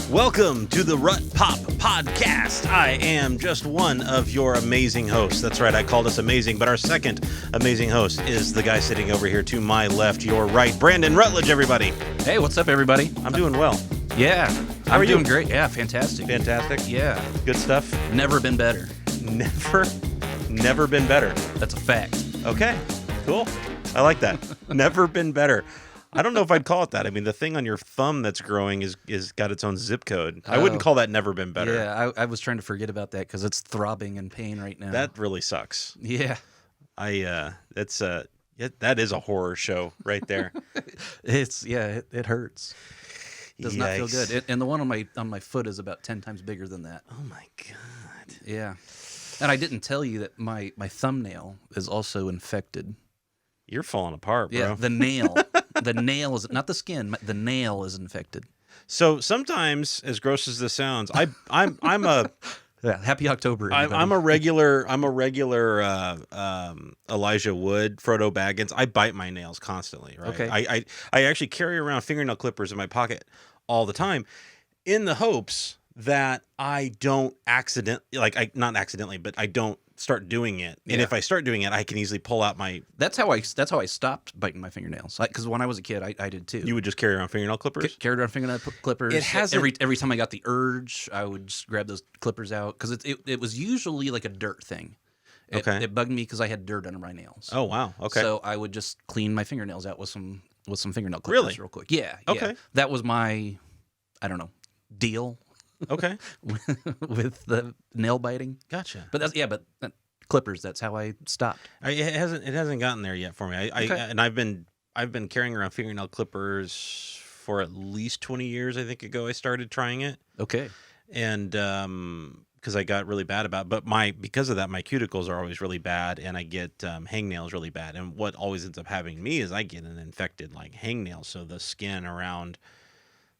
Welcome to the RutPOP Podcast. I am just one of your amazing hosts. That's right, I called us amazing, but our second amazing host is the guy sitting over here to my left, your right, Brandon Rutledge, everybody. Hey, what's up, everybody? I'm doing well. Yeah, How are you doing great. Yeah, fantastic. Fantastic? Yeah, Good stuff? never been better. Never been better. That's a fact. Okay, cool. I like that. Never been better. I don't know if I'd call it that. I mean, the thing on your thumb that's growing is got its own zip code. I wouldn't call that never been better. Yeah, I was trying to forget about that because it's throbbing in pain right now. That really sucks. Yeah, That is a horror show right there. it hurts. Does not feel Yikes. good. And the one on my foot is about 10 times bigger than that. Oh my God. Yeah, and I didn't tell you that my thumbnail is also infected. You're falling apart, bro. Yeah, the nail. The nail is not the skin. The nail is infected. So sometimes, as gross as this sounds, I'm a Yeah, happy October. I'm a regular Elijah Wood, Frodo Baggins. I bite my nails constantly, right? Okay. I actually carry around fingernail clippers in my pocket all the time, in the hopes that I don't not accidentally, but I don't start doing it. And Yeah. if I start doing it, I can easily pull out my. That's how I stopped biting my fingernails. Because when I was a kid, I did too. You would just carry around fingernail clippers. Carried around fingernail clippers. It hasn't- every time I got the urge, I would just grab those clippers out because it was usually like a dirt thing. Okay. It bugged me because I had dirt under my nails. Oh wow. Okay. So I would just clean my fingernails out with some fingernail clippers Really? real quick. Yeah. Okay. Yeah. That was my, I don't know, deal Okay. with the nail biting. Gotcha. But clippers. That's how I stopped. It hasn't gotten there yet for me. Okay. And I've been carrying around fingernail clippers for at least 20 years. I think ago I started trying it, Okay. and because I got really bad about it. But because of that, my cuticles are always really bad, and I get hangnails really bad. And what always ends up happening to me is I get an infected hangnail, so the skin around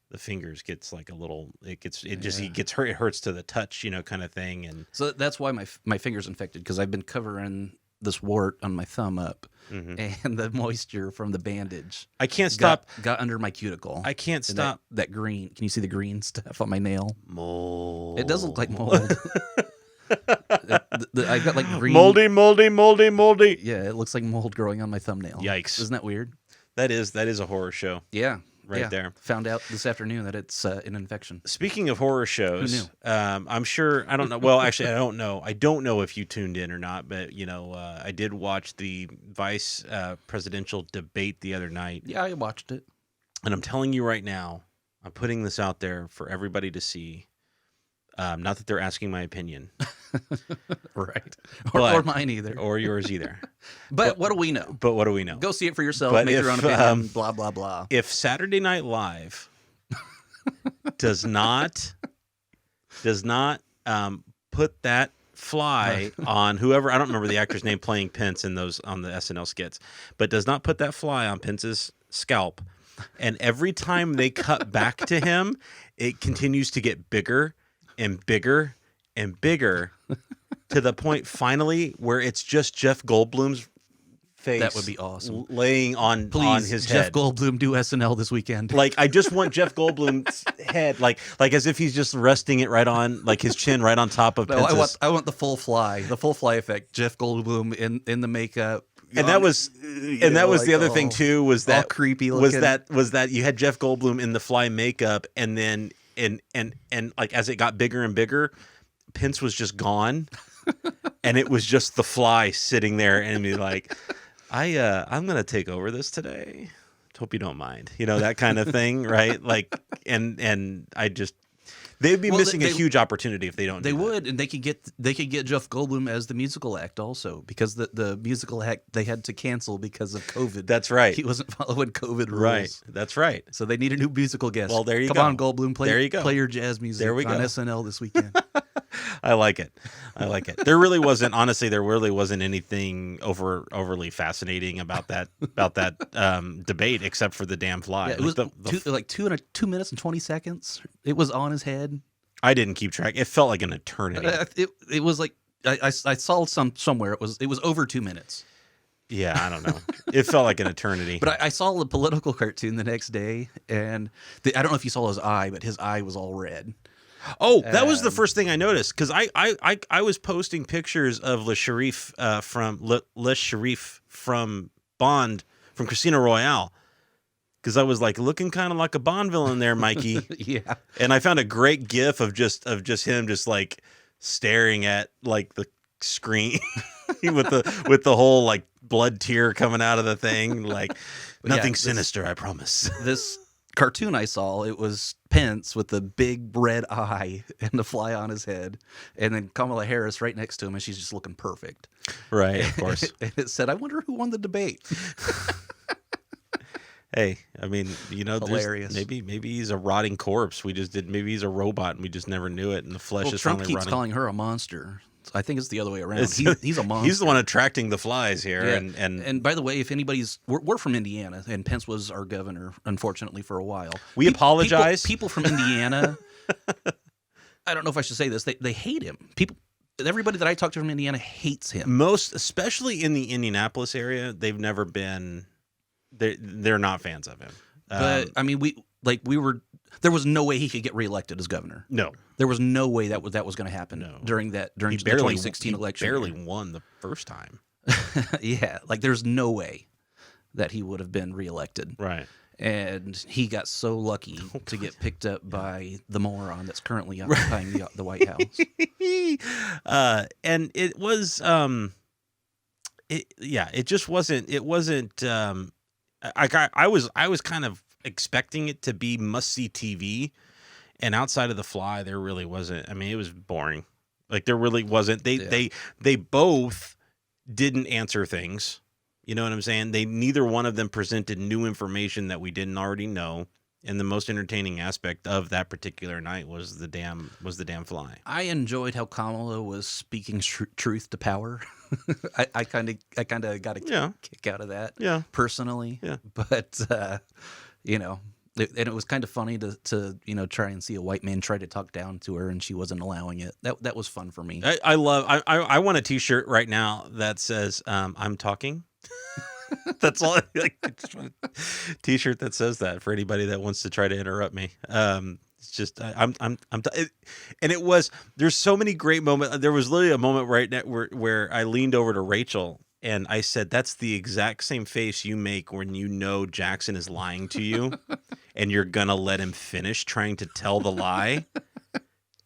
the fingers gets like a little. It gets hurt. It hurts to the touch, kind of thing. And So that's why my finger's infected because I've been covering this wart on my thumb up, and the moisture from the bandage I can't stop. got under my cuticle. I can't And stop. that green. Can you see the green stuff on my nail? Mold. It does look like mold. I got like green. Moldy. Yeah, it looks like mold growing on my thumbnail. Yikes. Isn't that weird? That is a horror show. Yeah. Right yeah. there. Found out this afternoon that it's an infection. Speaking of horror shows, Who knew? I'm sure, I don't know. Well, actually, I don't know. I don't know if you tuned in or not, but, I did watch the Vice presidential debate the other night. Yeah, I watched it. And I'm telling you right now, I'm putting this out there for everybody to see. Not that they're asking my opinion. Right. But- Or mine either. Or yours either. But what do we know? But what do we know? Go see it for yourself. But Make your if, own opinion. Blah, blah, blah. If Saturday Night Live does not put that fly on whoever, I don't remember the actor's name playing Pence on the SNL skits, but does not put that fly on Pence's scalp, and every time they cut back to him, it continues to get bigger and bigger and bigger to the point finally where it's just Jeff Goldblum's face. That would be awesome. Laying on his Jeff head. Goldblum do SNL this weekend. I just want Jeff Goldblum's head, like as if he's just resting it right on, his chin right on top of No, Pence's. I want the full fly effect. Jeff Goldblum in the makeup. And that was the other thing too, was that all creepy was looking. that you had Jeff Goldblum in the fly makeup, and then and as it got bigger and bigger, Pence was just gone, and it was just the fly sitting there, and be like, I'm gonna take over this today. Hope you don't mind, that kind of thing, right? And I just. They'd be missing a huge opportunity if they don't. They do that. would, and they could get Jeff Goldblum as the musical act also, because the musical act they had to cancel because of COVID. That's right. He wasn't following COVID rules. Right. That's right. So they need a new musical guest. Well, there you Come go. on, Goldblum, play your jazz music There we on go. SNL this weekend. I like it. There really wasn't anything overly fascinating about that debate except for the damn fly. Yeah, it was 2 minutes and 20 seconds. It was on his head. I didn't keep track. It felt like an eternity. It was like I saw somewhere. It was over 2 minutes. Yeah, I don't know. It felt like an eternity. But I saw the political cartoon the next day, and I don't know if you saw his eye, but his eye was all red. Oh, that was the first thing I noticed, because I was posting pictures of Le Sharif from Bond, from Casino Royale, because I was like looking kind of like a Bond villain there, Mikey. Yeah. And I found a great GIF of just him just like staring at like the screen with the whole like blood tear coming out of the thing, like nothing sinister, I promise. This cartoon I saw, it was Pence with the big red eye and the fly on his head, and then Kamala Harris right next to him, and she's just looking perfect. Right, of course. And it said, "I wonder who won the debate." Hey, I mean, Hilarious. Maybe he's a rotting corpse. Maybe he's a robot and we just never knew it, and the flesh is Trump finally keeps rotting. calling her a monster. I think it's the other way around. He's a monster. He's the one attracting the flies here. Yeah. And by the way, if anybody's, we're from Indiana, and Pence was our governor, unfortunately, for a while. We apologize. People from Indiana, I don't know if I should say this, they hate him. Everybody that I talk to from Indiana hates him. Especially in the Indianapolis area, they've never been. They're not fans of him. But I mean, there was no way he could get reelected as governor. No, there was no way that was going to happen during the 2016 election. He barely won the first time. Yeah, like there's no way that he would have been reelected. Right. And he got so lucky to get picked up by the moron that's currently occupying the White House. And it was, it just wasn't. It wasn't. I was kind of expecting it to be must-see TV, and outside of The Fly, there really wasn't. I mean, it was boring. Like there really wasn't. They both didn't answer things. You know what I'm saying? Neither one of them presented new information that we didn't already know. And the most entertaining aspect of that particular night was the damn fly. I enjoyed how Kamala was speaking truth to power. I kind of got a kick out of that. Personally. Yeah. But and it was kind of funny to try and see a white man try to talk down to her, and she wasn't allowing it. That was fun for me. I want a T-shirt right now that says "I'm talking." That's all. Just want a T-shirt that says that for anybody that wants to try to interrupt me. It's just and it was. There's so many great moments. There was literally a moment right now where I leaned over to Rachel and I said, "That's the exact same face you make when you know Jackson is lying to you, and you're gonna let him finish trying to tell the lie."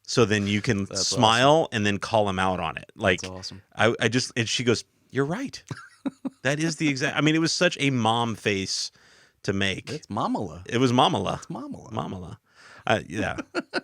So then you can smile and then call him out on it. Like, that's awesome. And she goes, "You're right." That is the exact. I mean, it was such a mom face to make. It's Mamala. It was Mamala. It's Mamala. Mamala. Yeah.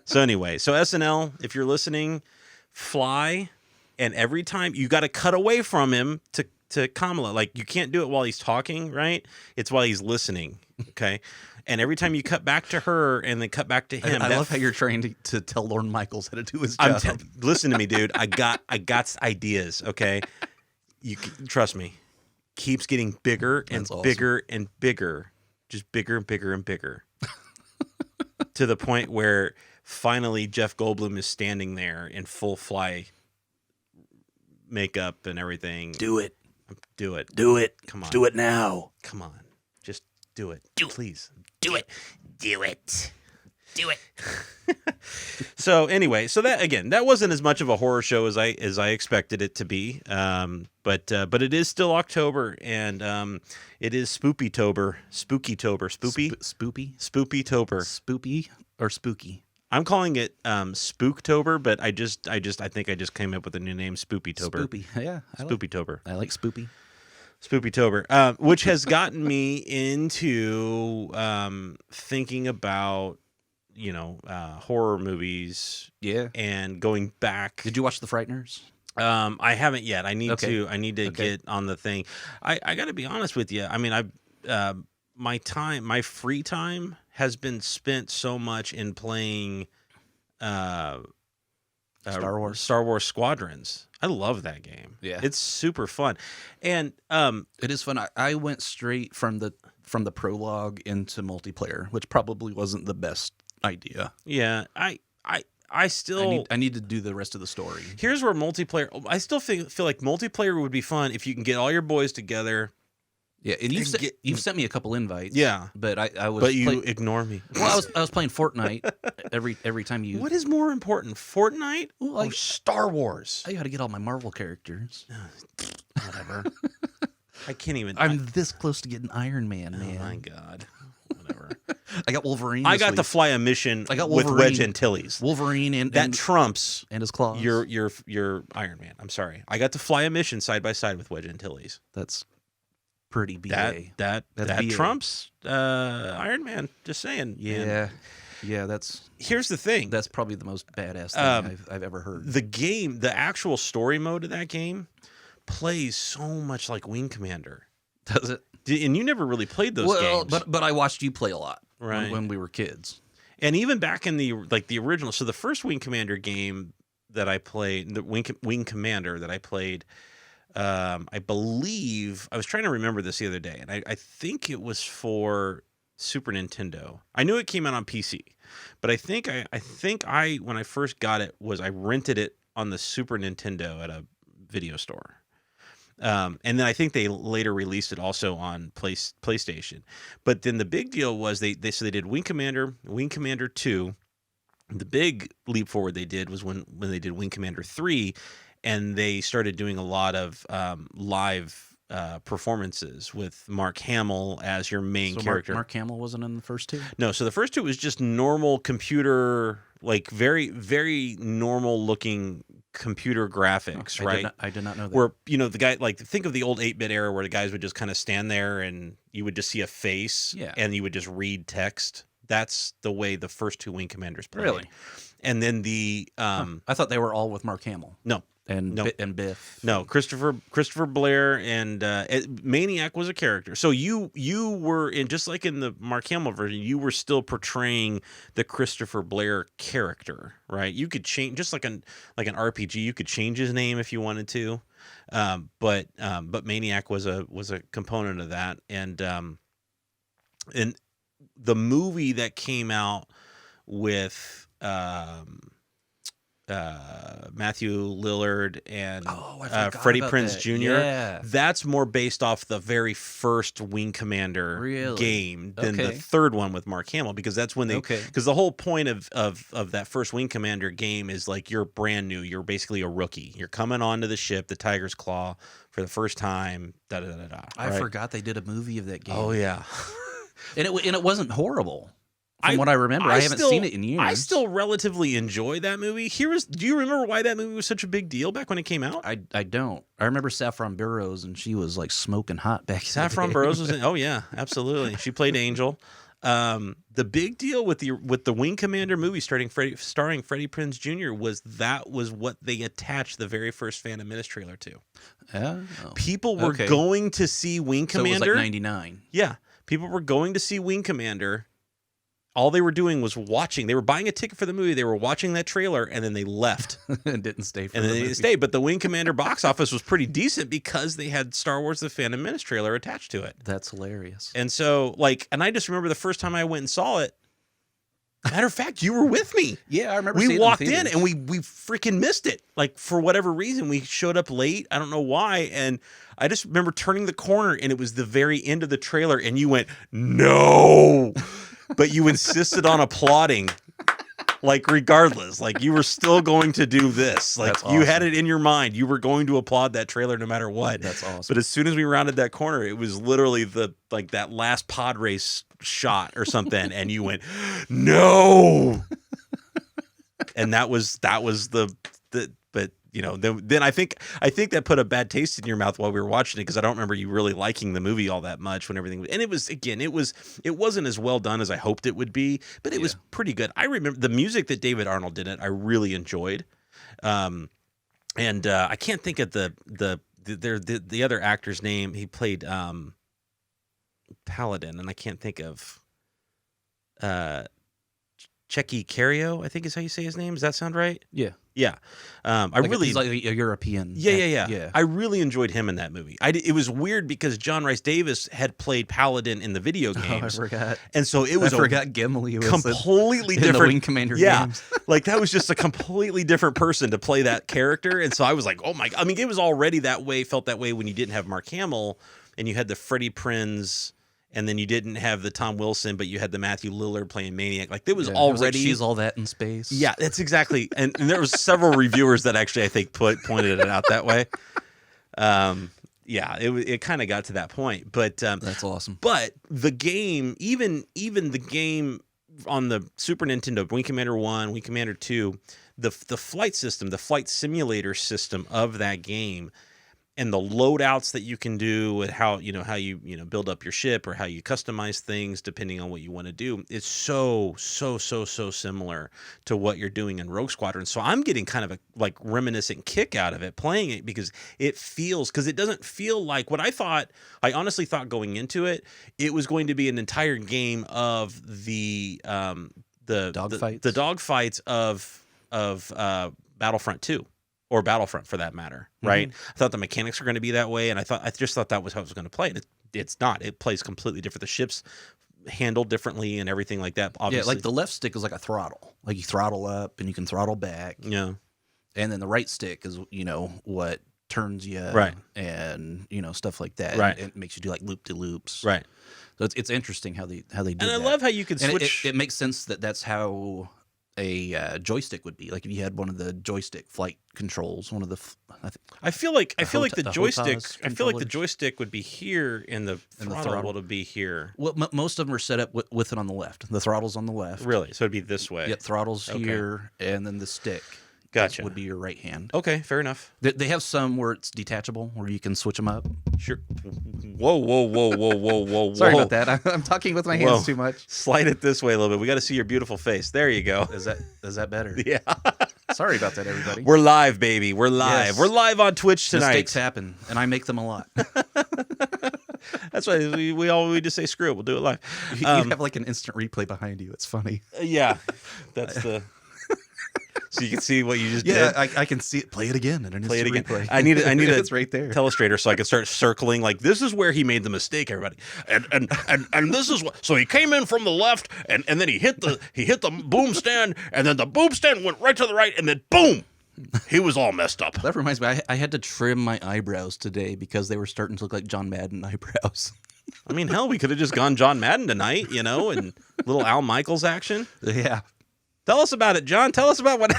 So anyway, so SNL, if you're listening, Fly, and every time you got to cut away from him to Kamala. Like you can't do it while he's talking, right? It's while he's listening. Okay. And every time you cut back to her and then cut back to him, I love how you're trying to tell Lorne Michaels how to do his job. Listen to me, dude. I got ideas. Okay. You trust me. Keeps getting bigger and bigger and bigger, just bigger and bigger and bigger, to the point where finally Jeff Goldblum is standing there in full Fly makeup and everything. Do it. Do it. Do it. Come on. Do it now. Come on. Just do it. Please. Do it. Do it. Do it. So anyway, that wasn't as much of a horror show as I expected it to be. But it is still October, and it is Spookytober. Spoopy. Spoopy or spooky. I'm calling it Spooktober, but I think I just came up with a new name, Spoopytober. Spoopy. Yeah. Spoopytober. I like Spoopy. Spoopytober, which has gotten me into thinking about horror movies. Yeah. And going back. Did you watch The Frighteners? I haven't yet. I need to Okay. get on the thing. I got to be honest with you. I mean, my free time has been spent so much in playing Star Wars Squadrons. I love that game. Yeah. It's super fun. And it is fun. I went straight from the prologue into multiplayer, which probably wasn't the best idea. Yeah, I need to do the rest of the story. Here's where multiplayer. I still feel like multiplayer would be fun if you can get all your boys together. Yeah, and you've sent me a couple invites. Yeah, but I was. But you ignore me. Well, I was playing Fortnite every time you. What is more important, Fortnite or Star Wars? I got to get all my Marvel characters. Whatever. I can't even. I'm this close to getting Iron Man, man. Oh my god. Whatever. I got Wolverine. I got to fly a mission with Wedge Antilles. Wolverine and trumps and his claws. Your Iron Man. I'm sorry. I got to fly a mission side by side with Wedge Antilles. That's pretty BA. That BA. trumps Iron Man. Just saying. Yeah. Man. Yeah, here's the thing. That's probably the most badass thing I've ever heard. The actual story mode of that game plays so much like Wing Commander. Does it? And you never really played those games. But I watched you play a lot when we were kids. And even back in the original, so the first Wing Commander game that I played, the Wing Commander that I played, I believe, I was trying to remember this the other day, and I think it was for Super Nintendo. I knew it came out on PC, but I think when I first got it I rented it on the Super Nintendo at a video store. And then I think they later released it also on PlayStation. But then the big deal was they did Wing Commander 2. The big leap forward they did was when they did Wing Commander 3, and they started doing a lot of live performances with Mark Hamill as your main character. Mark Hamill wasn't in the first two? No, so the first two was just normal computer, like very, very normal looking computer graphics, right? I did not know that. Where, the guy, like, think of the old 8-bit era where the guys would just kind of stand there and you would just see a face and you would just read text. That's the way the first two Wing Commanders played. Really? And then the... I thought they were all with Mark Hamill. No. And Biff. No, Christopher Blair and Maniac was a character. So you were just like in the Mark Hamill version, you were still portraying the Christopher Blair character, right? You could change, just like an RPG, you could change his name if you wanted to. But Maniac was a component of that, and the movie that came out with Matthew Lillard and Freddie Prinze Jr. Yeah. That's more based off the very first Wing Commander game than the third one with Mark Hamill, because that's when because the whole point of that first Wing Commander game is like you're brand new, you're basically a rookie, you're coming onto the ship, the Tiger's Claw, for the first time. I forgot they did a movie of that game. Oh yeah, and it wasn't horrible. From what I remember, I haven't seen it in years. I still relatively enjoy that movie. Do you remember why that movie was such a big deal back when it came out? I don't. I remember Saffron Burrows, and she was like smoking hot back then. Saffron Burrows was oh yeah, absolutely. She played Angel. The big deal with the Wing Commander movie starring Freddie Prinze Jr. was what they attached the very first Phantom Menace trailer to. Oh. People were going to see Wing Commander. So it was like 99. Yeah, people were going to see Wing Commander. All they were doing was watching. They were buying a ticket for the movie. They were watching that trailer, and then they left. And didn't stay for and the then they movie. didn't stay. But the Wing Commander box office was pretty decent because they had Star Wars The Phantom Menace trailer attached to it. That's hilarious. And so, and I just remember the first time I went and saw it. Matter of fact, you were with me. Yeah, I remember we walked in and we freaking missed it. Like, for whatever reason, we showed up late. I don't know why. And I just remember turning the corner, and it was the very end of the trailer, and you went, no. But you insisted on applauding, like, regardless. Like, you were still going to do this. Like, you had it in your mind. You were going to applaud that trailer no matter what. That's awesome. But as soon as we rounded that corner, it was literally that last pod race shot or something, and you went, no. And that was the but then I think that put a bad taste in your mouth while we were watching it, because I don't remember you really liking the movie all that much when everything. And it wasn't as well done as I hoped it would be, but it was pretty good. I remember the music that David Arnold did it. I really enjoyed, and I can't think of the other actor's name. He played Paladin, and I can't think of Checky Cario, I think is how you say his name. Does that sound right? Yeah. Yeah. He's like a European. Yeah. I really enjoyed him in that movie. It was weird because John Rhys Davis had played Paladin in the video games. Oh, I forgot. And so it was Gimli was completely in different. The Wing Commander games. Like that was just a completely different person to play that character. And so I was like, oh my God. I mean, it was already that way, felt that way when you didn't have Mark Hamill and you had the Freddie Prinze. And then you didn't have the Tom Wilson, but you had the Matthew Lillard playing Maniac. Like, there was already... It was like She's All That in Space. Yeah, that's exactly... And there was several reviewers that actually, I think, pointed it out that way. Yeah, it kind of got to that point. But that's awesome. But the game, even the game on the Super Nintendo, Wing Commander 1, Wing Commander 2, the flight system, the flight simulator system of that game... And the loadouts that you can do and how you build up your ship or how you customize things depending on what you want to do. It's so similar to what you're doing in Rogue Squadron. So I'm getting kind of a like reminiscent kick out of it playing it because it doesn't feel like what I thought. I honestly thought going into it, it was going to be an entire game of the dogfights of Battlefront 2. Or Battlefront, for that matter, right? Mm-hmm. I thought the mechanics were going to be that way, and I just thought that was how it was going to play. And it's not. It plays completely different. The ship's handled differently and everything like that. Obviously, yeah, like the left stick is like a throttle. Like you throttle up and you can throttle back. Yeah, and then the right stick is what turns you, right, and stuff like that. Right, it makes you do like loop de loops. Right. So it's interesting how they do. And I love how you can switch. It makes sense that's how a joystick would be. Like if you had one of the joystick flight controls, one of the I feel like the joystick would be here and the throttle would be here. Well, most of them are set up with it on the left. The throttle's on the left. Really? So it'd be this way. Yep, throttle's here, and then the stick Gotcha. Would be your right hand. Okay, fair enough. They have some where it's detachable, where you can switch them up. Sure. Whoa. Sorry about that. I'm talking with my hands too much. Slide it this way a little bit. We got to see your beautiful face. There you go. Is that better? Yeah. Sorry about that, everybody. We're live, baby. We're live. Yes. We're live on Twitch tonight. Mistakes happen, and I make them a lot. That's why we just say screw it. We'll do it live. You have like an instant replay behind you. It's funny. Yeah, that's the. So you can see what you just did. Yeah, I can see it. Play it again. Play it again. Replay. I need it's right there. Telestrator so I can start circling. Like this is where he made the mistake, everybody. And this is what. So he came in from the left, and then he hit the boom stand, and then the boom stand went right to the right, and then boom, he was all messed up. That reminds me, I had to trim my eyebrows today because they were starting to look like John Madden eyebrows. I mean, hell, we could have just gone John Madden tonight, and little Al Michaels action. Yeah. Tell us about it, John. Tell us about what.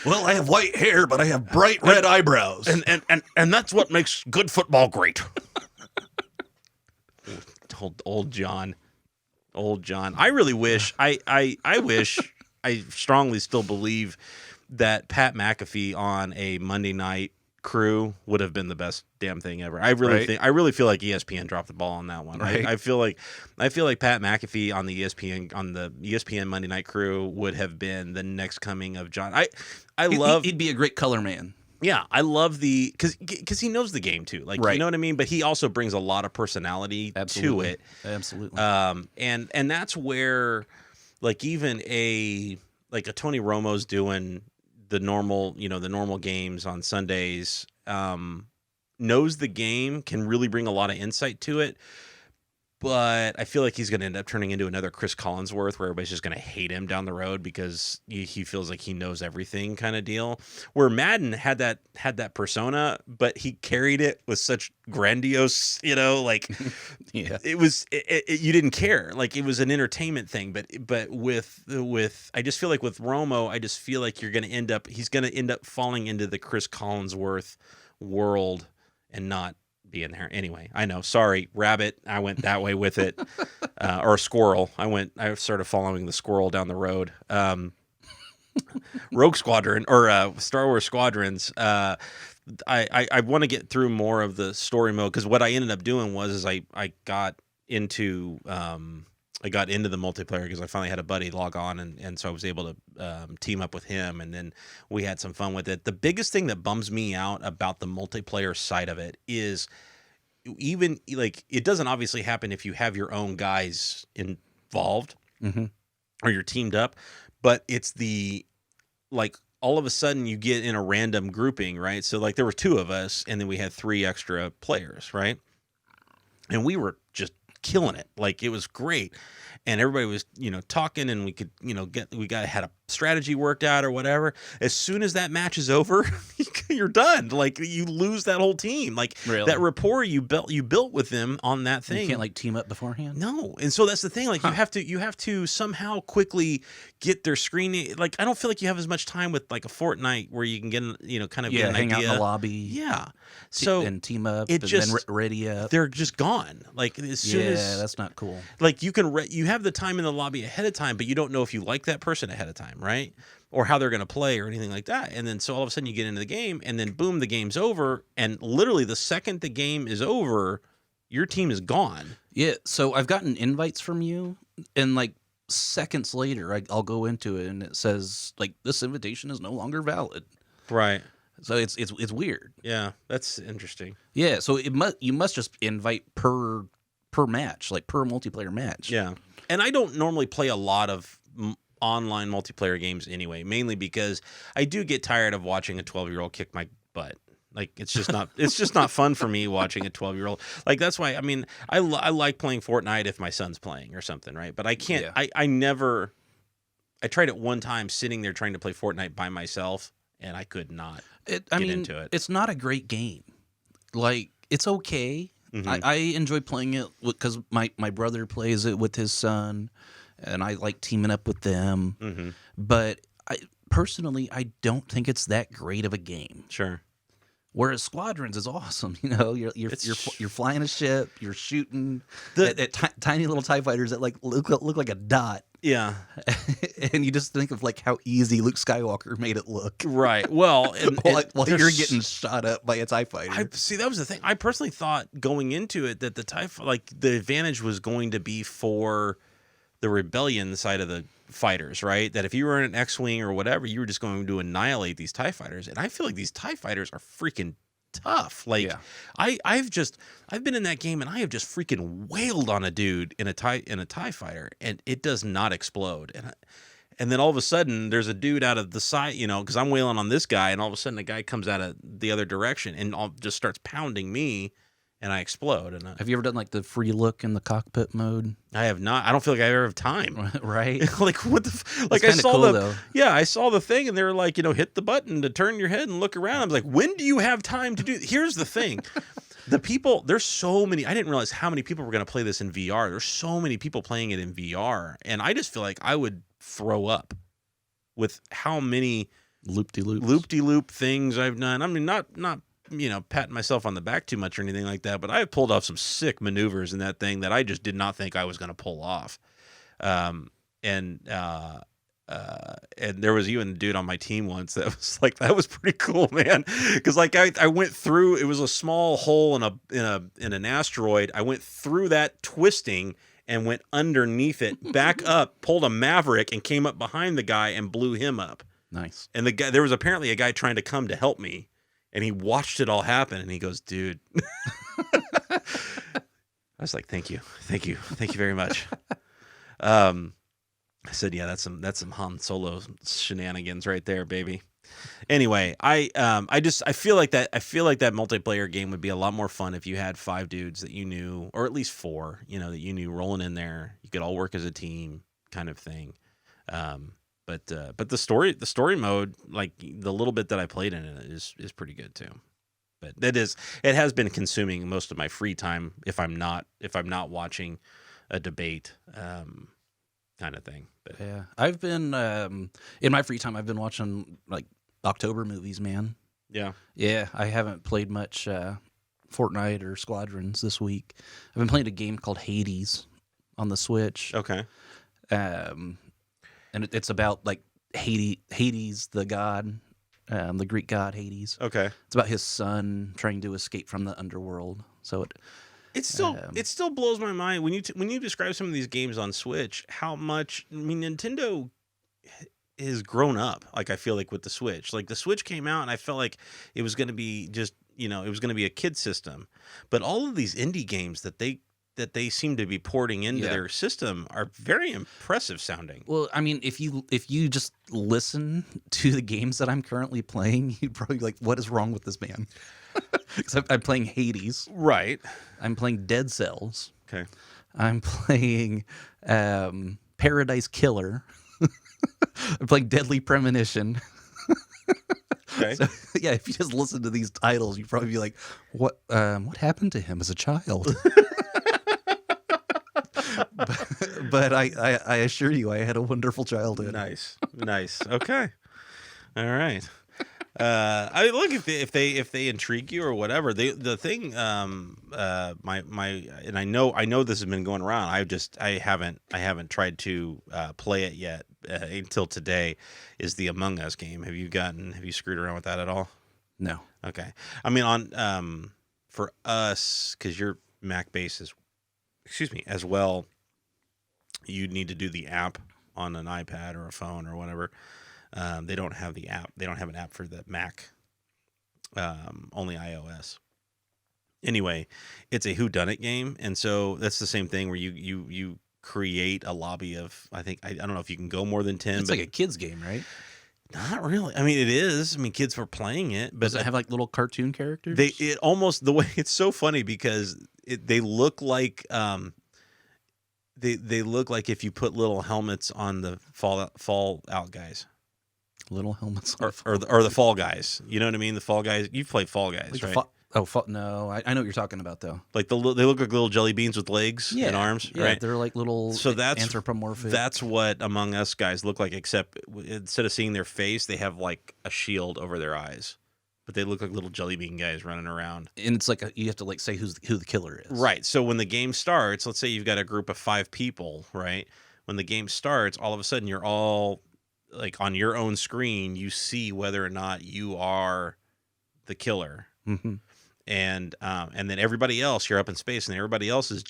Well, I have white hair, but I have bright red eyebrows, and that's what makes good football great. Old John. I really wish. I wish. I strongly still believe that Pat McAfee on a Monday night crew would have been the best damn thing ever. I really feel like ESPN dropped the ball on that one. Right. I feel like Pat McAfee on the ESPN Monday night crew would have been the next coming of John. He'd be a great color man. Yeah, I love because he knows the game too. Like right. You know what I mean? But he also brings a lot of personality to it. Absolutely. And that's where like even a Tony Romo's doing the normal games on Sundays, knows the game, can really bring a lot of insight to it. But I feel like he's going to end up turning into another Chris Collinsworth where everybody's just going to hate him down the road because he feels like he knows everything kind of deal. Where Madden had that persona, but he carried it with such grandiose, like yeah. It was you didn't care. Like it was an entertainment thing. But with I just feel like with Romo, I just feel like he's going to end up falling into the Chris Collinsworth world and not being there. Anyway, I know. Sorry, rabbit. I went that way with it. Or a squirrel. I started following the squirrel down the road. Rogue Squadron or Star Wars Squadrons. I want to get through more of the story mode because what I ended up doing was I got into the multiplayer because I finally had a buddy log on and so I was able to team up with him and then we had some fun with it. The biggest thing that bums me out about the multiplayer side of it is even like it doesn't obviously happen if you have your own guys involved mm-hmm. or you're teamed up, but it's the like all of a sudden you get in a random grouping, right? So like there were 2 of us, and then we had 3 extra players, right? And we were just killing it. Like it was great. And everybody was, talking, and we could, had a strategy worked out or whatever. As soon as that match is over, you're done. Like you lose that whole team. Like that rapport you built with them on that thing. You can't like team up beforehand. No. And so that's the thing. Like you have to somehow quickly get their screening. Like I don't feel like you have as much time with like a Fortnite where you can get, kind of get an hang idea. out in the lobby. Yeah. So and team up. And then ready up. They're just gone. Like as soon as that's not cool. Like you have the time in the lobby ahead of time, but you don't know if you like that person ahead of time, right? Or how they're going to play or anything like that. And then so all of a sudden you get into the game, and then boom, the game's over. And literally the second the game is over, your team is gone. Yeah. So I've gotten invites from you, and like seconds later, I'll go into it, and it says like this invitation is no longer valid. Right. So it's weird. Yeah, that's interesting. Yeah. So you must just invite per match, like per multiplayer match. Yeah. And I don't normally play a lot of online multiplayer games anyway, mainly because I do get tired of watching a 12-year-old kick my butt. Like it's just not fun for me watching a 12-year-old. Like that's why I like playing Fortnite if my son's playing or something, right? But I can't. Yeah. I tried it one time sitting there trying to play Fortnite by myself, and I could not get into it. It's not a great game. Like it's okay. Mm-hmm. I enjoy playing it because my brother plays it with his son, and I like teaming up with them. Mm-hmm. But personally, I don't think it's that great of a game. Sure. Whereas Squadrons is awesome. You're flying a ship, you're shooting at tiny little TIE fighters that like look like a dot. Yeah. And you just think of like how easy Luke Skywalker made it look. Right. Well, while you're getting shot up by a TIE fighter. See, that was the thing. I personally thought going into it that the advantage was going to be for the rebellion side of the fighters, right? That if you were in an X-Wing or whatever, you were just going to annihilate these TIE fighters. And I feel like these TIE fighters are freaking tough. Like I've been in that game, and I have just freaking wailed on a dude in a TIE fighter, and it does not explode. And then all of a sudden there's a dude out of the side, because I'm wailing on this guy, and all of a sudden a guy comes out of the other direction and just starts pounding me, and I explode. And have you ever done like the free look in the cockpit mode? I have not. I don't feel like I ever have time. Right? Like what the? Like I saw cool, I saw the thing, and they were like, hit the button to turn your head and look around. I was like, when do you have time to do? Here's the thing. There's so many. I didn't realize how many people were going to play this in VR. There's so many people playing it in VR, and I just feel like I would throw up with how many loop-de-loop things I've done. I mean, not patting myself on the back too much or anything like that, but I have pulled off some sick maneuvers in that thing that I just did not think I was going to pull off. And there was even a dude on my team once that was pretty cool, man. Because like I went through, it was a small hole in an asteroid. I went through that twisting and went underneath it, back up, pulled a Maverick, and came up behind the guy and blew him up. Nice. And there was apparently a guy trying to come to help me, and he watched it all happen, and he goes, "Dude." I was like, "Thank you very much." I said, "Yeah, that's some Han Solo shenanigans right there, baby." Anyway, I feel like that multiplayer game would be a lot more fun if you had 5 dudes that you knew, or at least 4, that you knew rolling in there. You could all work as a team, kind of thing. But the story mode, like the little bit that I played in it, is pretty good too. But it has been consuming most of my free time if I'm not watching a debate. Kind of thing. But yeah, I've been in my free time. I've been watching like October movies, man. Yeah. I haven't played much Fortnite or Squadrons this week. I've been playing a game called Hades on the Switch. Okay. And it's about like Hades, the god, the Greek god Hades. Okay. It's about his son trying to escape from the underworld. So it still blows my mind when you describe some of these games on Switch, how much, Nintendo has grown up. Like I feel like with the Switch, like the Switch came out and I felt like it was going to be just, it was going to be a kid system, but all of these indie games that they that they seem to be porting into their system are very impressive sounding. Well, I mean, if you just listen to the games that I'm currently playing, you'd probably be like, what is wrong with this man? Because I'm playing Hades. Right. I'm playing Dead Cells. Okay. I'm playing Paradise Killer. I'm playing Deadly Premonition. Okay. So, yeah, if you just listen to these titles, you'd probably be like, what happened to him as a child? but I assure you, I had a wonderful childhood. Nice. Okay. All right. I mean, look, if they intrigue you or whatever, the thing, and I know this has been going around. I haven't tried to play it yet until today. Is the Among Us game? Have you screwed around with that at all? No. Okay. I mean, on for us, because your Mac base is, as well. You need to do the app on an iPad or a phone or whatever. They don't have the app. They don't have an app for the Mac. Only iOS. Anyway, it's a whodunit game, and so that's the same thing where you create a lobby of. I don't know if you can go more than 10. It's like a kid's game, right? Not really. I mean, it is. I mean, kids were playing it, but does it have like little cartoon characters? It almost the way it's so funny because they look like they look like if you put little helmets on the Fallout guys. Little helmets or the Fall Guys. You know what I mean? The Fall Guys. You've played Fall Guys, like right? No. I know what you're talking about, though. Like they look like little jelly beans with legs and arms, right? They're like little anthropomorphic. That's what Among Us guys look like, except instead of seeing their face, they have like a shield over their eyes. But they look like little jelly bean guys running around. And it's like you have to like say who the killer is. Right. So when the game starts, let's say you've got a group of 5 people, right? When the game starts, all of a sudden you're all like on your own screen, you see whether or not you are the killer. Mm-hmm. And then everybody else, you're up in space, and everybody else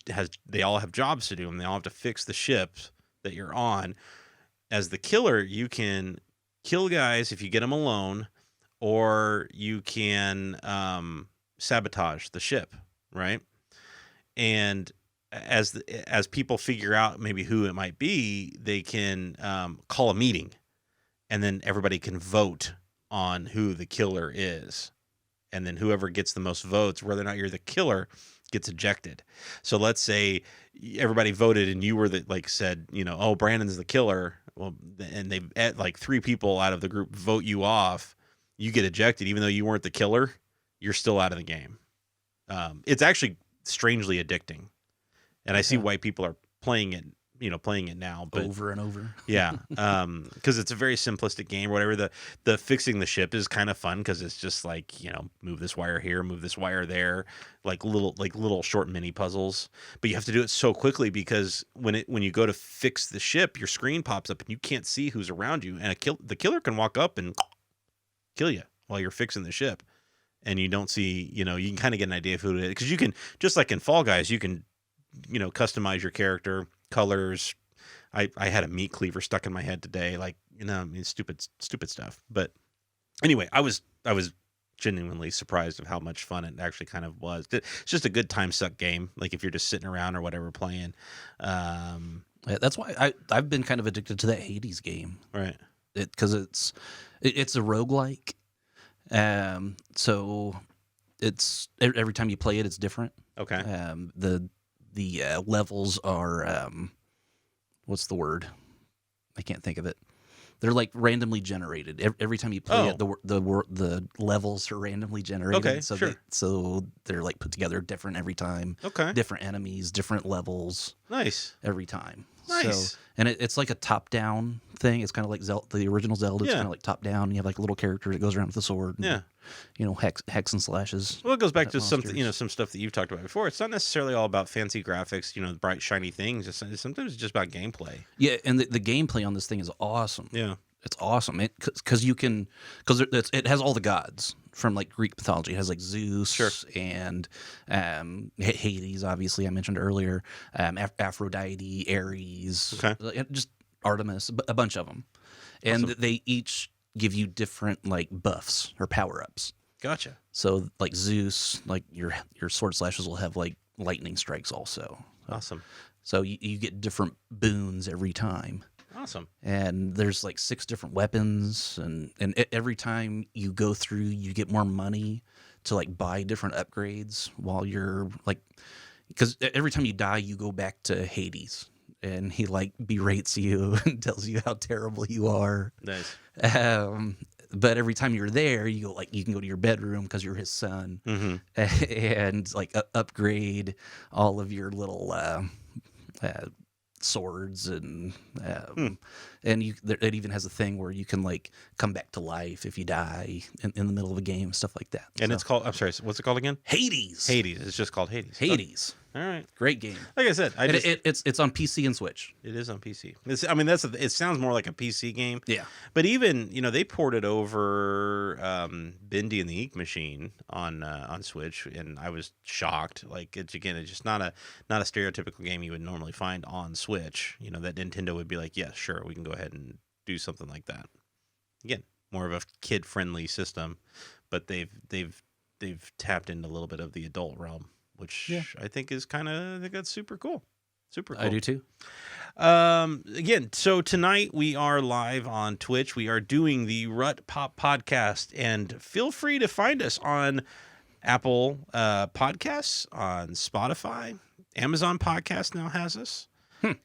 they all have jobs to do, and they all have to fix the ships that you're on. As the killer, you can kill guys if you get them alone, or you can sabotage the ship, right? And as people figure out maybe who it might be, they can call a meeting, and then everybody can vote on who the killer is. And then whoever gets the most votes, whether or not you're the killer, gets ejected. So let's say everybody voted and you were said, oh, Brandon's the killer. Well, and they like 3 people out of the group vote you off. You get ejected, even though you weren't the killer. You're still out of the game. It's actually strangely addicting, and I see why people are playing it now, but over and over. Yeah. Because it's a very simplistic game or whatever. The fixing the ship is kind of fun because it's just like, move this wire here, move this wire there, like little short mini puzzles. But you have to do it so quickly because when you go to fix the ship, your screen pops up and you can't see who's around you, and the killer can walk up and kill you while you're fixing the ship, and you don't see, you can kind of get an idea of who it is, because you can, just like in Fall Guys, you can customize your character, colors. I had a meat cleaver stuck in my head today, stupid stuff. But anyway, I was genuinely surprised of how much fun it actually kind of was. It's just a good time suck game, like if you're just sitting around or whatever playing. That's why I've been kind of addicted to that Hades game, right? Because it's a roguelike. So it's every time you play it, it's different. Okay. The levels are what's the word? I can't think of it. They're like randomly generated. Every time you play it, the levels are randomly generated. Okay, so sure. So they're like put together different every time. Okay. Different enemies, different levels. Nice. Every time. Nice. So, and it's like a top-down thing. It's kind of like the original Zelda. It's kind of like top-down. You have like a little character that goes around with a sword. And, hex and slashes. Well, it goes back to something, some stuff that you've talked about before. It's not necessarily all about fancy graphics, bright, shiny things. Sometimes it's just about gameplay. Yeah, and the gameplay on this thing is awesome. Yeah. It's awesome because it has all the gods from like Greek mythology. It has like Zeus, sure, and Hades, obviously I mentioned earlier, Aphrodite, Ares, just Artemis, a bunch of them, and they each give you different like buffs or power ups. Gotcha. So like Zeus, like your sword slashes will have like lightning strikes also. Awesome. So you get different boons every time. Awesome. And there's like 6 different weapons, and every time you go through, you get more money to like buy different upgrades while you're like, because every time you die, you go back to Hades, and he like berates you and tells you how terrible you are. Nice. But every time you're there, you go like you can go to your bedroom because you're his son, and like upgrade all of your little swords and it even has a thing where you can like come back to life if you die in the middle of a game, stuff like that. And it's called, I'm sorry, what's it called again? Hades. It's just called Hades. Hades. All right. Great game. Like I said, it's on PC and Switch. It is on PC. It sounds more like a PC game. Yeah. But even, they ported over Bendy and the Ink Machine on Switch, and I was shocked. Like, it's just not a stereotypical game you would normally find on Switch. That Nintendo would be like, yeah, sure, we can go ahead and do something like that. Again, more of a kid-friendly system, but they've tapped into a little bit of the adult realm, which I think is I think that's super cool. Super cool. I do too. Again, so tonight we are live on Twitch. We are doing the RutPOP Podcast, and feel free to find us on Apple Podcasts, on Spotify. Amazon Podcast now has us.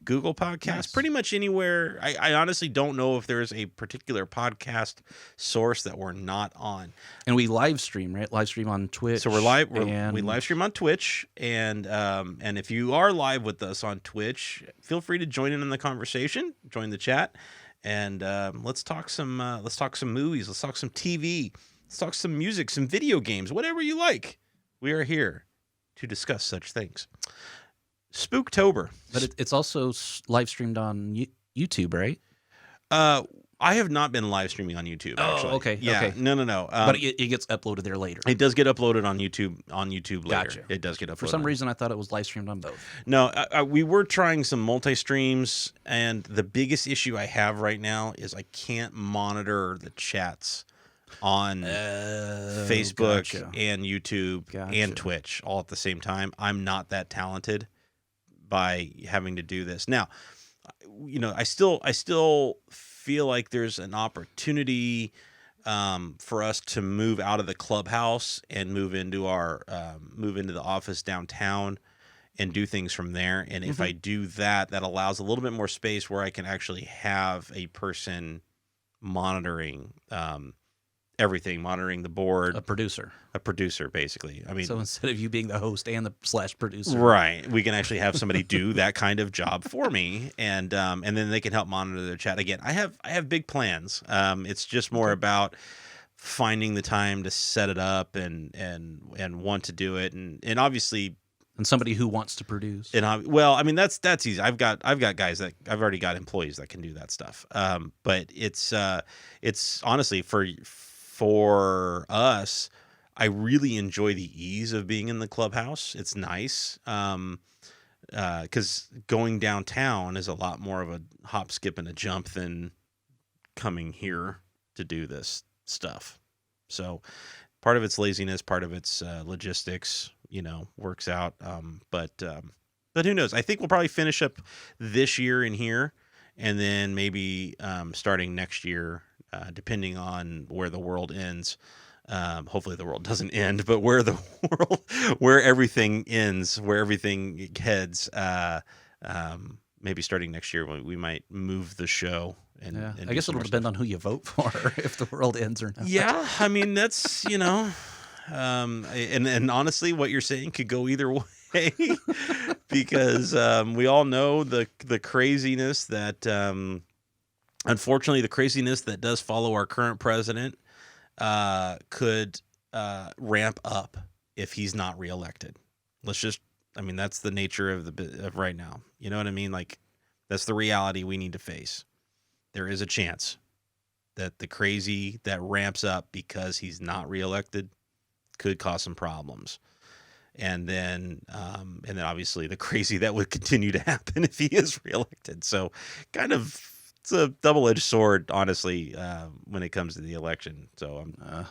Google Podcasts, nice. Pretty much anywhere. I honestly don't know if there's a particular podcast source that we're not on. And we live stream, right? Live stream on Twitch. So we live stream on Twitch, and if you are live with us on Twitch, feel free to join in the conversation, join the chat, and let's talk some movies, let's talk some TV, let's talk some music, some video games, whatever you like. We are here to discuss such things. Spooktober. But it's also live streamed on YouTube, right? I have not been live streaming on YouTube. Actually. Okay. Yeah. Okay. No. But it gets uploaded there later. It does get uploaded on YouTube. Later. Gotcha. It does get uploaded. For some reason, I thought it was live streamed on both. No, we were trying some streams, and the biggest issue I have right now is I can't monitor the chats on Facebook and YouTube and Twitch all at the same time. I'm not that talented by having to do this. Now, I still feel like there's an opportunity for us to move out of the clubhouse and move into the office downtown and do things from there. And if I do that, that allows a little bit more space where I can actually have a person monitoring everything, monitoring the board. A producer, basically. So instead of you being the host and the /producer, right, we can actually have somebody do that kind of job for me, and then they can help monitor their chat. Again, I have big plans. It's just more about finding the time to set it up and want to do it, and obviously. And somebody who wants to produce. And that's easy. I've got guys that I've already got employees that can do that stuff. But it's honestly for us, I really enjoy the ease of being in the clubhouse. It's nice. Because going downtown is a lot more of a hop, skip, and a jump than coming here to do this stuff. So part of it's laziness, part of it's logistics. Works out. But who knows? I think we'll probably finish up this year in here, and then maybe starting next year, depending on where the world ends. Hopefully the world doesn't end, but where everything ends, where everything heads. Maybe starting next year, we might move the show. And I guess it'll depend on who you vote for, if the world ends or not. Yeah, that's and honestly, what you're saying could go either way, because we all know the craziness that, unfortunately, the craziness that does follow our current president could ramp up if he's not reelected. That's the nature of right now. You know what I mean? Like, that's the reality we need to face. There is a chance that the crazy that ramps up because he's not reelected could cause some problems. And then obviously the crazy that would continue to happen if he is reelected. So it's a double-edged sword, honestly, when it comes to the election. So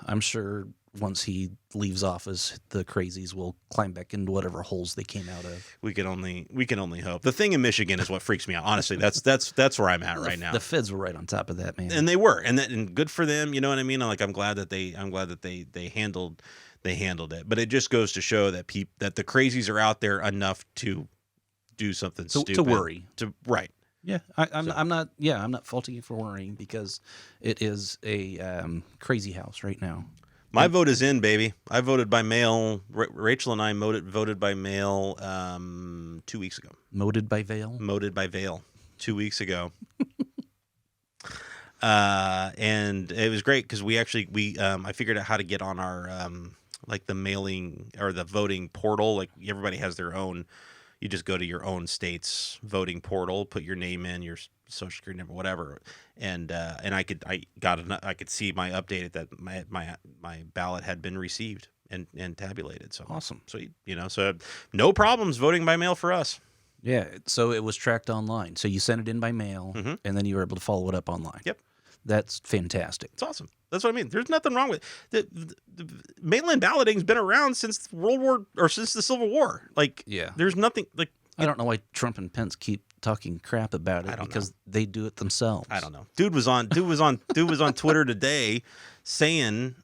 I'm sure once he leaves office, the crazies will climb back into whatever holes they came out of. We can only hope. The thing in Michigan is what freaks me out. Honestly, that's where I'm at right now. The feds were right on top of that, man, and they were, and good for them. You know what I mean? Like I'm glad that they handled it. But it just goes to show that that the crazies are out there enough to do something stupid to worry. Right. Yeah, I'm not faulting you for worrying, because it is a crazy house right now. My vote is in, baby. I voted by mail. Rachel and I voted by mail 2 weeks ago. Moted by veil? Moted by veil 2 weeks ago. And it was great because I figured out how to get on our like the mailing or the voting portal. Like everybody has their own. You just go to your own state's voting portal, put your name in, your social security number, whatever, and I could see my updated that my ballot had been received and tabulated. So awesome. So so no problems voting by mail for us. Yeah. So it was tracked online. So you sent it in by mail, and then you were able to follow it up online. Yep. That's fantastic. It's awesome. That's what I mean. There's nothing wrong with it. The mail-in balloting's been around since since the Civil War. Like, yeah, there's nothing like. I don't know why Trump and Pence keep talking crap about it, because they do it themselves. I don't know. Dude was on Twitter today saying,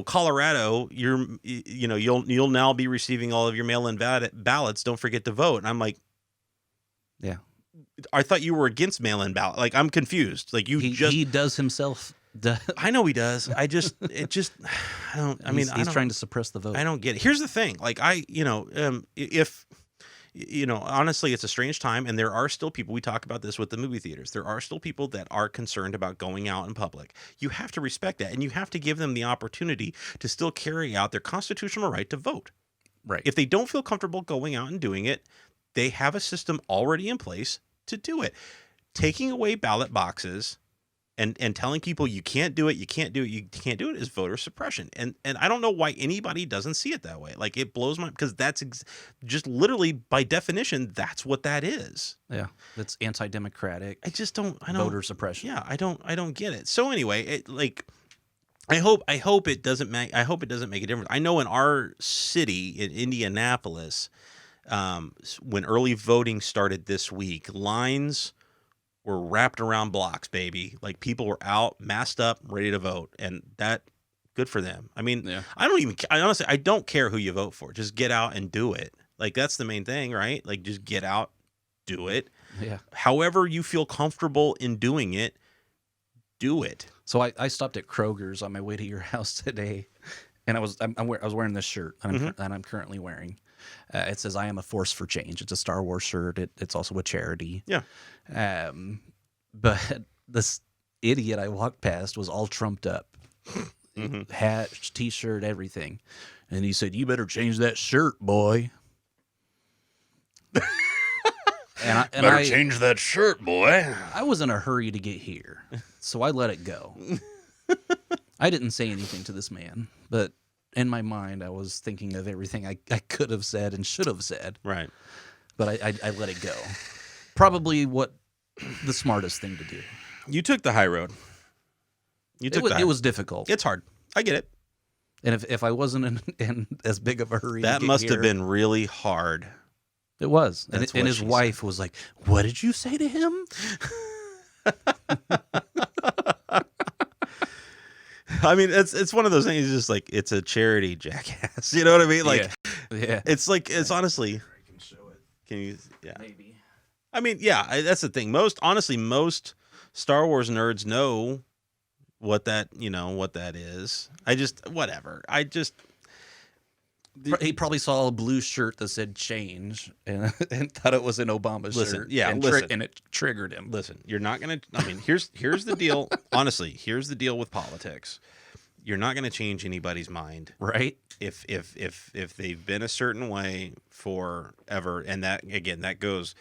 Colorado, you'll now be receiving all of your mail-in ballots. Don't forget to vote. And I'm like, yeah. I thought you were against mail-in ballot. Like, I'm confused. Like he does himself. I know he does. He's trying to suppress the vote. I don't get it. Here's the thing. Like honestly, it's a strange time, and there are still people. We talk about this with the movie theaters. There are still people that are concerned about going out in public. You have to respect that, and you have to give them the opportunity to still carry out their constitutional right to vote. Right. If they don't feel comfortable going out and doing it, they have a system already in place to do it. Taking away ballot boxes and telling people you can't do it is voter suppression. And I don't know why anybody doesn't see it that way. Like, it blows my, because that's just literally by definition, that's what that is. Yeah. That's anti-democratic. I don't voter suppression. Yeah. I don't get it. So anyway, I hope it doesn't make a difference. I know in our city in Indianapolis, when early voting started this week, lines were wrapped around blocks, baby. Like, people were out, masked up, ready to vote, and that, good for them. I mean, yeah. I don't care who you vote for. Just get out and do it. Like, that's the main thing, right? Like, just get out, do it. Yeah. However you feel comfortable in doing it, do it. So I stopped at Kroger's on my way to your house today, and I was wearing this shirt that I'm currently wearing. It says, "I am a force for change." It's a Star Wars shirt. It's also a charity. Yeah. But this idiot I walked past was all trumped up. Hat, T-shirt, everything. And he said, "You better change that shirt, boy." Better change that shirt, boy. I was in a hurry to get here, so I let it go. I didn't say anything to this man, but in my mind, I was thinking of everything I could have said and should have said. Right. But I let it go. Probably the smartest thing to do. You took the high road. It was difficult. It's hard. I get it. And if I wasn't in as big of a hurry, that must have been really hard. It was. And his wife was like, "What did you say to him?" I mean, it's one of those things. Just like, it's a charity, jackass. You know what I mean? Like, yeah. It's like, it's honestly. I can show it. Can you? Yeah. Maybe. I mean, yeah. That's the thing. Most Star Wars nerds know what that is. Whatever. He probably saw a blue shirt that said "change" and thought it was an Obama shirt. Yeah, and it triggered him. Listen, you're not gonna. I mean, here's the deal. Honestly, here's the deal with politics. You're not gonna change anybody's mind, right? If they've been a certain way forever, and that goes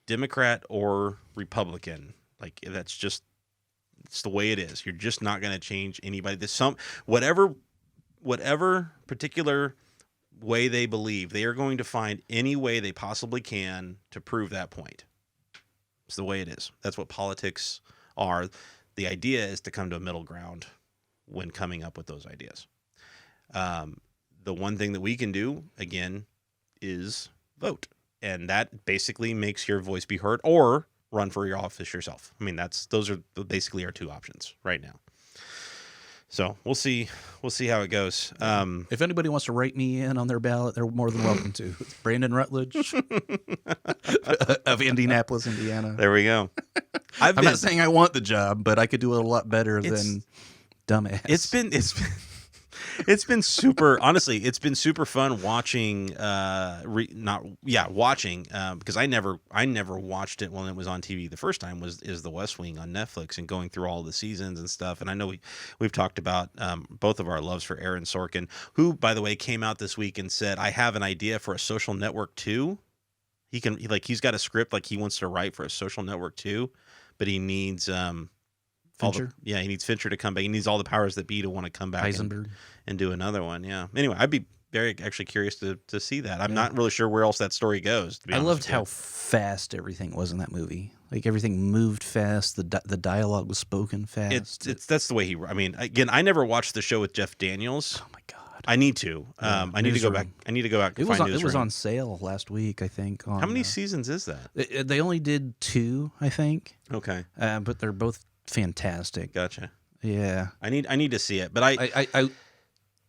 Democrat or Republican. Like, it's the way it is. You're just not gonna change anybody. There's whatever particular way they believe, they are going to find any way they possibly can to prove that point. It's the way it is. That's what politics are. The idea is to come to a middle ground. when coming up with those ideas. The one thing that we can do, again, is vote. And that basically makes your voice be heard, or run for your office yourself. I mean, those are basically our two options right now. So we'll see how it goes. If anybody wants to write me in on their ballot, they're more than welcome to. It's Brandon Rutledge of Indianapolis, Indiana. There we go. I'm not saying I want the job, but I could do it a lot better than dumbass. It's been super. Honestly, it's been super fun watching. Because I never watched it when it was on TV. The first time is The West Wing on Netflix, and going through all the seasons and stuff. And I know we've talked about both of our loves for Aaron Sorkin, who, by the way, came out this week and said, "I have an idea for a Social Network 2." He's got a script he wants to write for a Social Network 2, but he needs Fincher? He needs Fincher to come back. He needs all the powers that be to want to come back and do another one. Yeah. Anyway, I'd be very actually curious to see that. I'm not really sure where else that story goes. To be I honest loved with you. how fast everything was in that movie. Everything moved fast. The dialogue was spoken fast. That's the way he. I mean, again, I never watched the show with Jeff Daniels. Oh my god. I need to. I need to go back. I need to go back. It was on sale last week, I think. How many seasons is that? They only did 2, I think. Okay. But they're both fantastic. Gotcha. Yeah. I need to see it, but I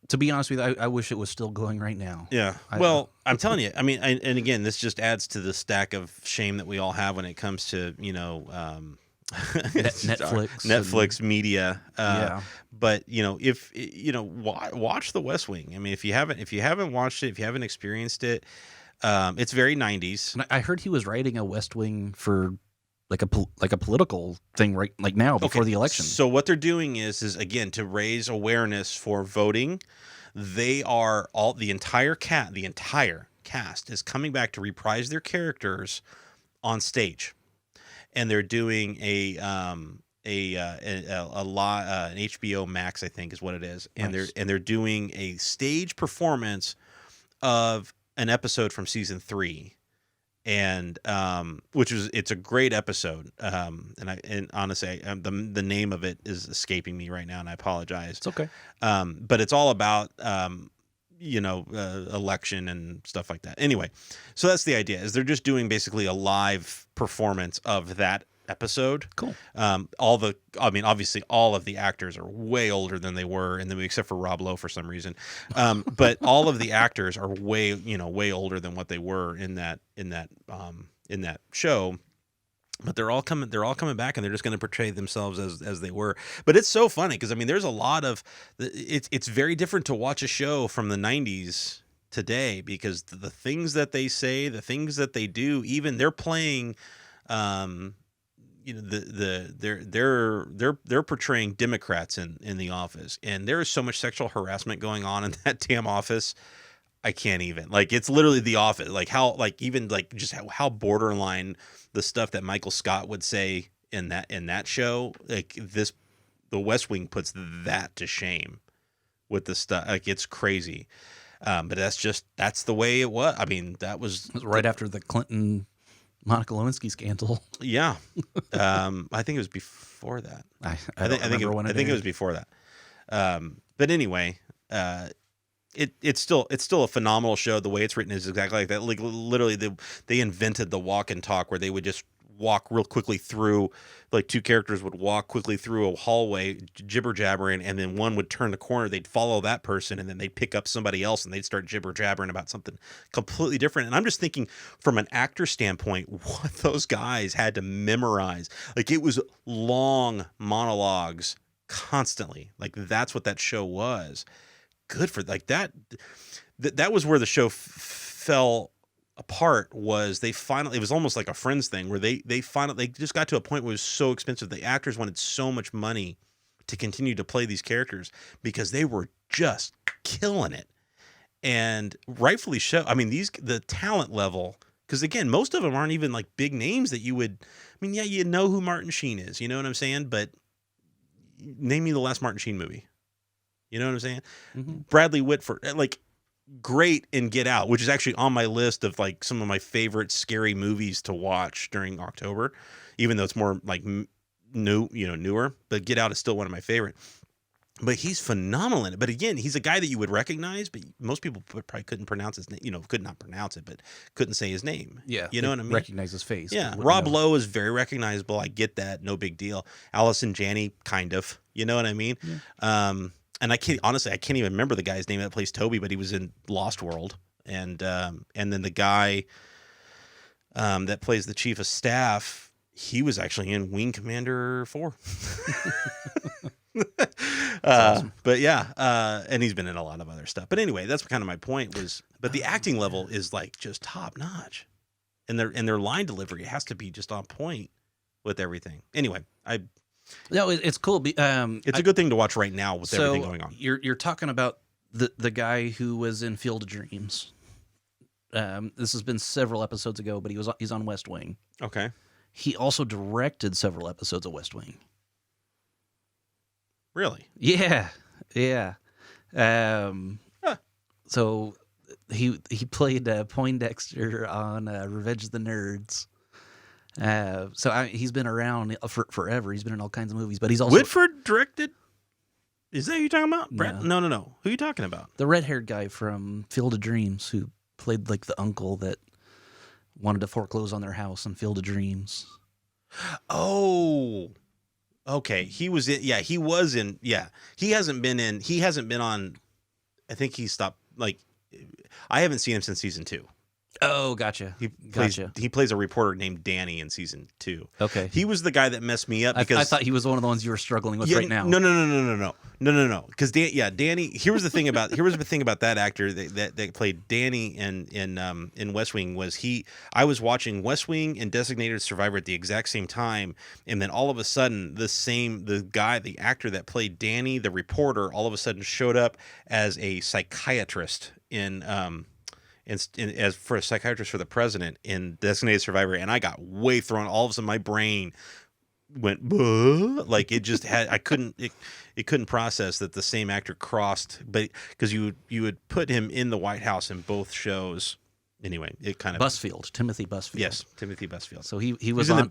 to be honest with you, I wish it was still going right now. Yeah. Well, I'm telling you. I mean, and again, this just adds to the stack of shame that we all have when it comes to Netflix media. Yeah. But if watch The West Wing. I mean, if you haven't watched it, if you haven't experienced it, it's very 90s. And I heard he was writing a West Wing for like a political thing right now before the election. So what they're doing is again to raise awareness for voting. They are the entire cast is coming back to reprise their characters on stage, and they're doing an HBO Max, I think is what it is, and Nice. they're doing a stage performance of an episode from season 3. And it's a great episode. And honestly, the name of it is escaping me right now, and I apologize. It's okay. But it's all about election and stuff like that. Anyway, so that's the idea. Is they're just doing basically a live performance of that episode. Cool. Obviously all of the actors are way older than they were in the movie, except for Rob Lowe for some reason. But all of the actors are way older than what they were in that show. But they're all coming back, and they're just going to portray themselves as they were. But it's so funny because there's a lot of it's very different to watch a show from the 90s today, because the things that they say, the things that they do, even they're playing they're portraying Democrats in The Office, and there is so much sexual harassment going on in that damn office. I can't even, it's literally The Office, how borderline the stuff that Michael Scott would say in that show, The West Wing puts that to shame with the stuff. It's crazy. But that's the way it was. I mean, it was right after the Clinton Monica Lewinsky scandal. Yeah. I think it was before that. I think it was before that. But anyway, it's still a phenomenal show. The way it's written is exactly like that. Literally they invented the walk and talk, where they would just walk real quickly through, two characters would walk quickly through a hallway jibber jabbering, and then one would turn the corner, they'd follow that person, and then they'd pick up somebody else and they'd start jibber jabbering about something completely different. And I'm just thinking from an actor standpoint, what those guys had to memorize. It was long monologues constantly. That's what that show was. Good for that was where the show fell apart. Was it was almost like a Friends thing, where they just got to a point where it was so expensive. The actors wanted so much money to continue to play these characters because they were just killing it, and rightfully so. I mean, the talent level, because again, most of them aren't even big names that you would. I mean, yeah, you know who Martin Sheen is, you know what I'm saying? But name me the last Martin Sheen movie. You know what I'm saying? Mm-hmm. Bradley Whitford, great in Get Out, which is actually on my list of some of my favorite scary movies to watch during October, even though it's more newer, but Get Out is still one of my favorite. But he's phenomenal in it. But again, he's a guy that you would recognize, but most people probably couldn't pronounce his name. Could not pronounce it, but couldn't say his name. Yeah. You know what I mean? Recognize his face. Yeah. Rob Lowe is very recognizable. I get that. No big deal. Allison Janney, kind of. You know what I mean? Yeah. And I can't even remember the guy's name that plays Toby, but he was in Lost World. And then the guy that plays the chief of staff, he was actually in Wing Commander 4. Awesome. But yeah, and he's been in a lot of other stuff. But anyway, that's kind of my point was. But the acting level is like just top notch, and their line delivery has to be just on point with everything. Anyway, it's cool. It's a good thing to watch right now with everything going on. You're talking about the guy who was in Field of Dreams. This has been several episodes ago, but he's on West Wing. Okay. He also directed several episodes of West Wing. Really? Yeah. So he played Poindexter on Revenge of the Nerds. He's been around for forever. He's been in all kinds of movies, but he's also Whitford directed. Is that who you're talking about? No. Who are you talking about? The red-haired guy from Field of Dreams who played like the uncle that wanted to foreclose on their house on Field of Dreams. Oh. Okay, he was in. Yeah, he was in. Yeah, he hasn't been on. I think he stopped. Like, I haven't seen him since season 2. Oh, gotcha. He plays a reporter named Danny in season 2. Okay, he was the guy that messed me up because I thought he was one of the ones you were struggling with right now. No. Because Danny. Here was the thing about that actor that played Danny in West Wing was I was watching West Wing and Designated Survivor at the exact same time, and then all of a sudden the actor that played Danny, the reporter, all of a sudden showed up as a psychiatrist as for a psychiatrist for the president in Designated Survivor, and I got way thrown. All of a sudden, my brain went like it just had. I couldn't. It couldn't process that the same actor crossed, but because you would put him in the White House in both shows. Anyway, it kind of Timothy Busfield. Yes, Timothy Busfield. So he was on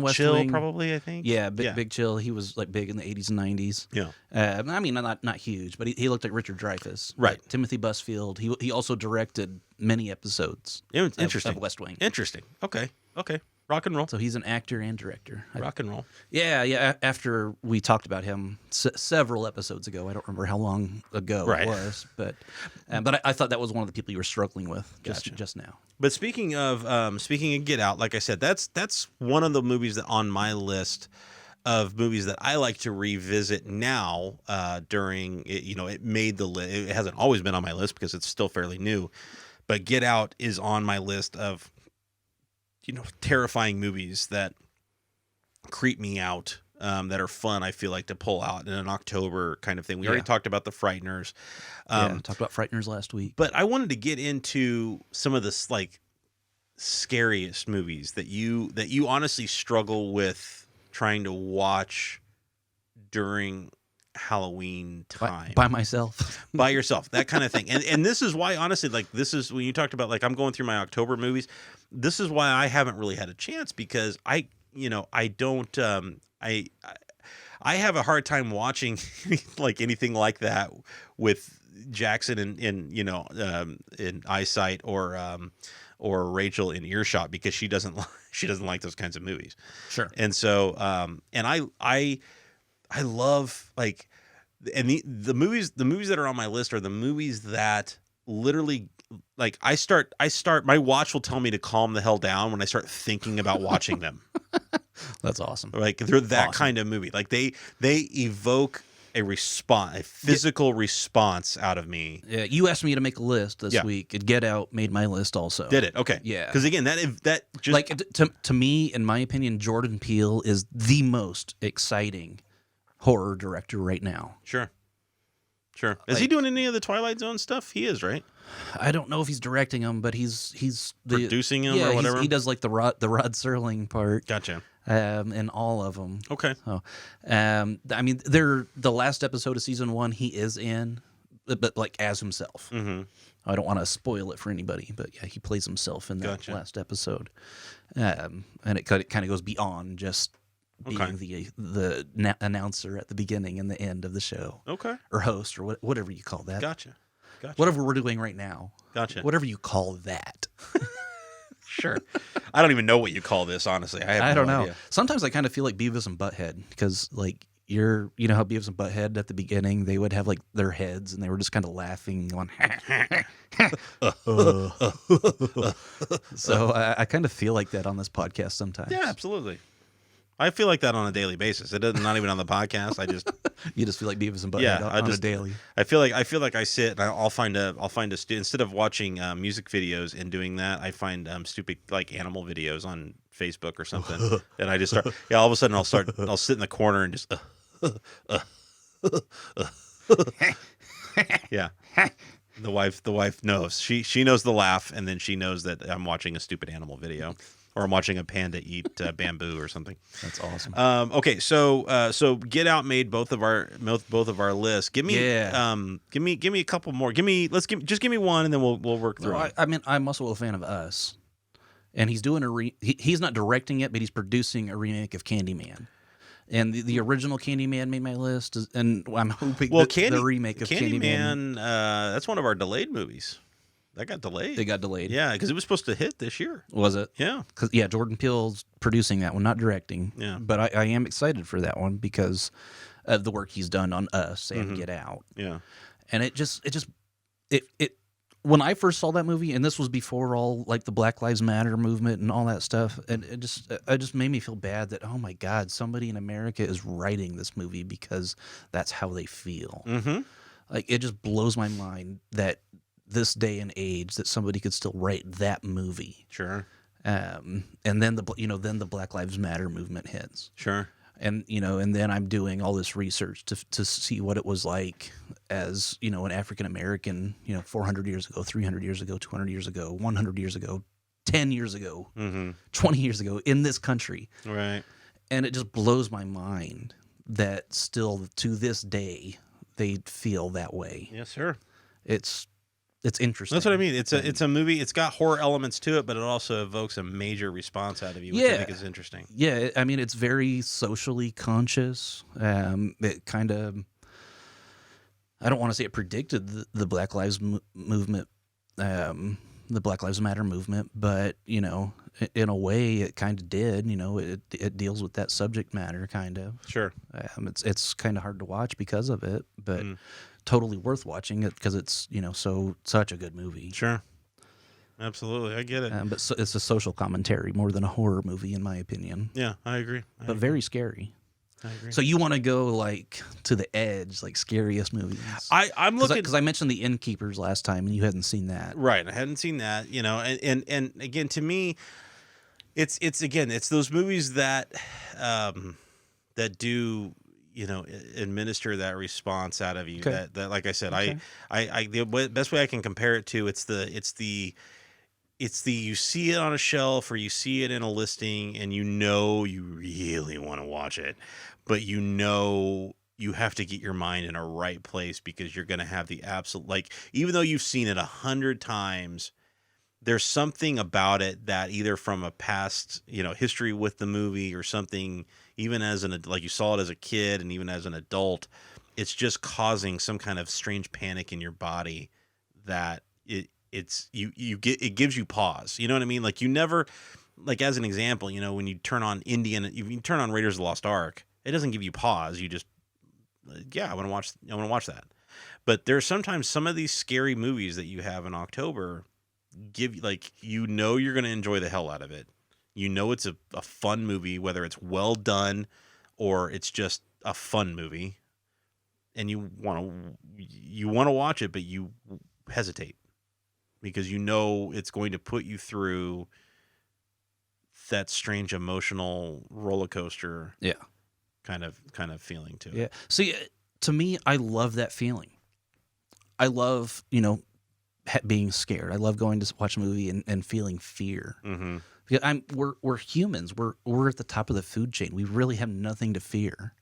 West Chill, Wing, probably. I think. Yeah, Big Chill. He was like big in the 80s and 90s. Yeah. I mean, not huge, but he looked like Richard Dreyfuss. Right. But Timothy Busfield. He also directed many episodes. Interesting. Of West Wing. Interesting. Okay. Rock and roll. So he's an actor and director. Rock and roll. Yeah. After we talked about him several episodes ago, I don't remember how long ago it was, but I thought that was one of the people you were struggling with just now. But speaking of Get Out, like I said, that's one of the movies that on my list of movies that I like to revisit now. During it made the list. It hasn't always been on my list because it's still fairly new, but Get Out is on my list of terrifying movies that creep me out, that are fun, I feel like, to pull out in an October kind of thing. We already talked about The Frighteners. Talked about Frighteners last week. But I wanted to get into some of the like scariest movies that you honestly struggle with trying to watch during Halloween time. By myself. By yourself, that kind of thing. And this is why, honestly, like, this is when you talked about, like, I'm going through my October movies. This is why I haven't really had a chance, because I have a hard time watching like anything like that with Jackson in eyesight, or Rachel in earshot, because she doesn't like those kinds of movies. Sure. And so and I love, like, and the movies that are on my list are the movies that literally, like, I start my watch will tell me to calm the hell down when I start thinking about watching them. That's awesome. Like, they're that kind of movie. Like, they evoke a physical response out of me. Yeah, you asked me to make a list this week. Get Out made my list also. Did it? Okay. Yeah. Because again, that just, like, to me, in my opinion, Jordan Peele is the most exciting horror director right now. Sure. Is he doing any of the Twilight Zone stuff? He is, right? I don't know if he's directing them, but he's producing them or whatever. He does like the Rod Serling part. Gotcha. In all of them. Okay. So, I mean, the last episode of season 1 he is in, but like as himself. Mm-hmm. I don't want to spoil it for anybody, but yeah, he plays himself in that last episode, and it kind of goes beyond just being the announcer at the beginning and the end of the show. Okay. Or host, or whatever you call that. Gotcha. Whatever we're doing right now. Gotcha. Whatever you call that. Sure. I don't even know what you call this, honestly. I don't no know. idea. Sometimes I kind of feel like Beavis and Butthead, because like you know how Beavis and Butthead at the beginning, they would have like their heads and they were just kind of laughing going so I kind of feel like that on this podcast sometimes. Yeah, absolutely. I feel like that on a daily basis. It doesn't, not even on the podcast. I just you just feel like Beavis and Butthead on a daily. I feel like I sit and I'll find a instead of watching music videos and doing that, I find stupid like animal videos on Facebook or something, and I just start. Yeah, all of a sudden I'll sit in the corner and just. Yeah. The wife knows. She knows the laugh, and then she knows that I'm watching a stupid animal video. Or I'm watching a panda eat bamboo or something. That's awesome. Okay, so Get Out made both of our lists. Give me a couple more. Give me one, and then we'll work through. I mean, I'm also a fan of Us, and he's doing he's not directing it, but he's producing a remake of Candyman. And the original Candyman made my list, and I'm hoping the remake of Candyman. That's one of our delayed movies. That got delayed. They got delayed. Yeah, because it was supposed to hit this year. Was it? Yeah. Because Jordan Peele's producing that one, not directing. Yeah. But I am excited for that one because of the work he's done on Us and Get Out. Yeah. And it when I first saw that movie, and this was before all like the Black Lives Matter movement and all that stuff, and it just made me feel bad that, oh my God, somebody in America is writing this movie because that's how they feel. Mm-hmm. Like, it just blows my mind that this day and age that somebody could still write that movie. Sure. And then the Black Lives Matter movement hits. Sure. And and then I'm doing all this research to see what it was like as an African American 400 years ago, 300 years ago, 200 years ago, 100 years ago, 10 years ago, 20 years ago in this country. Right. And it just blows my mind that still to this day they feel that way. Yes, sir. It's interesting. That's what I mean. It's a movie. It's got horror elements to it, but it also evokes a major response out of you, which I think is interesting. Yeah, I mean, it's very socially conscious. It kind of, I don't want to say it predicted the Black Lives movement, the Black Lives Matter movement, but in a way, it kind of did. It deals with that subject matter, kind of. Sure. It's kind of hard to watch because of it, but. Totally worth watching it because it's such a good movie. Sure, absolutely, I get it. But it's a social commentary more than a horror movie, in my opinion. Yeah, I agree. But very scary. I agree. So you want to go like to the edge, like scariest movies? I'm looking because I mentioned The Innkeepers last time, and you hadn't seen that. Right, I hadn't seen that. And again, to me, it's those movies that that do. Administer that response out of you. Okay. That like I said, okay. I the best way I can compare it to it's the you see it on a shelf or you see it in a listing and you really want to watch it, but you have to get your mind in a right place because you're going to have the absolute even though you've seen it 100 times. There's something about it that either from a past, history with the movie or something, even as like you saw it as a kid and even as an adult, it's just causing some kind of strange panic in your body that it gives you pause. You know what I mean? Like you never, like as an example, when you turn on you turn on Raiders of the Lost Ark, it doesn't give you pause. You just, I want to watch that. But there's sometimes some of these scary movies that you have in October give you're going to enjoy the hell out of it. It's a fun movie, whether it's well done or it's just a fun movie, and you want to watch it, but you hesitate because it's going to put you through that strange emotional roller coaster. Yeah, kind of feeling to it. Yeah. See, to me, I love that feeling. I love being scared. I love going to watch a movie and feeling fear. Mm-hmm. Because we're humans. We're at the top of the food chain. We really have nothing to fear,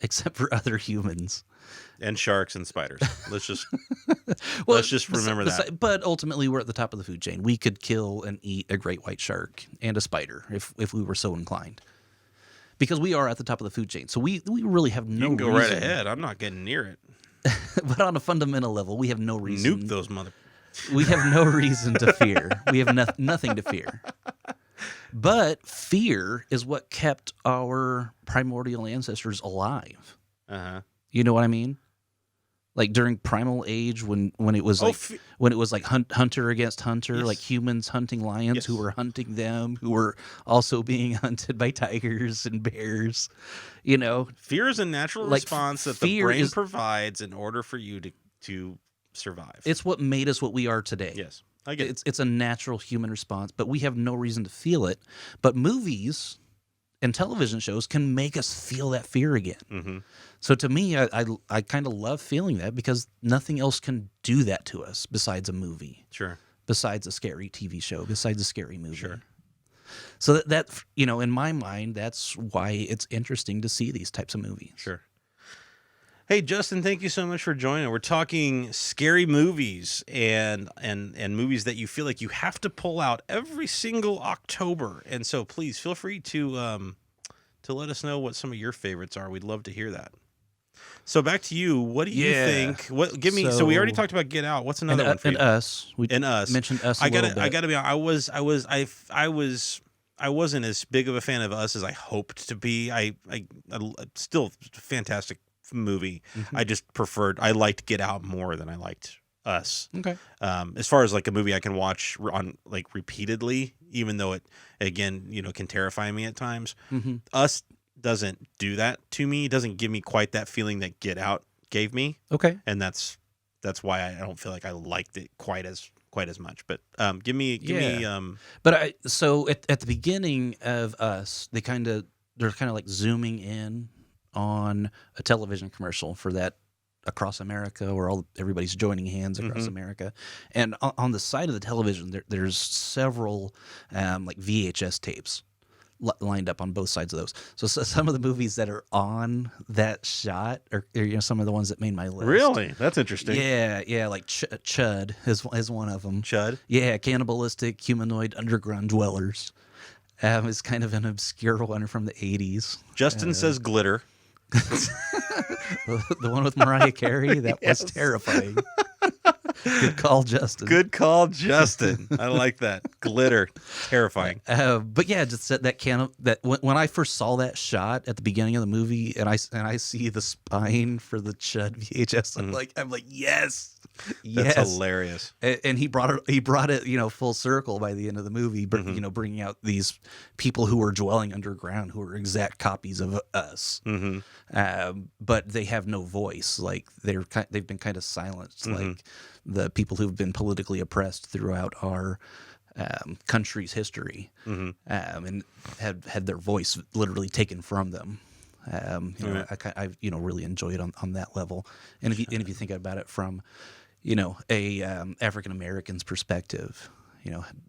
except for other humans and sharks and spiders. Let's just let's just remember that. But ultimately, we're at the top of the food chain. We could kill and eat a great white shark and a spider if we were so inclined. because we are at the top of the food chain. So we really have no You can go reason. right ahead. I'm not getting near it. But on a fundamental level, we have no reason. Nuke those mother. We have no reason to fear. We have nothing to fear. But fear is what kept our primordial ancestors alive. Uh-huh. You know what I mean? Like during primal age, when it was like hunter against hunter, yes. like humans hunting lions yes. who were hunting them, who were also being hunted by tigers and bears. You know, fear is a natural response that the brain provides in order for you to survive. It's what made us what we are today. Yes, I get it. It's a natural human response, but we have no reason to feel it. But movies and television shows can make us feel that fear again. Mm-hmm. So to me, I kind of love feeling that because nothing else can do that to us besides a movie. Sure. Besides a scary TV show, besides a scary movie. Sure. So that you know, in my mind, that's why it's interesting to see these types of movies. Sure. Hey, Justin, thank you so much for joining. We're talking scary movies and movies that you feel like you have to pull out every single October. And so please feel free to let us know what some of your favorites are. We'd love to hear that. So back to you. What do you think? So we already talked about Get Out. What's another one for you? Us. We mentioned Us a little bit. I gotta be honest. I wasn't as big of a fan of Us as I hoped to be. I still fantastic movie. Mm-hmm. I liked Get Out more than I liked Us. Okay. As far as like a movie I can watch on like repeatedly, even though it again, can terrify me at times. Mm-hmm. Us doesn't do that to me. It doesn't give me quite that feeling that Get Out gave me. Okay. And that's why I don't feel like I liked it quite as much. But give me But so at the beginning of Us, they're kind of like zooming in on a television commercial for that across America, where everybody's joining hands across mm-hmm. America, and on the side of the television, there's several like VHS tapes lined up on both sides of those. So some of the movies that are on that shot are some of the ones that made my list. Really, that's interesting. Yeah, like Chud is one of them. Chud, yeah, cannibalistic humanoid underground dwellers. Is kind of an obscure one from the 80s. Justin says Glitter. The one with Mariah Carey? That was terrifying. Good call, Justin. Good call, Justin. I like that. Glitter. Terrifying. But yeah, just that when I first saw that shot at the beginning of the movie and I see the spine for the Chud VHS, I'm like, yes. That's hilarious. And he brought it, full circle by the end of the movie, mm-hmm. Bringing out these people who were dwelling underground, who were exact copies of us. Mm-hmm. But they have no voice. Like they've been kind of silenced, mm-hmm. like the people who've been politically oppressed throughout our country's history, mm-hmm. And had their voice literally taken from them. I really enjoy it on that level. And if you think about it from, a African American's perspective,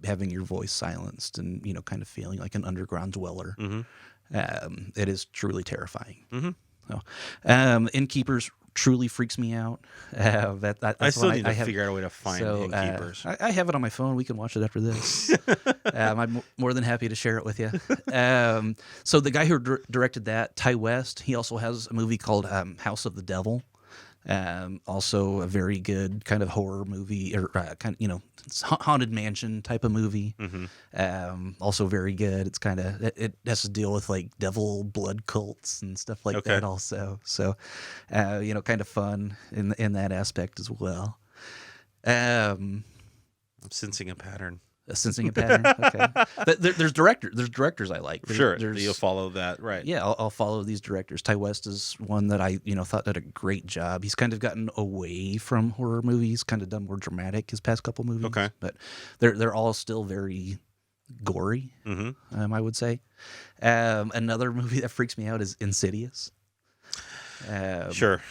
having your voice silenced and kind of feeling like an underground dweller, mm-hmm. It is truly terrifying. Mm-hmm. So, Innkeepers truly freaks me out. I still need to figure out a way to find Innkeepers. I have it on my phone. We can watch it after this. I'm more than happy to share it with you. So the guy who directed that, Ty West, he also has a movie called House of the Devil. Also a very good kind of horror movie, or it's haunted mansion type of movie. Mm-hmm. Also very good. It's it has to deal with like devil blood cults and stuff like that also. So, kind of fun in that aspect as well. I'm sensing a pattern. Sensing a pattern. Okay. There's directors I like. Sure. You'll follow that, right? Yeah, I'll follow these directors. Ty West is one that I thought did a great job. He's kind of gotten away from horror movies, kind of done more dramatic his past couple movies. Okay. But they're all still very gory. Mm-hmm. I would say. Another movie that freaks me out is Insidious. Sure.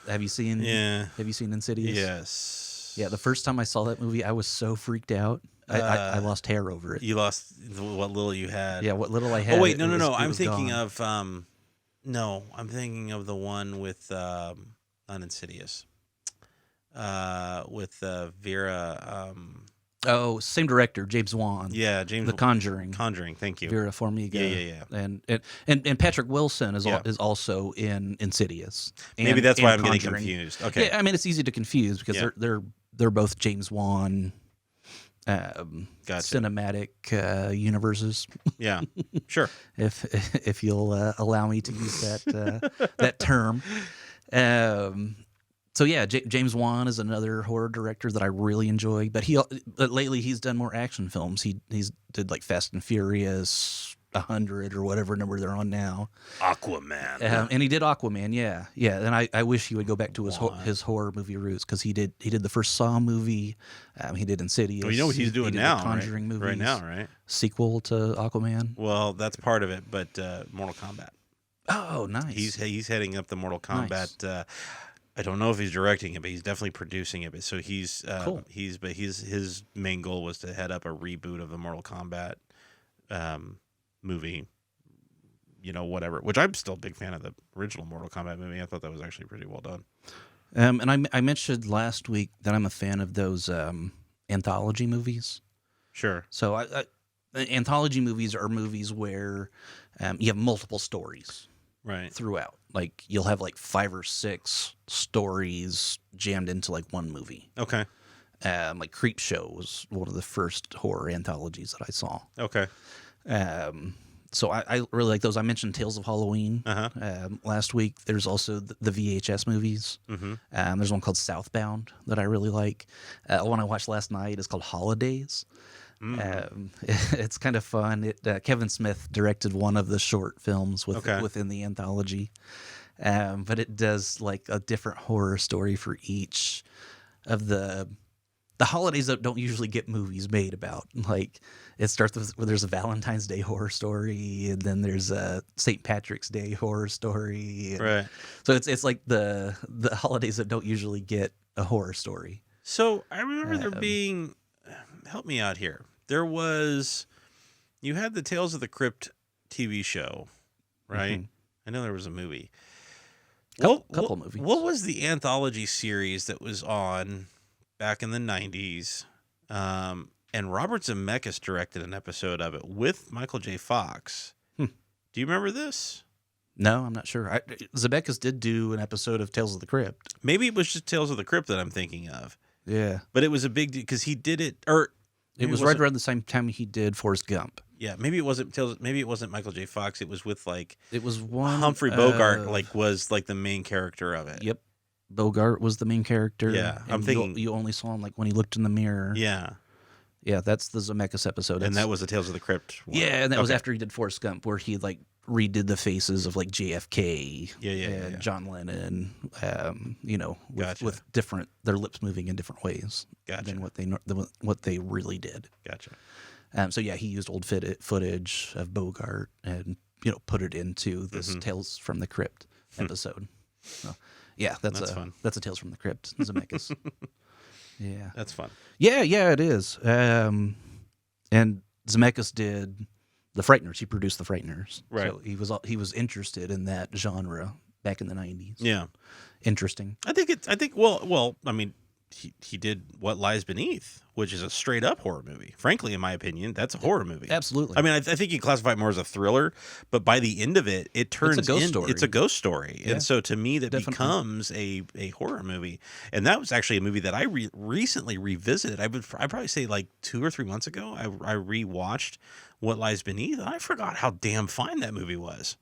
Have you seen? Yeah. Have you seen Insidious? Yes. Yeah. The first time I saw that movie, I was so freaked out. I lost hair over it. You lost what little you had. Yeah, what little I had. Oh wait, no. I'm thinking gone. of I'm thinking of the one with not Insidious. With Vera. Oh, same director, James Wan. Yeah, James. The Conjuring. Thank you. Vera Farmiga. Yeah. And Patrick Wilson is also in Insidious. Maybe that's why I'm Conjuring. getting confused. Okay. Yeah, I mean it's easy to confuse because they're both James Wan cinematic universes. Yeah, sure. if you'll allow me to use that term. So yeah, James Wan is another horror director that I really enjoy. But lately he's done more action films. He's did like Fast and Furious 100 or whatever number they're on now. Aquaman. And he did Aquaman. Yeah. And I wish he would go back to his horror movie roots because he did the first Saw movie. He did Insidious. Well, you know what he's doing now, the Conjuring movies. Right now, right? Sequel to Aquaman. Well, that's part of it, but Mortal Kombat. Oh, nice. He's heading up the Mortal Kombat. Nice. I don't know if he's directing it, but he's definitely producing it. So he's cool. His main goal was to head up a reboot of the Mortal Kombat movie, whatever. Which I'm still a big fan of the original Mortal Kombat movie. I thought that was actually pretty well done. And I mentioned last week that I'm a fan of those anthology movies. Sure. So anthology movies are movies where you have multiple stories. Right. Throughout. Like you'll have like 5 or 6 stories jammed into like one movie. Okay. Like Creepshow was one of the first horror anthologies that I saw. Okay. So I really like those. I mentioned Tales of Halloween last week. There's also the VHS movies. Mm-hmm. There's one called Southbound that I really like. One I watched last night is called Holidays. It's kind of fun. Kevin Smith directed one of the short films within the anthology, but it does like a different horror story for each of the holidays that don't usually get movies made about. Like it starts with there's a Valentine's Day horror story, and then there's a St. Patrick's Day horror story. Right. So it's like the holidays that don't usually get a horror story. So I remember there being. Help me out here. You had the Tales of the Crypt TV show, right? Mm-hmm. I know there was a movie. Couple movies. What was the anthology series that was on back in the 90s? And Robert Zemeckis directed an episode of it with Michael J. Fox. Do you remember this? No, I'm not sure. Zemeckis did do an episode of Tales of the Crypt. Maybe it was just Tales of the Crypt that I'm thinking of. Yeah. But it was a big deal because he did it, or it was right around the same time he did Forrest Gump. Yeah, maybe it wasn't Michael J. Fox. It was with one Humphrey Bogart was like the main character of it. Yep. Bogart was the main character. Yeah. I'm thinking you only saw him like when he looked in the mirror. Yeah. Yeah, that's the Zemeckis episode. And that was the Tales of the Crypt one. Yeah, and that was after he did Forrest Gump, where he like redid the faces of like JFK, and John Lennon, with different their lips moving in different ways than what they really did. Gotcha. So yeah, he used old footage of Bogart and put it into this Tales from the Crypt episode. So, yeah, that's fun. That's a Tales from the Crypt, Zemeckis. Yeah, that's fun. Yeah, it is. And Zemeckis did The Frighteners. He produced The Frighteners. Right. So he was interested in that genre back in the 90s. Yeah. Interesting. I mean, he did What Lies Beneath, which is a straight up horror movie. Frankly, in my opinion, that's a horror movie. Absolutely. I mean, I think you classify it more as a thriller, but by the end of it, it turns it's a ghost story. It's a ghost story. Yeah. And so to me, that Definitely becomes a horror movie. And that was actually a movie that I recently revisited. I'd probably say like 2 or 3 months ago, I rewatched What Lies Beneath, and I forgot how damn fine that movie was.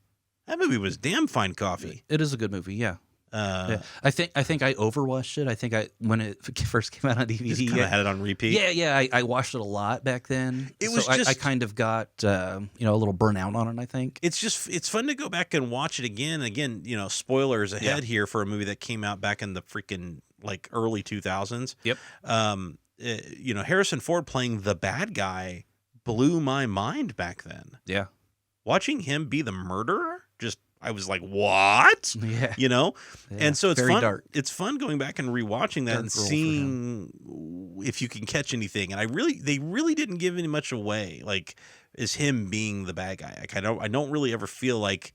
That movie was damn fine coffee. It is a good movie, yeah. Yeah. I think I overwatched it. I think when it first came out on DVD, just kind of had it on repeat. Yeah. I watched it a lot back then. I kind of got a little burnout on it. I think it's fun to go back and watch it again. Again, spoilers ahead here for a movie that came out back in the freaking like early 2000s. Yep. Harrison Ford playing the bad guy blew my mind back then. Yeah. Watching him be the murderer, I was like, what? Yeah. Yeah. And so it's very fun. dark. It's fun going back and rewatching that Dark and role seeing if you can catch anything. And they really didn't give any much away, like as him being the bad guy. I don't really ever feel like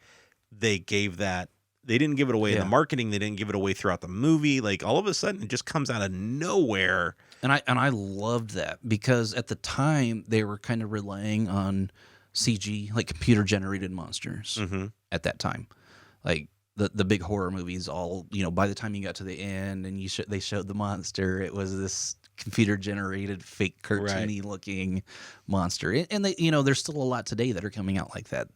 they gave that. They didn't give it away in the marketing. They didn't give it away throughout the movie. Like all of a sudden, it just comes out of nowhere. And I loved that because at the time they were kind of relying on CG, like computer generated monsters at that time. Like the big horror movies all, by the time you got to the end and they showed the monster, it was this computer generated fake cartoony looking monster. And they, there's still a lot today that are coming out like that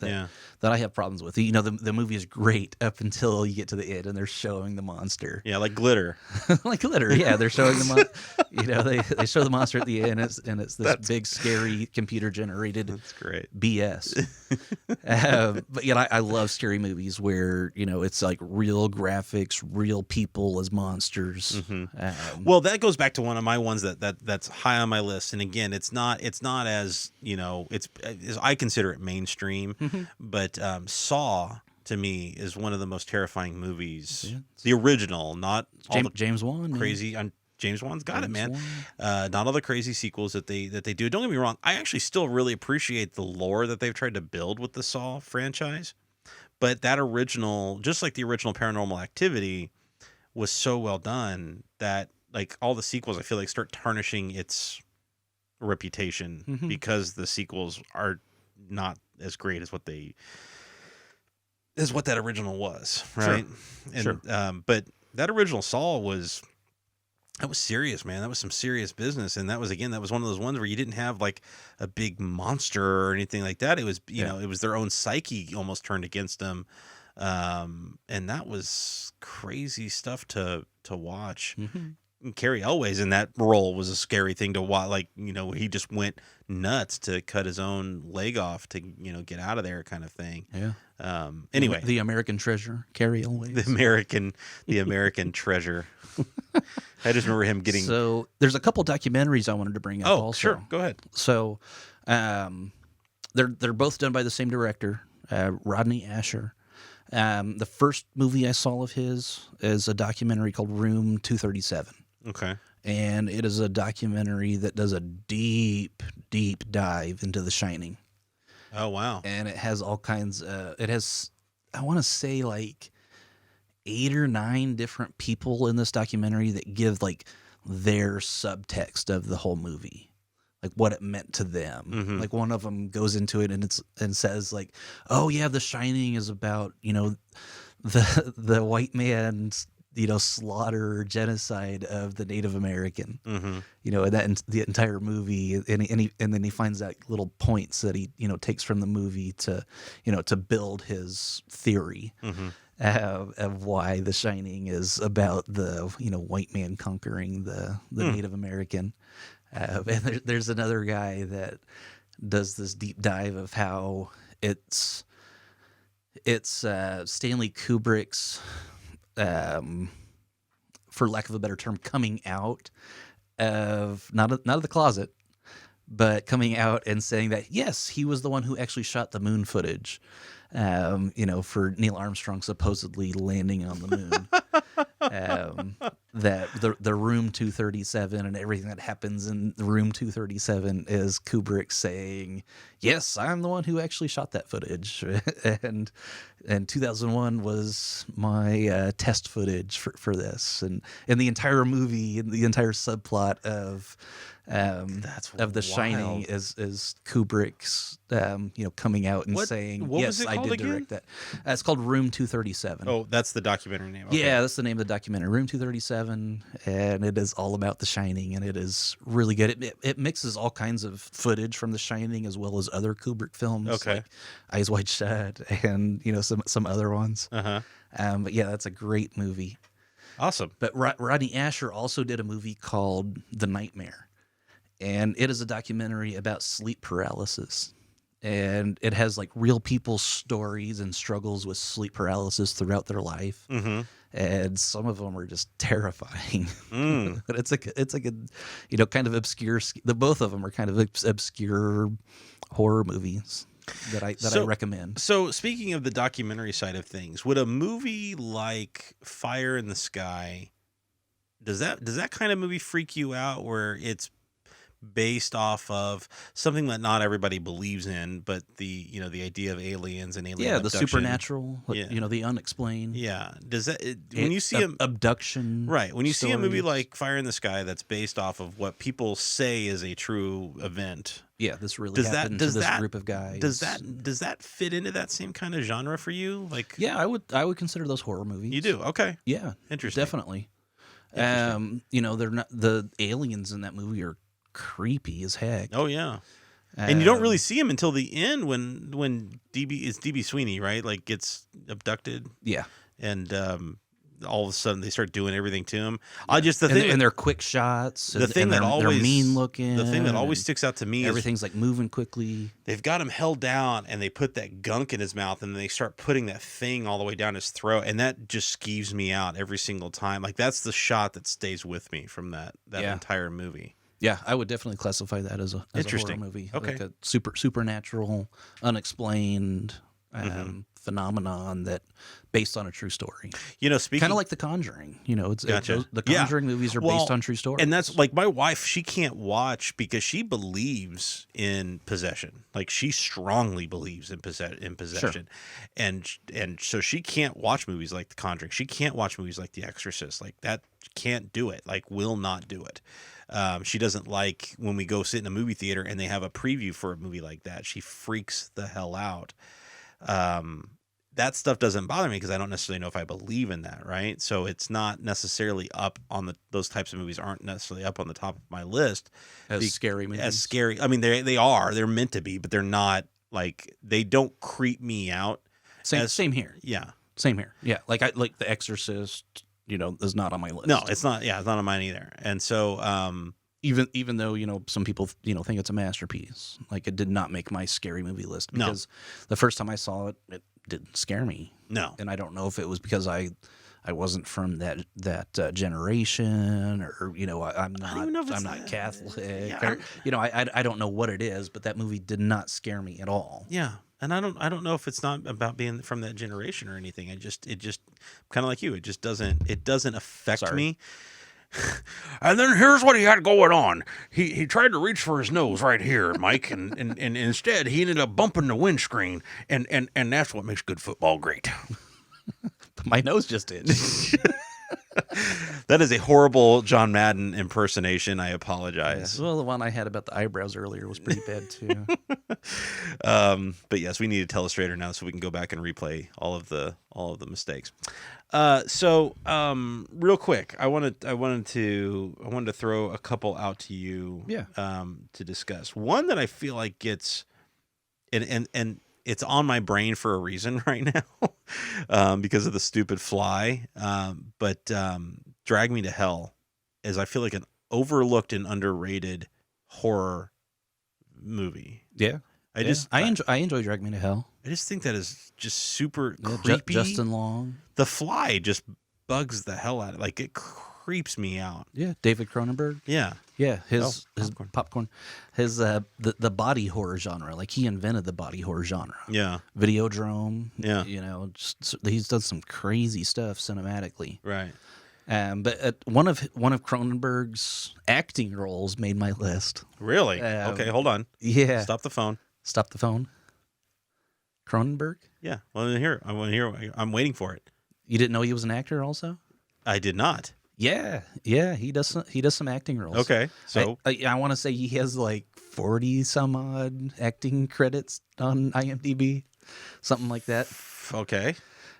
I have problems with. The movie is great up until you get to the end and they're showing the monster. Yeah, like Glitter. Like Glitter, yeah, they're showing the they show the monster at the end and it's this big scary computer generated BS. But I love scary movies where it's like real graphics, real people as monsters. Well, that goes back to one of my ones that's high on my list, and again, it's not as as I consider it mainstream, but Saw to me is one of the most terrifying movies. Yeah, the original, not James Wan, crazy. James Wan's got it, man. Not all the crazy sequels that they do. Don't get me wrong. I actually still really appreciate the lore that they've tried to build with the Saw franchise, but that original, just like the original Paranormal Activity, was so well done that like all the sequels, I feel like, start tarnishing its reputation because the sequels are not as great as what that original was, right? Sure. And but that original Saw was serious, man. That was some serious business, and that was one of those ones where you didn't have like a big monster or anything like that. It was it was their own psyche almost turned against them, and that was crazy stuff to watch. Cary Elwes in that role was a scary thing to watch. Like, he just went nuts to cut his own leg off to, get out of there kind of thing. Yeah. Anyway. The American treasure, Cary Elwes. The American treasure. I just remember him getting... So there's a couple documentaries I wanted to bring up also. Sure. Go ahead. So they're both done by the same director, Rodney Asher. The first movie I saw of his is a documentary called Room 237. Okay. And it is a documentary that does a deep, deep dive into The Shining. Oh, wow. And it has all kinds I want to say like 8 or 9 different people in this documentary that give like their subtext of the whole movie. Like what it meant to them. Like one of them goes into it and says like, oh yeah, The Shining is about, the white man's, slaughter or genocide of the Native American, and that the entire movie, and then he finds out little points that he, takes from the movie to, to build his theory of why The Shining is about the, white man conquering the Native American. And there's another guy that does this deep dive of how it's Stanley Kubrick's, for lack of a better term, coming out of not of the closet, but coming out and saying that yes, he was the one who actually shot the moon footage, for Neil Armstrong supposedly landing on the moon. That the Room 237 and everything that happens in the Room 237 is Kubrick saying, yes, I'm the one who actually shot that footage. and 2001 was my test footage for this. And the entire movie, and the entire subplot of The Shining is Kubrick's, coming out and saying, yes, I did direct that. It's called Room 237. Oh, that's the documentary name. Okay. Yeah, that's the name of the documentary, Room 237, and it is all about The Shining, and it is really good. It mixes all kinds of footage from The Shining as well as other Kubrick films, like Eyes Wide Shut, and some other ones. But yeah, that's a great movie. Awesome. But Rodney Asher also did a movie called The Nightmare, and it is a documentary about sleep paralysis. And it has like real people's stories and struggles with sleep paralysis throughout their life. And some of them are just terrifying. But it's like a kind of obscure. Both of them are kind of obscure horror movies that I recommend. So speaking of the documentary side of things, would a movie like Fire in the Sky, does that kind of movie freak you out, where it's based off of something that not everybody believes in, but the idea of aliens and alien abduction. The supernatural, the unexplained. Yeah. Does that when you see abduction? Right. When you see a movie stories. like Fire in the Sky that's based off of what people say is a true event. Yeah, this really happened to this group of guys. Does that fit into that same kind of genre for you? Like, yeah, I would consider those horror movies. You do? Okay. Yeah, interesting. Definitely. They're not, the aliens in that movie are creepy as heck. Oh yeah. And you don't really see him until the end when DB Sweeney, right? Like gets abducted. Yeah. And all of a sudden they start doing everything to him. And they're quick shots. They're mean looking. The thing that always sticks out to me everything's like moving quickly. They've got him held down and they put that gunk in his mouth and they start putting that thing all the way down his throat, and that just skeeves me out every single time. Like that's the shot that stays with me from that entire movie. Yeah, I would definitely classify that as a horror movie. Okay. Like a supernatural, unexplained phenomenon that based on a true story. Speaking kind of like The Conjuring. Gotcha. The Conjuring movies are based on true stories. And that's like my wife, she can't watch because she believes in possession. Like she strongly believes in possession. Sure. And so she can't watch movies like The Conjuring. She can't watch movies like The Exorcist. Like that can't do it. Like will not do it. She doesn't like when we go sit in a movie theater and they have a preview for a movie like that. She freaks the hell out. That stuff doesn't bother me because I don't necessarily know if I believe in that, right? So it's not necessarily up on those types of movies aren't necessarily up on the top of my list as scary movies. As scary. I mean, they're meant to be, but they're not like they don't creep me out. Same here. Yeah, same here. Yeah, like The Exorcist. Is not on my list. No, it's not. Yeah, it's not on mine either. And so, even though some people think it's a masterpiece, like it did not make my scary movie list because the first time I saw it, it didn't scare me. No, and I don't know if it was because I wasn't from that generation, or I'm not Catholic. Yeah, or, I don't know what it is, but that movie did not scare me at all. Yeah. And I don't know if it's not about being from that generation or anything. It just kind of like you. It just doesn't affect me. And then here's what he had going on. He tried to reach for his nose right here, Mike, and instead he ended up bumping the windscreen, and that's what makes good football great. My nose just itched. That is a horrible John Madden impersonation. I apologize. Yeah. Well, the one I had about the eyebrows earlier was pretty bad too. But yes, we need a telestrator now so we can go back and replay all of the mistakes. So real quick, I wanted to throw a couple out to you. Yeah. To discuss. One that I feel like gets and it's on my brain for a reason right now, because of the stupid fly. But Drag Me to Hell is, I feel like, an overlooked and underrated horror movie. Yeah. I enjoy Drag Me to Hell. I just think that is just super creepy. Justin Long. The fly just bugs the hell out of it. Like, it creeps me out. Yeah, David Cronenberg. Yeah. Yeah, his popcorn. His the body horror genre. Like, he invented the body horror genre. Yeah. Videodrome. Yeah. He's done some crazy stuff cinematically. Right. But one of Cronenberg's acting roles made my list. Really? Okay, hold on. Yeah. Stop the phone. Cronenberg? Yeah. Well, I want to hear. I'm waiting for it. You didn't know he was an actor also? I did not. Yeah, he does some acting roles. Okay, so I want to say he has like 40 some odd acting credits on IMDb, something like that. Okay,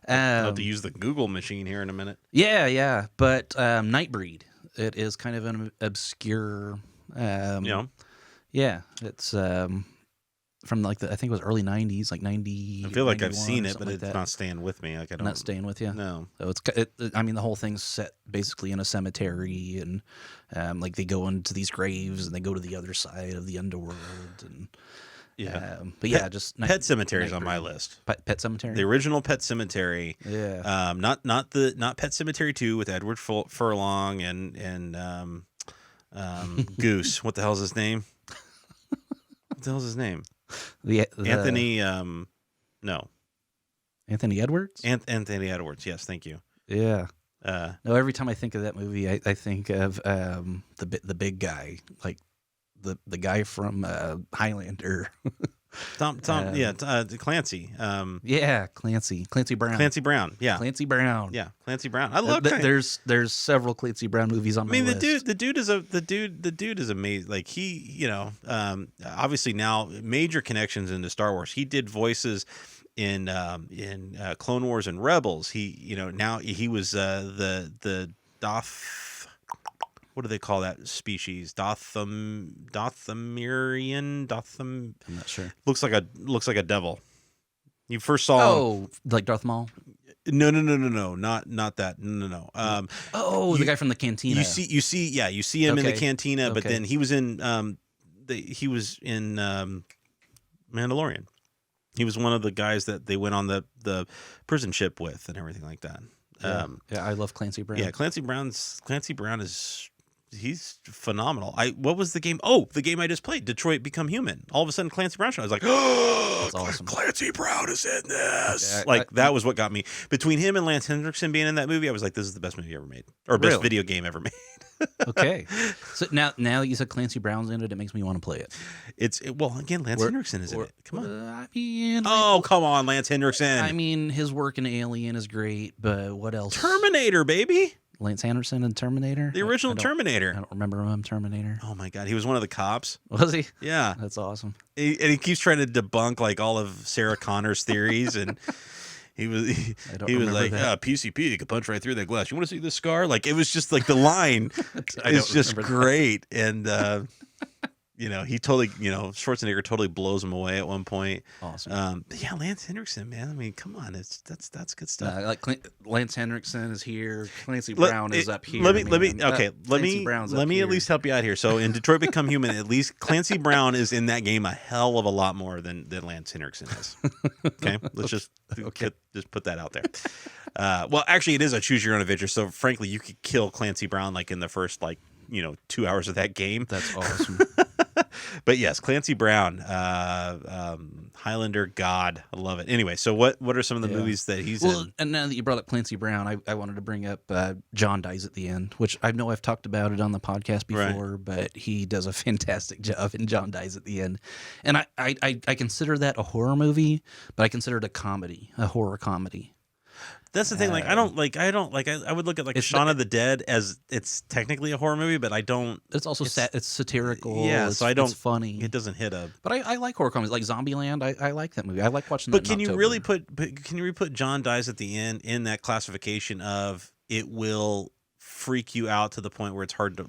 I'll have to use the Google machine here in a minute. Yeah, but Nightbreed, it is kind of an obscure. Yeah, it's from like I think it was early 90s, like 90. I feel like I've seen it, but like it's not staying with me. Like, I don't. Not staying with you. No. So I mean, the whole thing's set basically in a cemetery, and like they go into these graves and they go to the other side of the underworld, and yeah. But yeah, just Pet Sematary is on my list. Pet Sematary, the original Pet Sematary. Yeah. Not Pet Sematary 2 with Edward Furlong and Goose. What the hell's his name? What the hell's his name? Anthony. No. Anthony Edwards. Anthony Edwards. Yes, thank you. Yeah. No, every time I think of that movie, I think of the big guy, like the guy from Highlander. Clancy. Clancy Brown. Clancy Brown. Yeah. Clancy Brown. Yeah, Clancy Brown. I love. There's several Clancy Brown movies on my list. The dude is amazing. Like he, obviously now major connections into Star Wars. He did voices in Clone Wars and Rebels. He, now he was the Doth. What do they call that species? Dothomirian. I'm not sure. Looks like a devil. You first saw. Oh, like Darth Maul. No, not that. No. The guy from the cantina. You see him in the cantina, but then he was in Mandalorian. He was one of the guys that they went on the prison ship with and everything like that. I love Clancy Brown. Yeah, Clancy Brown is he's phenomenal. What was the game? Oh, the game I just played, Detroit Become Human. All of a sudden, Clancy Brown showed. I was like, oh, that's awesome. Clancy Brown is in this. That was what got me. Between him and Lance Henriksen being in that movie, I was like, this is the best movie ever made, or best video game ever made. Okay, so now that you said Clancy Brown's in it makes me want to play it. Again, Lance Henriksen is in it. Come on. Come on, Lance Henriksen. I mean, his work in Alien is great, but what else? Terminator, baby. Lance Henriksen in Terminator? The original Terminator. I don't remember him in Terminator. Oh my God, he was one of the cops. Was he? Yeah. That's awesome. He keeps trying to debunk like all of Sarah Connor's theories, and he was like, PCP, you could punch right through that glass. You want to see this scar? Like, it was just like the line is just great. And he totally, Schwarzenegger totally blows him away at one point. Awesome. But yeah, Lance Henriksen, man. I mean, come on, that's good stuff. Lance Henriksen is here. Clancy Brown is up here. Let me at least help you out here. So in Detroit Become Human, at least Clancy Brown is in that game a hell of a lot more than Lance Henriksen is. Okay, let's just put that out there. Well, actually, it is a choose your own adventure. So frankly, you could kill Clancy Brown like in the first 2 hours of that game. That's awesome. But yes, Clancy Brown, Highlander God, I love it. Anyway, so what are some of the movies that he's in? And now that you brought up Clancy Brown, I wanted to bring up John Dies at the End, which I know I've talked about it on the podcast before, but he does a fantastic job in John Dies at the End. And I consider that a horror movie, but I consider it a horror comedy. That's the thing. I would look at Shaun of the Dead as it's technically a horror movie, but I don't. It's also it's satirical. Yeah, so I don't. It's funny. It doesn't hit a. But I like horror comedies, like Zombieland. I like that movie. I like watching. But can you really put John Dies at the End in that classification of it will freak you out to the point where it's hard to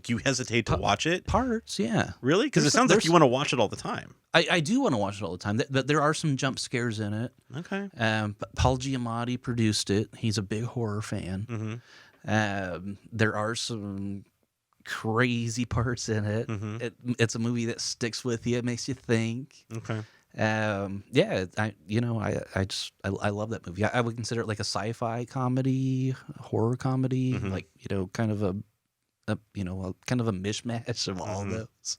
you hesitate to watch it? Parts, yeah. Really? Because it sounds like you want to watch it all the time. I do want to watch it all the time. There are some jump scares in it. Okay. Paul Giamatti produced it. He's a big horror fan. Mm-hmm. There are some crazy parts in it. Mm-hmm. It's a movie that sticks with you. It makes you think. Okay. I love that movie. I would consider it like a sci-fi comedy, horror comedy, mm-hmm. kind of a mishmash of all mm-hmm. those.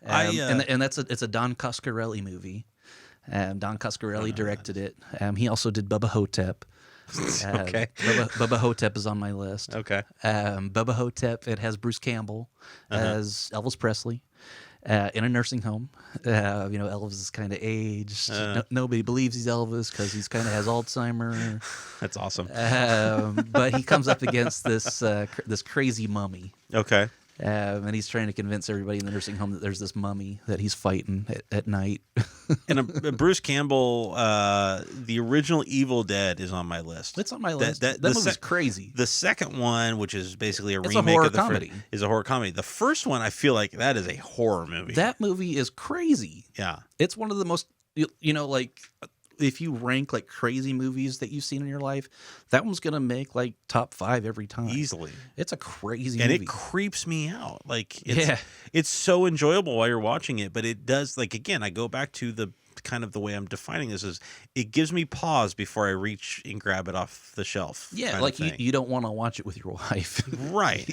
And it's a Don Coscarelli movie. Don Coscarelli directed it. He also did Bubba Hotep. Okay. Bubba Hotep is on my list. Okay. Bubba Hotep. It has Bruce Campbell as Elvis Presley. In a nursing home. Elvis is kind of aged. Nobody believes he's Elvis because he's kind of has Alzheimer. That's awesome. But he comes up against this crazy mummy. Okay. And he's trying to convince everybody in the nursing home that there's this mummy that he's fighting at night. And Bruce Campbell, the original Evil Dead is on my list. It's on my list. That movie's crazy. The second one, which is basically a remake horror of the comedy. Is a horror comedy. The first one, I feel like that is a horror movie. That movie is crazy. Yeah. It's one of the most, if you rank like crazy movies that you've seen in your life, that one's gonna make like top 5 every time easily. It's a crazy and movie. It creeps me out. It's so enjoyable while you're watching it, but it does again. I go back to the kind of the way I'm defining this is it gives me pause before I reach and grab it off the shelf. Yeah, you don't want to watch it with your wife, right?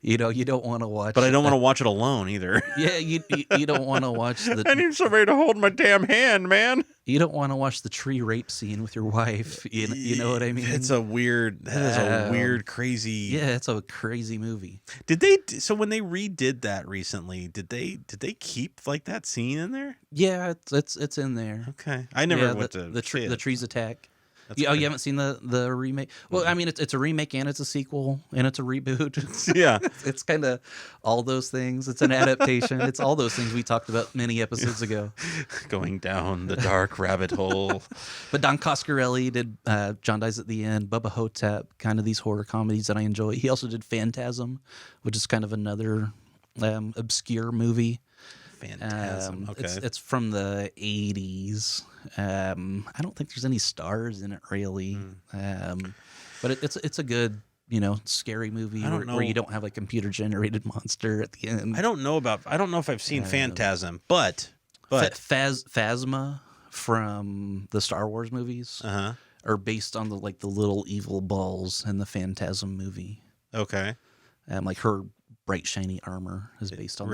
you don't want to watch. But I don't want to watch it alone either. Yeah, you don't want to watch the. I need somebody to hold my damn hand, man. You don't want to watch the tree rape scene with your wife. You know what I mean? It's a weird, crazy. Yeah, it's a crazy movie. So when they redid that recently, did they keep like that scene in there? Yeah, it's in there. Okay, I never went to the trees attack. You haven't seen the remake? Well, I mean, it's a remake and it's a sequel and it's a reboot. Yeah. It's kind of all those things. It's an adaptation. It's all those things we talked about many episodes ago. Going down the dark rabbit hole. But Don Coscarelli did John Dies at the End, Bubba Hotep, kind of these horror comedies that I enjoy. He also did Phantasm, which is kind of another obscure movie. Phantasm. Okay. It's from the 80s. I don't think there's any stars in it really. But it's a good, scary movie where you don't have a computer generated monster at the end. I don't know if I've seen Phantasm, but Phasma from the Star Wars movies are based on the little evil balls in the Phantasm movie. Okay. Like her bright shiny armor is based on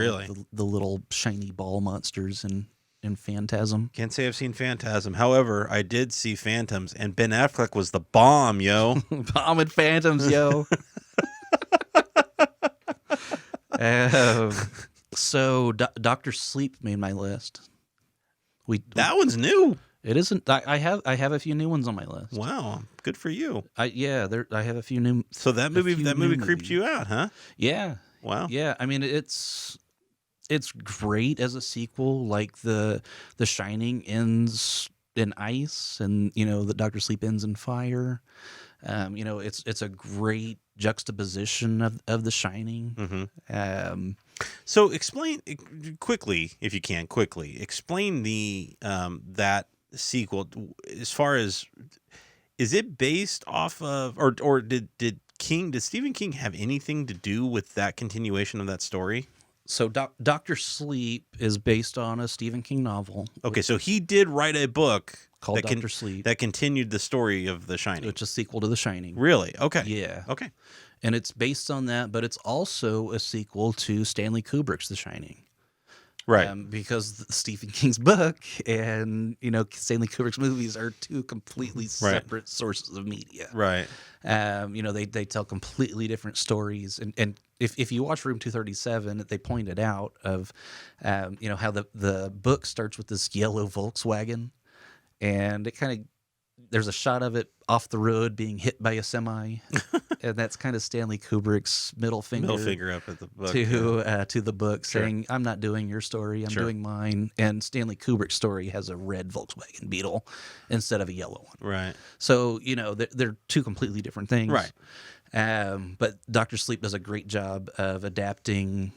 the little shiny ball monsters in Phantasm. Can't say I've seen Phantasm. However, I did see Phantoms, and Ben Affleck was the bomb, yo. Bomb and Phantoms, yo. So Dr. Sleep made my list. That one's new. It isn't. I have a few new ones on my list. Wow, good for you. I have a few new. So that movie creeped you out, huh? Yeah. Wow. Yeah, I mean it's great as a sequel. Like the Shining ends in ice, and the Dr. Sleep ends in fire. It's a great juxtaposition of the Shining. Mm-hmm. So explain quickly, if you can, explain the that sequel as far as, is it based off of, or did Stephen King have anything to do with that continuation of that story? So Dr. Sleep is based on a Stephen King novel. Okay, so he did write a book called Dr. Sleep that continued the story of The Shining. It's a sequel to The Shining. Really? Okay. Yeah. Okay. And it's based on that, but it's also a sequel to Stanley Kubrick's The Shining. Right. Because Stephen King's book and, Stanley Kubrick's movies are two completely separate sources of media. Right. They tell completely different stories. And if you watch Room 237, they pointed out of, how the book starts with this yellow Volkswagen, and it kind of, there's a shot of it off the road being hit by a semi, and that's kind of Stanley Kubrick's middle finger up at the book to the book, saying, "I'm not doing your story, I'm doing mine." And Stanley Kubrick's story has a red Volkswagen Beetle instead of a yellow one. Right. So they're two completely different things. Right. But Dr. Sleep does a great job of adapting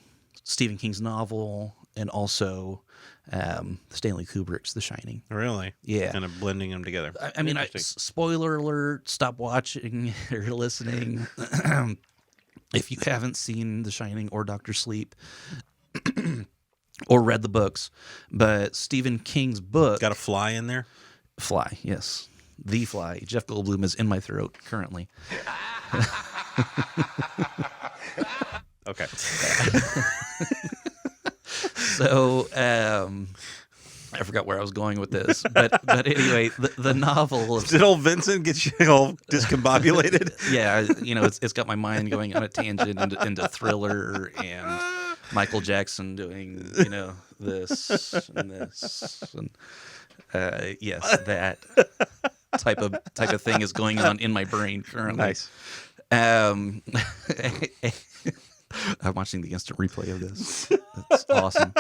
Stephen King's novel and also Stanley Kubrick's The Shining. Really? Yeah. Kind of blending them together. I mean, spoiler alert, stop watching or listening. If you haven't seen The Shining or Dr. Sleep or read the books, but Stephen King's book... Got a fly in there? Fly, yes. The Fly. Jeff Goldblum is in my throat currently. Okay. So, I forgot where I was going with this, but anyway, the novel. Did old Vincent get you all discombobulated? Yeah, it's got my mind going on a tangent into Thriller and Michael Jackson doing this and this and yes, that type of thing is going on in my brain currently. Nice. I'm watching the instant replay of this. That's awesome.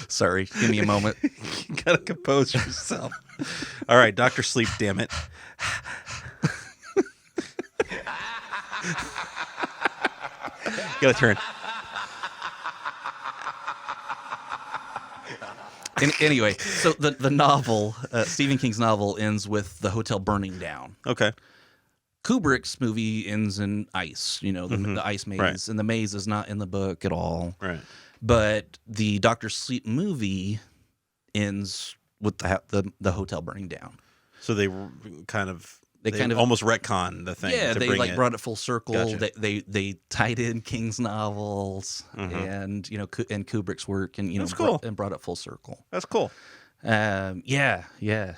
Sorry, give me a moment. You gotta compose yourself. All right, Dr. Sleep, damn it. Gotta turn. Anyway, so the novel, Stephen King's novel, ends with the hotel burning down. Okay. Kubrick's movie ends in ice, the ice maze, right. And the maze is not in the book at all. Right. But the Dr. Sleep movie ends with the hotel burning down. So they kind of They kind of almost retcon the thing. Yeah, to they bring like brought it full circle. Gotcha. They tied in King's novels and and Kubrick's work, and That's cool. brought it full circle. That's cool. Yeah.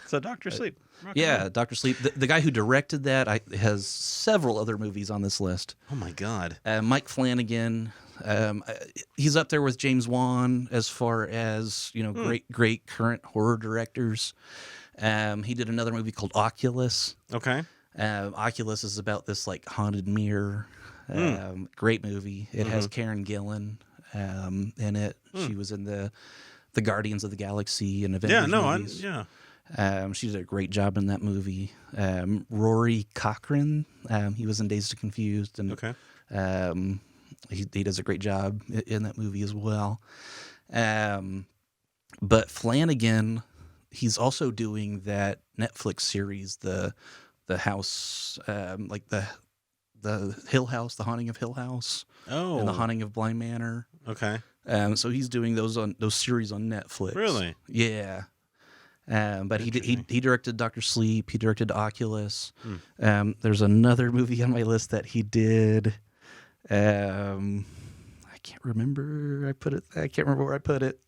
So Dr. Sleep. Yeah, Dr. Sleep. The guy who directed that has several other movies on this list. Oh my God. Mike Flanagan. He's up there with James Wan as far as great current horror directors. He did another movie called Oculus. Okay. Oculus is about this like haunted mirror. Great movie. It has Karen Gillan in it. She was in the Guardians of the Galaxy and Avengers movies. She did a great job in that movie. Rory Cochrane. He was in Dazed and Confused, and he does a great job in that movie as well. But Flanagan, he's also doing that Netflix series, the house, like the Hill House, the Haunting of Hill House, and the Haunting of Bly Manor. Okay. So he's doing those series on Netflix. Really? Yeah. But he directed Dr. Sleep. He directed Oculus. There's another movie on my list that he did. I can't remember. I can't remember where I put it.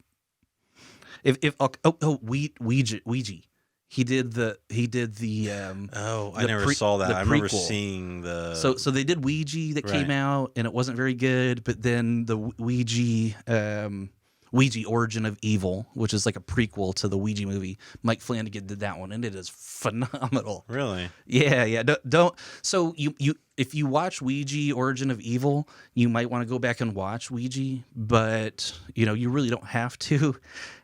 Ouija. He did the. I never saw that. I remember seeing the. So they did Ouija that came out, and it wasn't very good. But then the Ouija Origin of Evil, which is like a prequel to the Ouija movie. Mike Flanagan did that one, and it is phenomenal. Really? Yeah. Don't. So you if you watch Ouija Origin of Evil, you might want to go back and watch Ouija, but you really don't have to.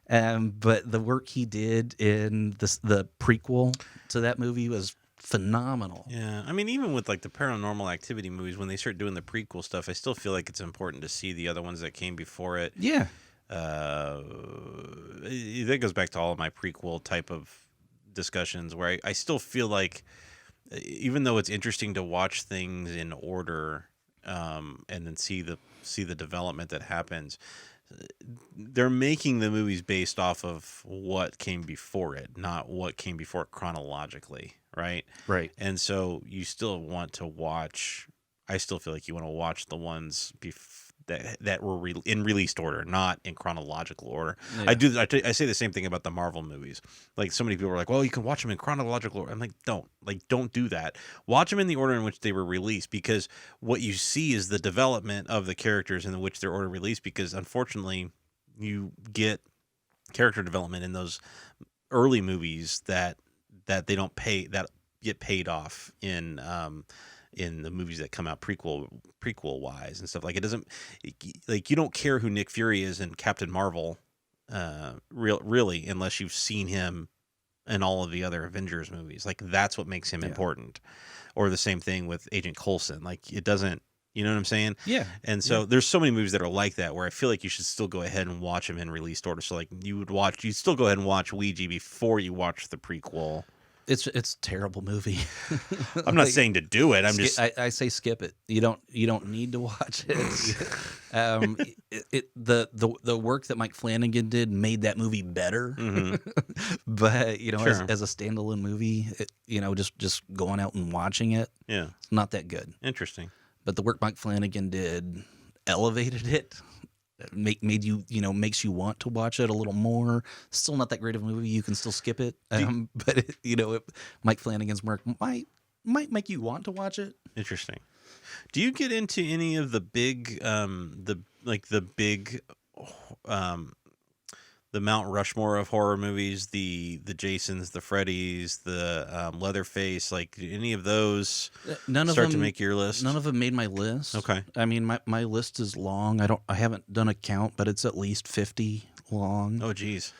But the work he did in the prequel to that movie was phenomenal. Yeah, I mean, even with like the Paranormal Activity movies, when they start doing the prequel stuff, I still feel like it's important to see the other ones that came before it. Yeah. That goes back to all of my prequel type of discussions, where I still feel like, even though it's interesting to watch things in order, and then see the development that happens, they're making the movies based off of what came before it, not what came before it chronologically, right? Right. And so you still want to watch. I still feel like you want to watch the ones that were in released order, not in chronological order. Yeah. I say the same thing about the Marvel movies. Like, so many people are like, "Well, you can watch them in chronological order." I'm like, don't do that. Watch them in the order in which they were released, because what you see is the development of the characters in which they're order released. Because unfortunately, you get character development in those early movies that they don't get paid off in the movies that come out prequel wise and stuff. Like, it doesn't, like, you don't care who Nick Fury is in Captain Marvel, really, unless you've seen him in all of the other Avengers movies. Like, that's what makes him important. Or the same thing with Agent Coulson. Like, it doesn't, you know what I'm saying? Yeah. And so there's so many movies that are like that, where I feel like you should still go ahead and watch them in released order. So like, you'd still go ahead and watch Ouija before you watch the prequel. It's a terrible movie. I'm not saying to do it. I say skip it. You don't need to watch it. The work that Mike Flanagan did made that movie better. But sure, as a standalone movie, just going out and watching it, it's not that good. Interesting. But the work Mike Flanagan did elevated it. Makes you want to watch it a little more. Still not that great of a movie. You can still skip it. But Mike Flanagan's work might make you want to watch it. Interesting. Do you get into any of the big, the Mount Rushmore of horror movies, the Jasons, the Freddys, the Leatherface, like any of those start to make your list? None of them made my list. Okay. I mean, my list is long. I haven't done a count, but it's at least 50 long. Oh, geez.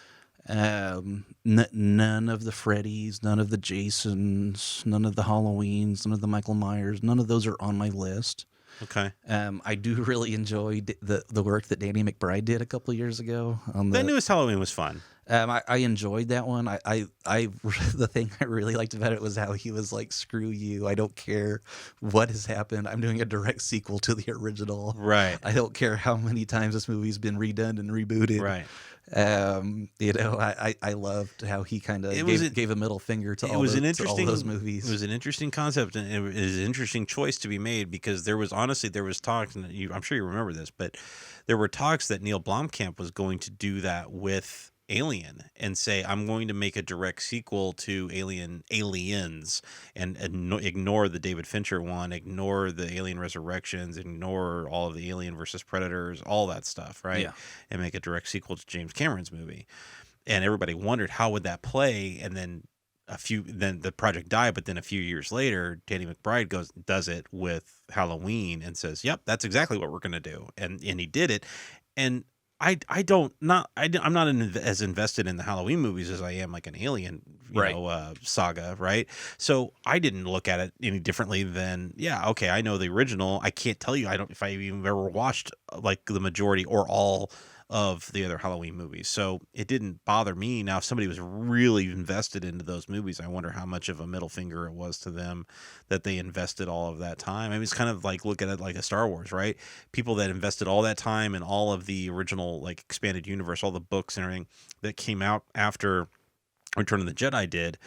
None of the Freddys, none of the Jasons, none of the Halloweens, none of the Michael Myers, none of those are on my list. Okay. I do really enjoy the work that Danny McBride did a couple of years ago. The newest Halloween was fun. I enjoyed that one. The thing I really liked about it was how he was like, "Screw you! I don't care what has happened. I'm doing a direct sequel to the original. Right. I don't care how many times this movie's been redone and rebooted." Right. I loved how he kind of gave a middle finger to all those movies. It was an interesting concept, and it was an interesting choice to be made, because there was talks, and I'm sure you remember this, but there were talks that Neil Blomkamp was going to do that with Alien and say, I'm going to make a direct sequel to Aliens, and ignore the David Fincher one, ignore the Alien Resurrections, ignore all of the Alien versus Predators, all that stuff, right? Yeah. And make a direct sequel to James Cameron's movie. And everybody wondered how would that play, and then the project died, but then a few years later, Danny McBride does it with Halloween and says, "Yep, that's exactly what we're going to do," and he did it. And I'm not as invested in the Halloween movies as I am like an Alien, saga, right? So I didn't look at it any differently than, okay, I know the original. I can't tell you if I even ever watched like the majority or all of the other Halloween movies. So it didn't bother me. Now, if somebody was really invested into those movies, I wonder how much of a middle finger it was to them that they invested all of that time. I mean, it's kind of like, look at it like a Star Wars, right? People that invested all that time in all of the original, like, expanded universe, all the books and everything that came out after Return of the Jedi did,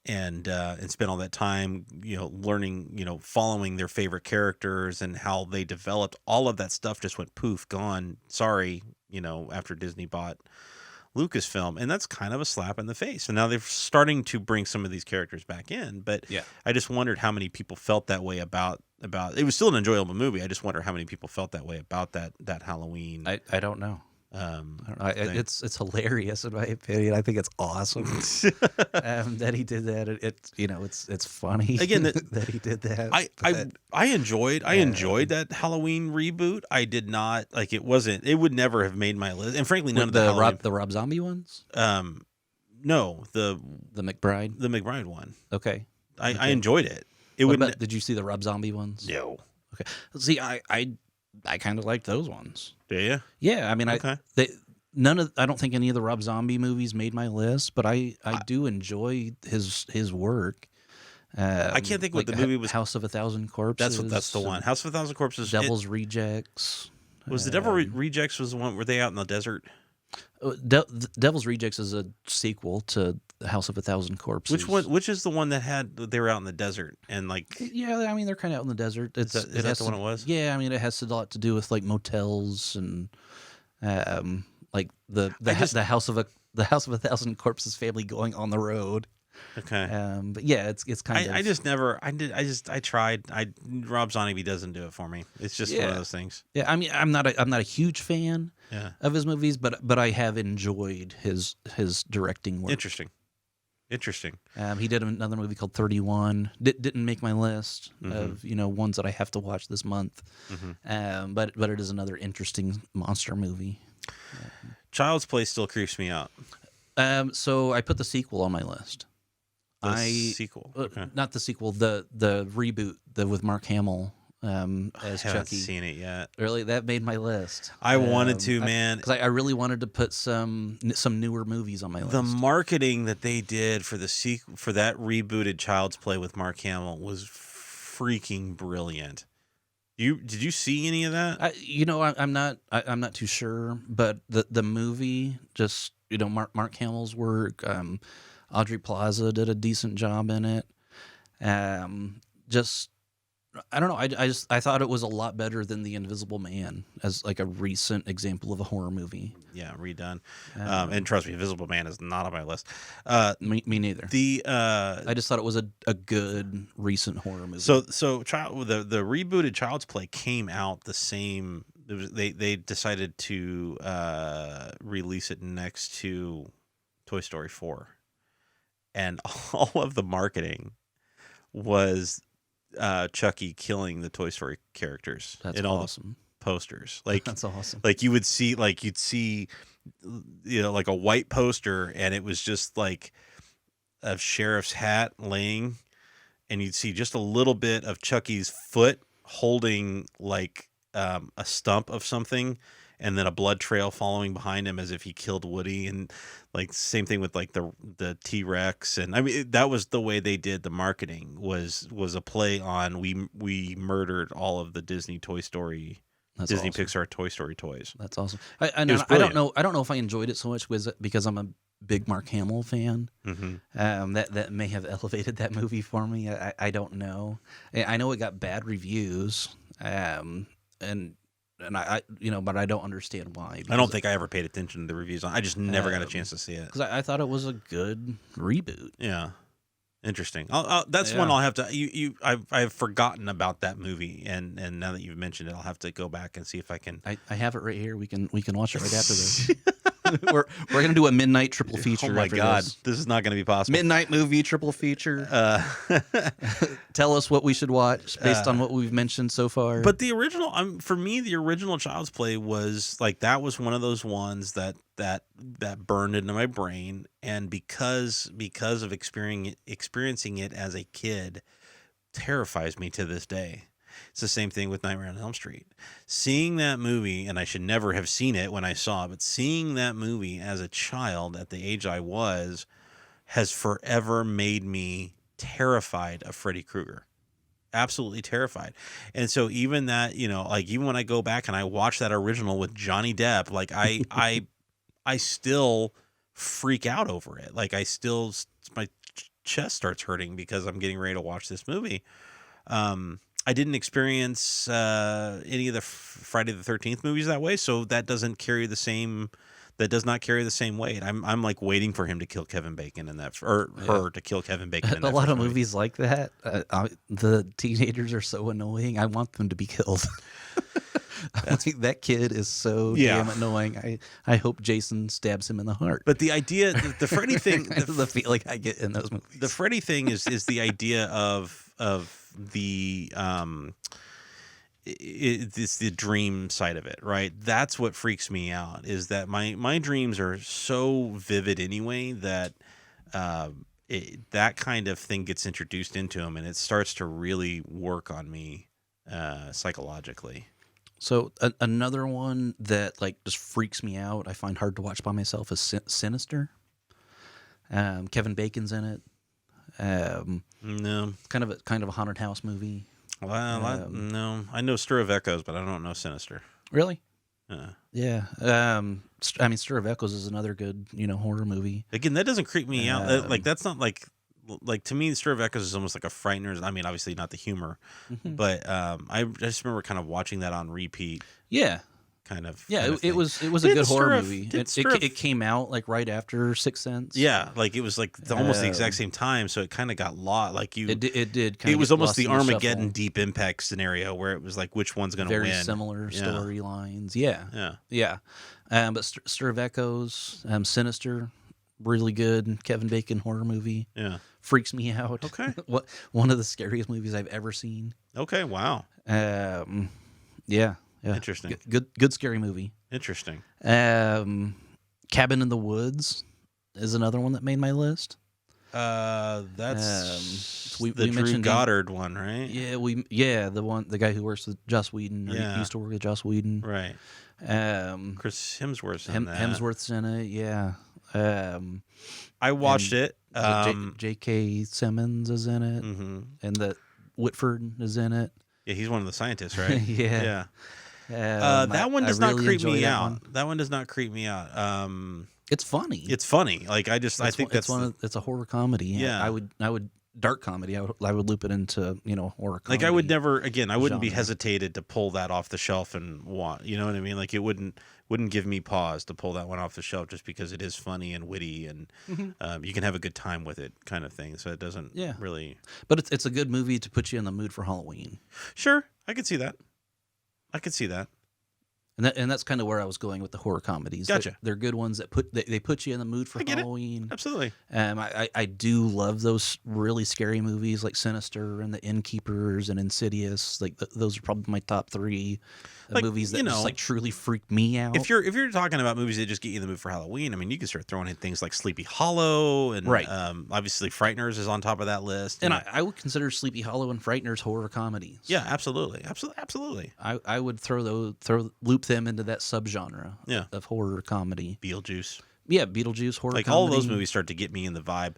and spent all that time, learning, following their favorite characters and how they developed. All of that stuff just went poof, gone. Sorry, after Disney bought Lucasfilm, and that's kind of a slap in the face. And now they're starting to bring some of these characters back in, but I just wondered how many people felt that way about it. Was still an enjoyable movie. I just wonder how many people felt that way about that Halloween. I don't know. I don't know. It's hilarious in my opinion. I think it's awesome that he did that. It's funny again that he did that. I enjoyed that Halloween reboot. I did not like it. It would never have made my list. And frankly, none of the Rob Zombie ones. No, the McBride one. Okay, I enjoyed it. Did you see the Rob Zombie ones? No. Okay. See, I kind of liked those ones. Do you? Yeah, I mean, okay. I don't think any of the Rob Zombie movies made my list, but I do enjoy his work. I can't think what the movie was. House of a Thousand Corpses. That's the one. House of a Thousand Corpses. Devil's Rejects. Was the Devil's Rejects was the one? Were they out in the desert? Devil's Rejects is a sequel to House of a Thousand Corpses. Which is the one that they were out in the desert and like? Yeah, I mean they're kind of out in the desert. Is that the one it was? Yeah, I mean it has a lot to do with like motels and like the House of a Thousand Corpses family going on the road. Okay. But yeah, it's kind of. I tried. Rob Zombie doesn't do it for me. It's just one of those things. Yeah, I mean, I'm not a huge fan of his movies, but I have enjoyed his directing work. Interesting. He did another movie called 31. Didn't make my list of ones that I have to watch this month. Mm-hmm. But it is another interesting monster movie. Child's Play still creeps me out. So I put the sequel on my list. Sequel, okay. Not the sequel, the reboot with Mark Hamill as Chucky. I haven't seen it yet. Really, that made my list. I wanted to, man, because I really wanted to put some newer movies on my list. The marketing that they did for the sequel for that rebooted Child's Play with Mark Hamill was freaking brilliant. Did you see any of that? I'm not too sure, but the movie, just Mark Hamill's work. Audrey Plaza did a decent job in it. Just, I don't know. I thought it was a lot better than The Invisible Man as like a recent example of a horror movie. Yeah, redone. And trust me, Invisible Man is not on my list. Me neither. I just thought it was a good recent horror movie. So the rebooted Child's Play came out the same. They decided to release it next to Toy Story 4. And all of the marketing was Chucky killing the Toy Story characters. That's in all awesome. The posters. Like that's awesome. Like you'd see like a white poster, and it was just like a sheriff's hat laying, and you'd see just a little bit of Chucky's foot holding like a stump of something. and then a blood trail following behind him as if he killed Woody, and like same thing with like the T-Rex. And I mean, that was the way they did the marketing, was a play on we murdered all of the Disney Toy Story. That's Disney awesome. Pixar Toy Story toys. That's awesome. I don't know if I enjoyed it so much because I'm a big Mark Hamill fan. Mm-hmm. That may have elevated that movie for me. I don't know. I know it got bad reviews, and I but I don't understand why. I don't think I ever paid attention to the reviews. I just never got a chance to see it because I thought it was a good reboot. Yeah. Interesting. That's one I'll have to. I've forgotten about that movie, and now that you've mentioned it, I'll have to go back and see if I can. I have it right here. We can watch it right after this. we're gonna do a midnight triple feature. Oh my God, this is not gonna be possible. Midnight movie triple feature. Tell us what we should watch based on what we've mentioned so far. But the original, for me, the original Child's Play was like that was one of those ones that burned into my brain, and because of experiencing it as a kid, terrifies me to this day. It's the same thing with Nightmare on Elm Street. Seeing that movie, and I should never have seen it when I saw it, but seeing that movie as a child at the age I was has forever made me terrified of Freddy Krueger. Absolutely terrified. And so even that, like even when I go back and I watch that original with Johnny Depp, like I still freak out over it. Like my chest starts hurting because I'm getting ready to watch this movie. I didn't experience any of the Friday the 13th movies that way, so that does not carry the same weight. I'm like waiting for him to kill Kevin Bacon in that, or her to kill Kevin Bacon in that. A lot of movies like that. The teenagers are so annoying. I want them to be killed. That kid is so damn annoying. I hope Jason stabs him in the heart. But the idea, the Freddy thing, the feeling I get in those movies. The Freddy thing is the idea of the it's the dream side of it, right? That's what freaks me out, is that my dreams are so vivid anyway that that kind of thing gets introduced into them, and it starts to really work on me psychologically. So another one that like just freaks me out, I find hard to watch by myself, is Sinister. Kevin Bacon's in it. No, kind of a haunted house movie. Well, no, I know Stir of Echoes, but I don't know Sinister. Really? Yeah. I mean, Stir of Echoes is another good, horror movie. Again, that doesn't creep me out. Like that's not like to me, Stir of Echoes is almost like a Frighteners. I mean, obviously not the humor, but I just remember kind of watching that on repeat. Yeah. Kind of. Yeah, it was a good horror movie. It came out like right after Sixth Sense. Yeah, like it was like almost the exact same time, so it kind of got lost. Like it did. It was almost the Armageddon Deep Impact scenario where it was like which one's going to win. Very similar storylines. Yeah. But Stir of Echoes, Sinister, really good Kevin Bacon horror movie. Yeah, freaks me out. Okay, one of the scariest movies I've ever seen. Okay, wow. Yeah. Interesting. Good scary movie. Interesting. Cabin in the Woods is another one that made my list. That's we Drew Goddard one, right? Yeah, the guy who works with Joss Whedon. Yeah. Used to work with Joss Whedon. Right. Chris Hemsworth's in that. Hemsworth's in it, yeah. I watched it. J.K. Simmons is in it. And the Whitford is in it. Yeah, he's one of the scientists, right? Yeah. That one does not creep me out. That one does not creep me out. It's funny. It's funny. Like I think that's it's a horror comedy. Yeah. I would dark comedy. I would loop it into horror comedy. Like I would never I wouldn't be hesitated to pull that off the shelf and watch. You know what I mean? Like it wouldn't give me pause to pull that one off the shelf just because it is funny and witty and you can have a good time with it, kind of thing. So it doesn't really. But it's a good movie to put you in the mood for Halloween. Sure, I could see that. And that's kind of where I was going with the horror comedies. Gotcha. They're good ones that put you in the mood for Halloween. Absolutely. I do love those really scary movies like Sinister and The Innkeepers and Insidious. Like those are probably my top three movies that just like truly freak me out. If you're talking about movies that just get you in the mood for Halloween, I mean, you can start throwing in things like Sleepy Hollow and obviously Frighteners is on top of that list. And I would consider Sleepy Hollow and Frighteners horror comedies. Yeah, absolutely. I would loop loop them into that subgenre of horror comedy. Beetlejuice. Yeah, Beetlejuice, horror comedy. All of those movies start to get me in the vibe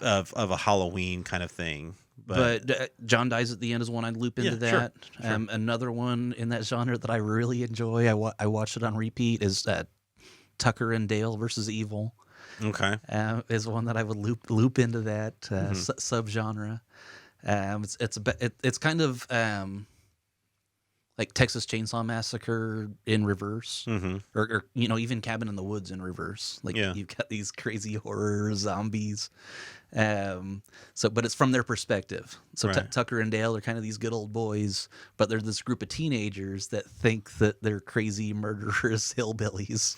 of a Halloween kind of thing. But John Dies at the End is one I'd loop into that. Sure. Another one in that genre that I really enjoy, I watched it on repeat, is Tucker and Dale versus Evil. Okay. Is one that I would loop into that subgenre. It's kind of like Texas Chainsaw Massacre in reverse, or even Cabin in the Woods in reverse. Like you've got these crazy horror zombies. But it's from their perspective. So Tucker and Dale are kind of these good old boys, but they're this group of teenagers that think that they're crazy murderous hillbillies.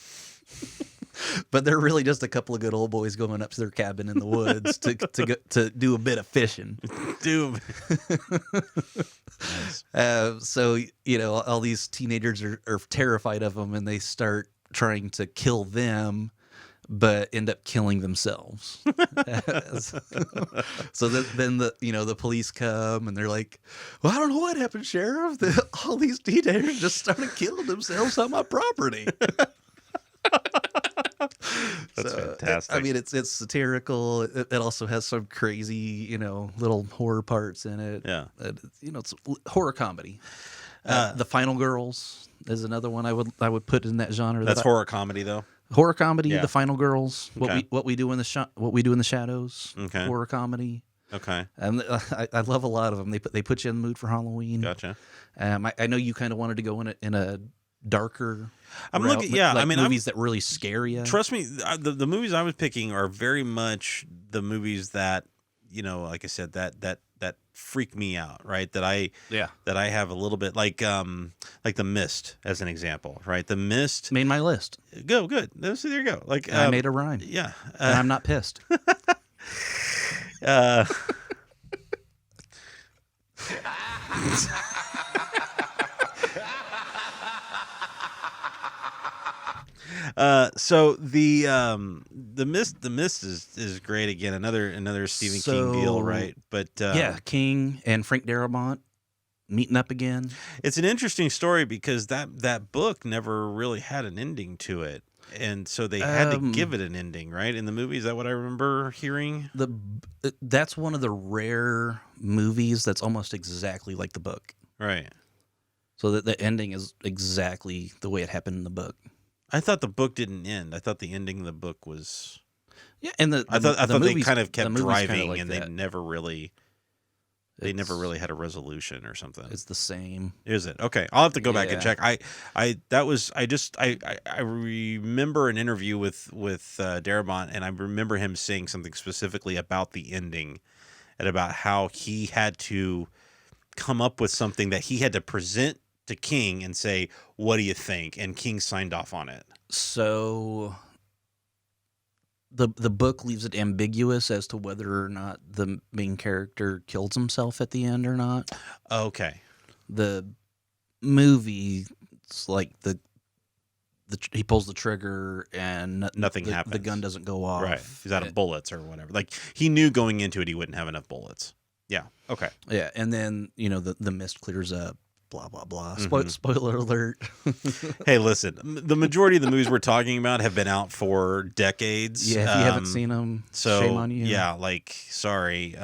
But they're really just a couple of good old boys going up to their cabin in the woods to do a bit of fishing. Nice. So all these teenagers are terrified of them, and they start trying to kill them, but end up killing themselves. So then the police come, and they're like, "Well, I don't know what happened, Sheriff. All these teenagers just started killing themselves on my property." That's fantastic. I mean, it's satirical. It also has some crazy, little horror parts in it. Yeah. It's horror comedy. The Final Girls is another one I would put in that genre. That's horror comedy, though. Horror comedy. Yeah. The Final Girls. Okay. What we do in the shadows. Okay. Horror comedy. Okay. And I love a lot of them. They put you in the mood for Halloween. Gotcha. I know you kind of wanted to go in a darker. I'm looking. Yeah, like movies that really scare you. Trust me, the movies I was picking are very much the movies that like I said, that freak me out, right? That I have a little bit like The Mist as an example, right? The Mist made my list. Good. There you go. Like I made a rhyme. Yeah, and I'm not pissed. So the Mist is great again. Another Stephen King deal, right? But King and Frank Darabont meeting up again. It's an interesting story because that book never really had an ending to it, and so they had to give it an ending, right? In the movie, is that what I remember hearing? That's one of the rare movies that's almost exactly like the book, right? So that the ending is exactly the way it happened in the book. I thought the book didn't end. I thought the ending of the book was. Yeah, and I thought they kind of kept driving, like and that. they never really had a resolution or something. It's the same. Is it? Okay, I'll have to go back and check. I remember an interview with Darabont, and I remember him saying something specifically about the ending, and about how he had to come up with something that he had to present to King and say, "What do you think?" And King signed off on it. So the book leaves it ambiguous as to whether or not the main character kills himself at the end or not. Okay. The movie, it's like he pulls the trigger and nothing happens. The gun doesn't go off. Right. He's out of bullets or whatever. Like he knew going into it he wouldn't have enough bullets. Yeah. Okay. Yeah, and then the mist clears up. Blah blah blah. Spoiler alert. Hey, listen. The majority of the movies we're talking about have been out for decades. Yeah, if you haven't seen them, shame on you. Yeah, sorry.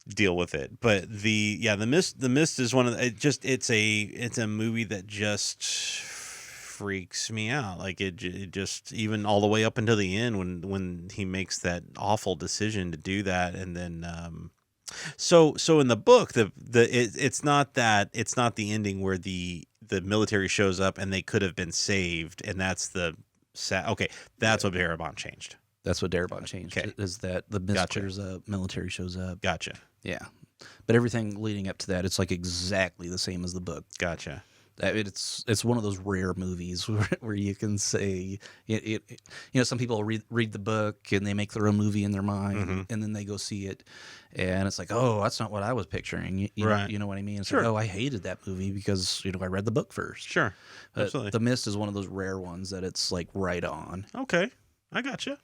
Deal with it. But the Mist is one of the, it's a movie that just freaks me out. Like it just, even all the way up until the end when he makes that awful decision to do that, and then so in the book it's not the ending where the military shows up and they could have been saved, and that's the okay, that's what Darabont changed. That's what Darabont changed. Okay. Is that the mist clears up, military shows up. Gotcha. Yeah, but everything leading up to that, it's like exactly the same as the book. Gotcha. It's one of those rare movies where you can say some people read the book and they make their own movie in their mind, and then they go see it, and it's like, oh, that's not what I was picturing. You know what I mean? It's sure. like, oh, I hated that movie because I read the book first. Sure, absolutely. The Mist is one of those rare ones that it's like right on. Okay, I gotcha.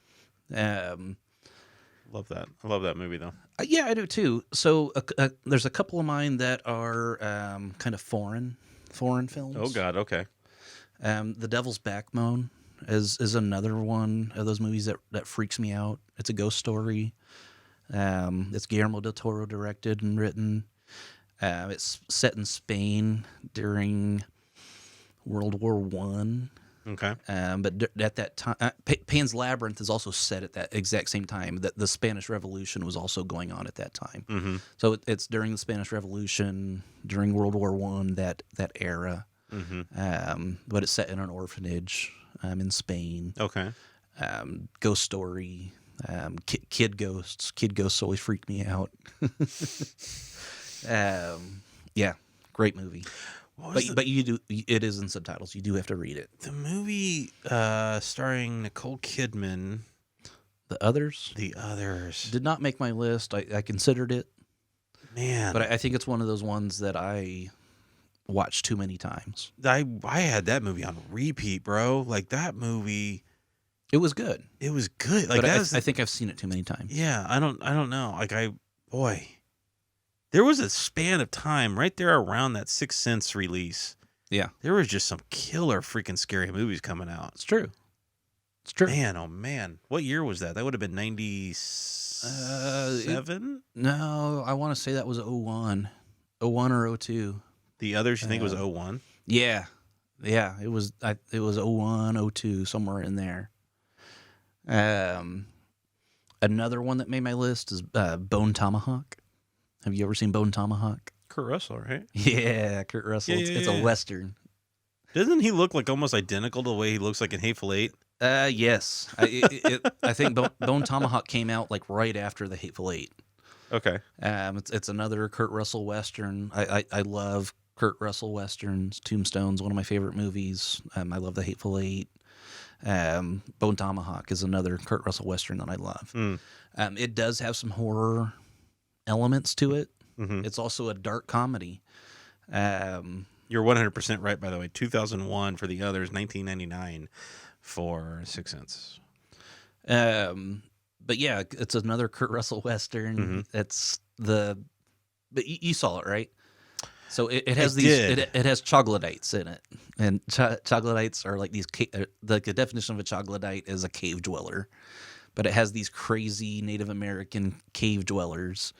Love that. I love that movie though. Yeah, I do too. So there's a couple of mine that are kind of foreign. foreign films. Oh God, okay. The Devil's Backbone is another one of those movies that freaks me out. It's a ghost story. It's Guillermo del Toro directed and written. It's set in Spain during World War One. Okay. But at that time, Pan's Labyrinth is also set at that exact same time. That the Spanish Revolution was also going on at that time. Mm-hmm. So it's during the Spanish Revolution, during World War One, that era. Mm-hmm. But it's set in an orphanage in Spain. Okay. Ghost story. Kid ghosts. Kid ghosts always freak me out. Yeah, great movie. But you do. It is in subtitles. You do have to read it. The movie starring Nicole Kidman. The Others. The Others Did not make my list. I considered it. Man, but I think it's one of those ones that I watched too many times. I had that movie on repeat, bro. Like that movie. It was good. It was good. Like but I think I've seen it too many times. Yeah, I don't know. Like boy. There was a span of time right there around that Sixth Sense release. Yeah. There was just some killer freaking scary movies coming out. It's true. It's true. Man, oh man. What year was that? That would have been 97? No, I want to say that was 01. 01 or 02. The Others, you think it was 01? Yeah. Yeah, it was 01, 02, somewhere in there. Another one that made my list is Bone Tomahawk. Have you ever seen Bone Tomahawk? Kurt Russell, right? Yeah, Kurt Russell. Yeah, it's a Western. Doesn't he look like almost identical to the way he looks like in Hateful Eight? Yes. I think Bone Tomahawk came out like right after the Hateful Eight. Okay. It's another Kurt Russell Western. I love Kurt Russell Westerns. Tombstone's one of my favorite movies. I love the Hateful Eight. Bone Tomahawk is another Kurt Russell Western that I love. It does have some horror elements to it. Mm-hmm. It's also a dark comedy. You're 100% right, by the way. 2001 for The Others, 1999 for Sixth Sense. But yeah, it's another Kurt Russell Western. Mm-hmm. But you saw it, right? So it has it has troglodytes in it, and troglodytes are like these. The definition of a troglodyte is a cave dweller, but it has these crazy Native American cave dwellers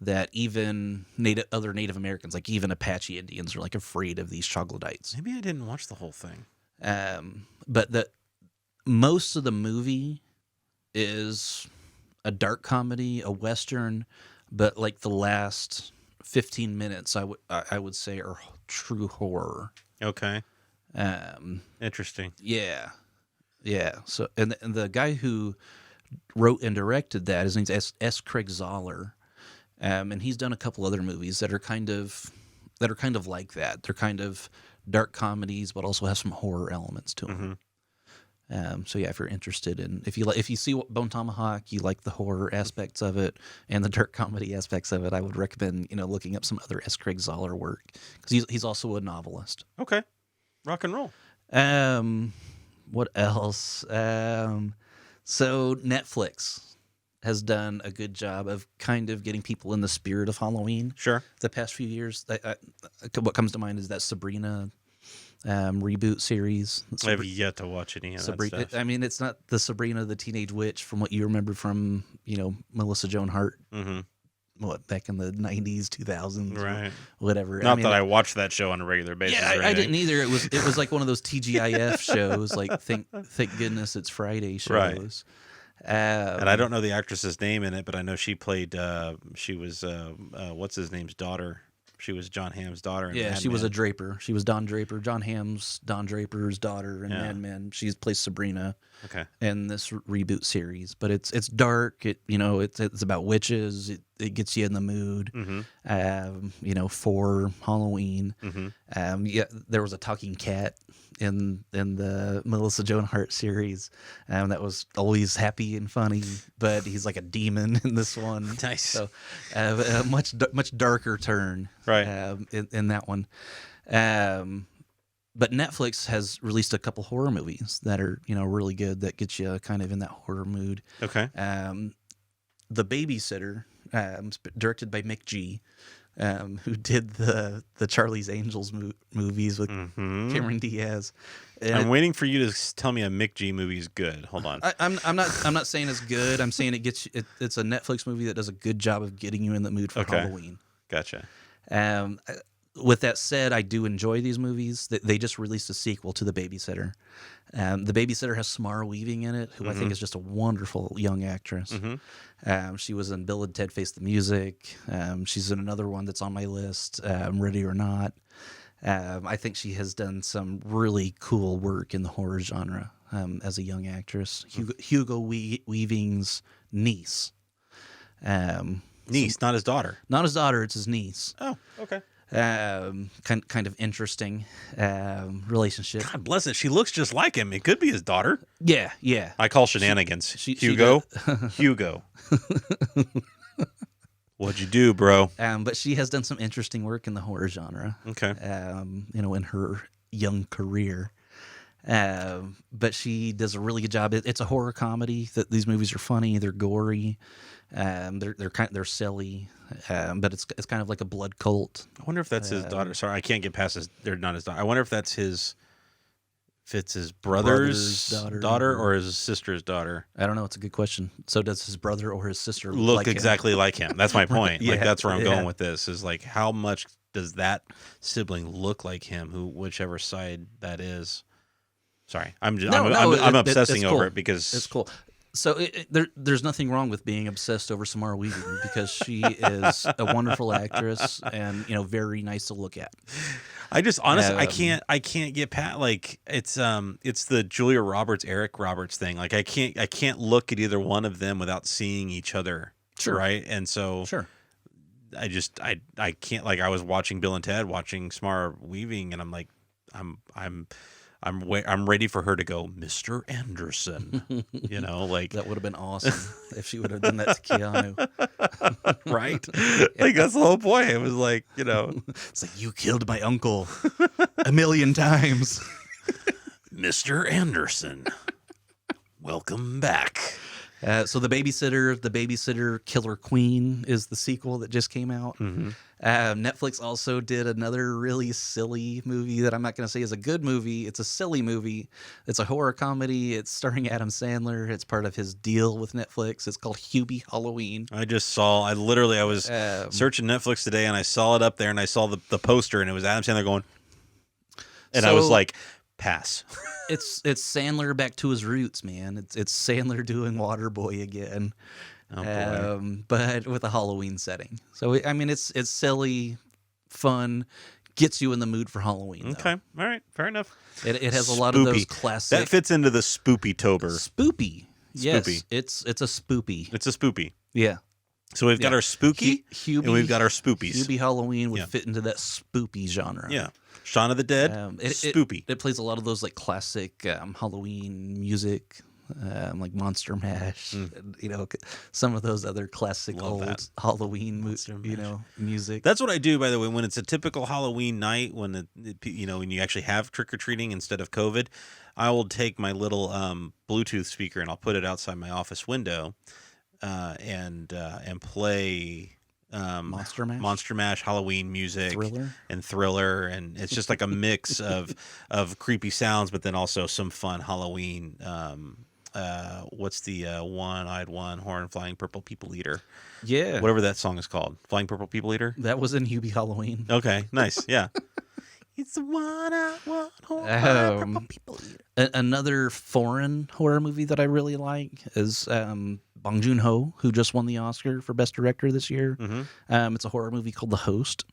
that even other Native Americans, like even Apache Indians, are like afraid of these troglodytes. Maybe I didn't watch the whole thing. But most of the movie is a dark comedy, a Western, but like the last 15 minutes, I would say, are true horror. Okay. Interesting. Yeah. So, and the guy who wrote and directed that, his name's S. Craig Zoller, and he's done a couple other movies that are kind of like that. They're kind of dark comedies, but also have some horror elements to them. Mm-hmm. So yeah, if you're interested in, if you see Bone Tomahawk, you like the horror aspects of it and the dark comedy aspects of it, I would recommend looking up some other S. Craig Zoller work, because he's also a novelist. Okay, rock and roll. What else? So Netflix has done a good job of kind of getting people in the spirit of Halloween. Sure. The past few years, what comes to mind is that Sabrina reboot series. I have yet to watch any of that stuff. I mean, it's not the Sabrina the Teenage Witch from what you remember from, Melissa Joan Hart. Mm-hmm. What, back in the 90s, 2000s, right? Whatever. Not that I watched that show on a regular basis. Yeah, I didn't either. It was like one of those TGIF shows, like thank goodness it's Friday shows. Right. And I don't know the actress's name in it, but I know she played. She was what's his name's daughter. She was John Hamm's daughter. Yeah, she was a Draper. She was Don Draper. John Hamm's Don Draper's daughter in Mad Men. She plays Sabrina. Okay. In this reboot series, but it's dark. It's about witches. It gets you in the mood. Mm-hmm. For Halloween. Mm-hmm. Yeah, there was a talking cat in the Melissa Joan Hart series, that was always happy and funny, but he's like a demon in this one. Nice. So a much darker turn, right, in that one. But Netflix has released a couple horror movies that are really good, that get you kind of in that horror mood. Okay. The Babysitter, directed by Mick G. who did the Charlie's Angels movies with Cameron Diaz. And I'm waiting for you to tell me a Mick G movie is good. Hold on. I'm not saying it's good. I'm saying it's a Netflix movie that does a good job of getting you in the mood for Halloween. Gotcha. With that said, I do enjoy these movies. They just released a sequel to The Babysitter. The Babysitter has Samara Weaving in it, who I think is just a wonderful young actress. She was in Bill and Ted Face the Music. She's in another one that's on my list, Ready or Not. I think she has done some really cool work in the horror genre as a young actress. Hugo Weaving's niece. Niece, not his daughter. Not his daughter, it's his niece. Oh, okay. Kind of interesting relationship. God bless it. She looks just like him. It could be his daughter. Yeah. I call shenanigans. Hugo. What'd you do, bro? But she has done some interesting work in the horror genre. Okay. In her young career. But she does a really good job. It's a horror comedy. That these movies are funny. They're gory. They're silly. But it's kind of like a blood cult. I wonder if that's his daughter. Sorry, I can't get past his. They're not his daughter. I wonder if that's his. If it's his brother's daughter or his sister's daughter. I don't know. It's a good question. So does his brother or his sister look like exactly him? like him? That's my point. Yeah, like that's where I'm going with this. Is like how much does that sibling look like him? Whichever side that is. Sorry, I'm obsessing over it because it's cool. So there's nothing wrong with being obsessed over Samara Weaving because she is a wonderful actress and very nice to look at. I just honestly I can't get past like it's the Julia Roberts Eric Roberts thing. Like I can't look at either one of them without seeing each other. Sure. Right. And so I can't, like I was watching Bill and Ted, watching Samara Weaving, and I'm like I'm ready for her to go, Mr. Anderson. Like that would have been awesome if she would have done that to Keanu. Right? Like that's the whole point. It was like, it's like you killed my uncle 1,000,000 times. Mr. Anderson. Welcome back. So the babysitter Killer Queen is the sequel that just came out. Netflix also did another really silly movie that I'm not going to say is a good movie. It's a silly movie. It's a horror comedy. It's starring Adam Sandler. It's part of his deal with Netflix. It's called Hubie Halloween. I was searching Netflix today and I saw it up there and I saw the poster and it was Adam Sandler going, and I was like, pass. It's Sandler back to his roots, man. It's Sandler doing Waterboy again. Oh, boy. But with a Halloween setting. So I mean, it's silly, fun, gets you in the mood for Halloween. Okay, all right, fair enough. It has a lot of those classic. That fits into the Spooptober. Spoopy, yes, it's a spoopy. It's a spoopy. Yeah. So we've got our spooky, and we've got our spoopies. Hubie Halloween would fit into that spoopy genre. Yeah. Shaun of the Dead, spoopy. It plays a lot of those like classic Halloween music. Like Monster Mash, some of those other classic old Halloween music. That's what I do, by the way, when it's a typical Halloween night, when when you actually have trick or treating instead of COVID, I will take my little Bluetooth speaker and I'll put it outside my office window, and play Monster Mash Halloween music, Thriller, and it's just like a mix of creepy sounds, but then also some fun Halloween. What's the one-eyed one horn flying purple people eater? Yeah, whatever that song is called, Flying Purple People Eater. That was in Hubie Halloween. Okay, nice. Yeah, it's the one-eyed one horn purple people eater. Another foreign horror movie that I really like is Bong Joon-ho, who just won the Oscar for Best Director this year. It's a horror movie called The Host.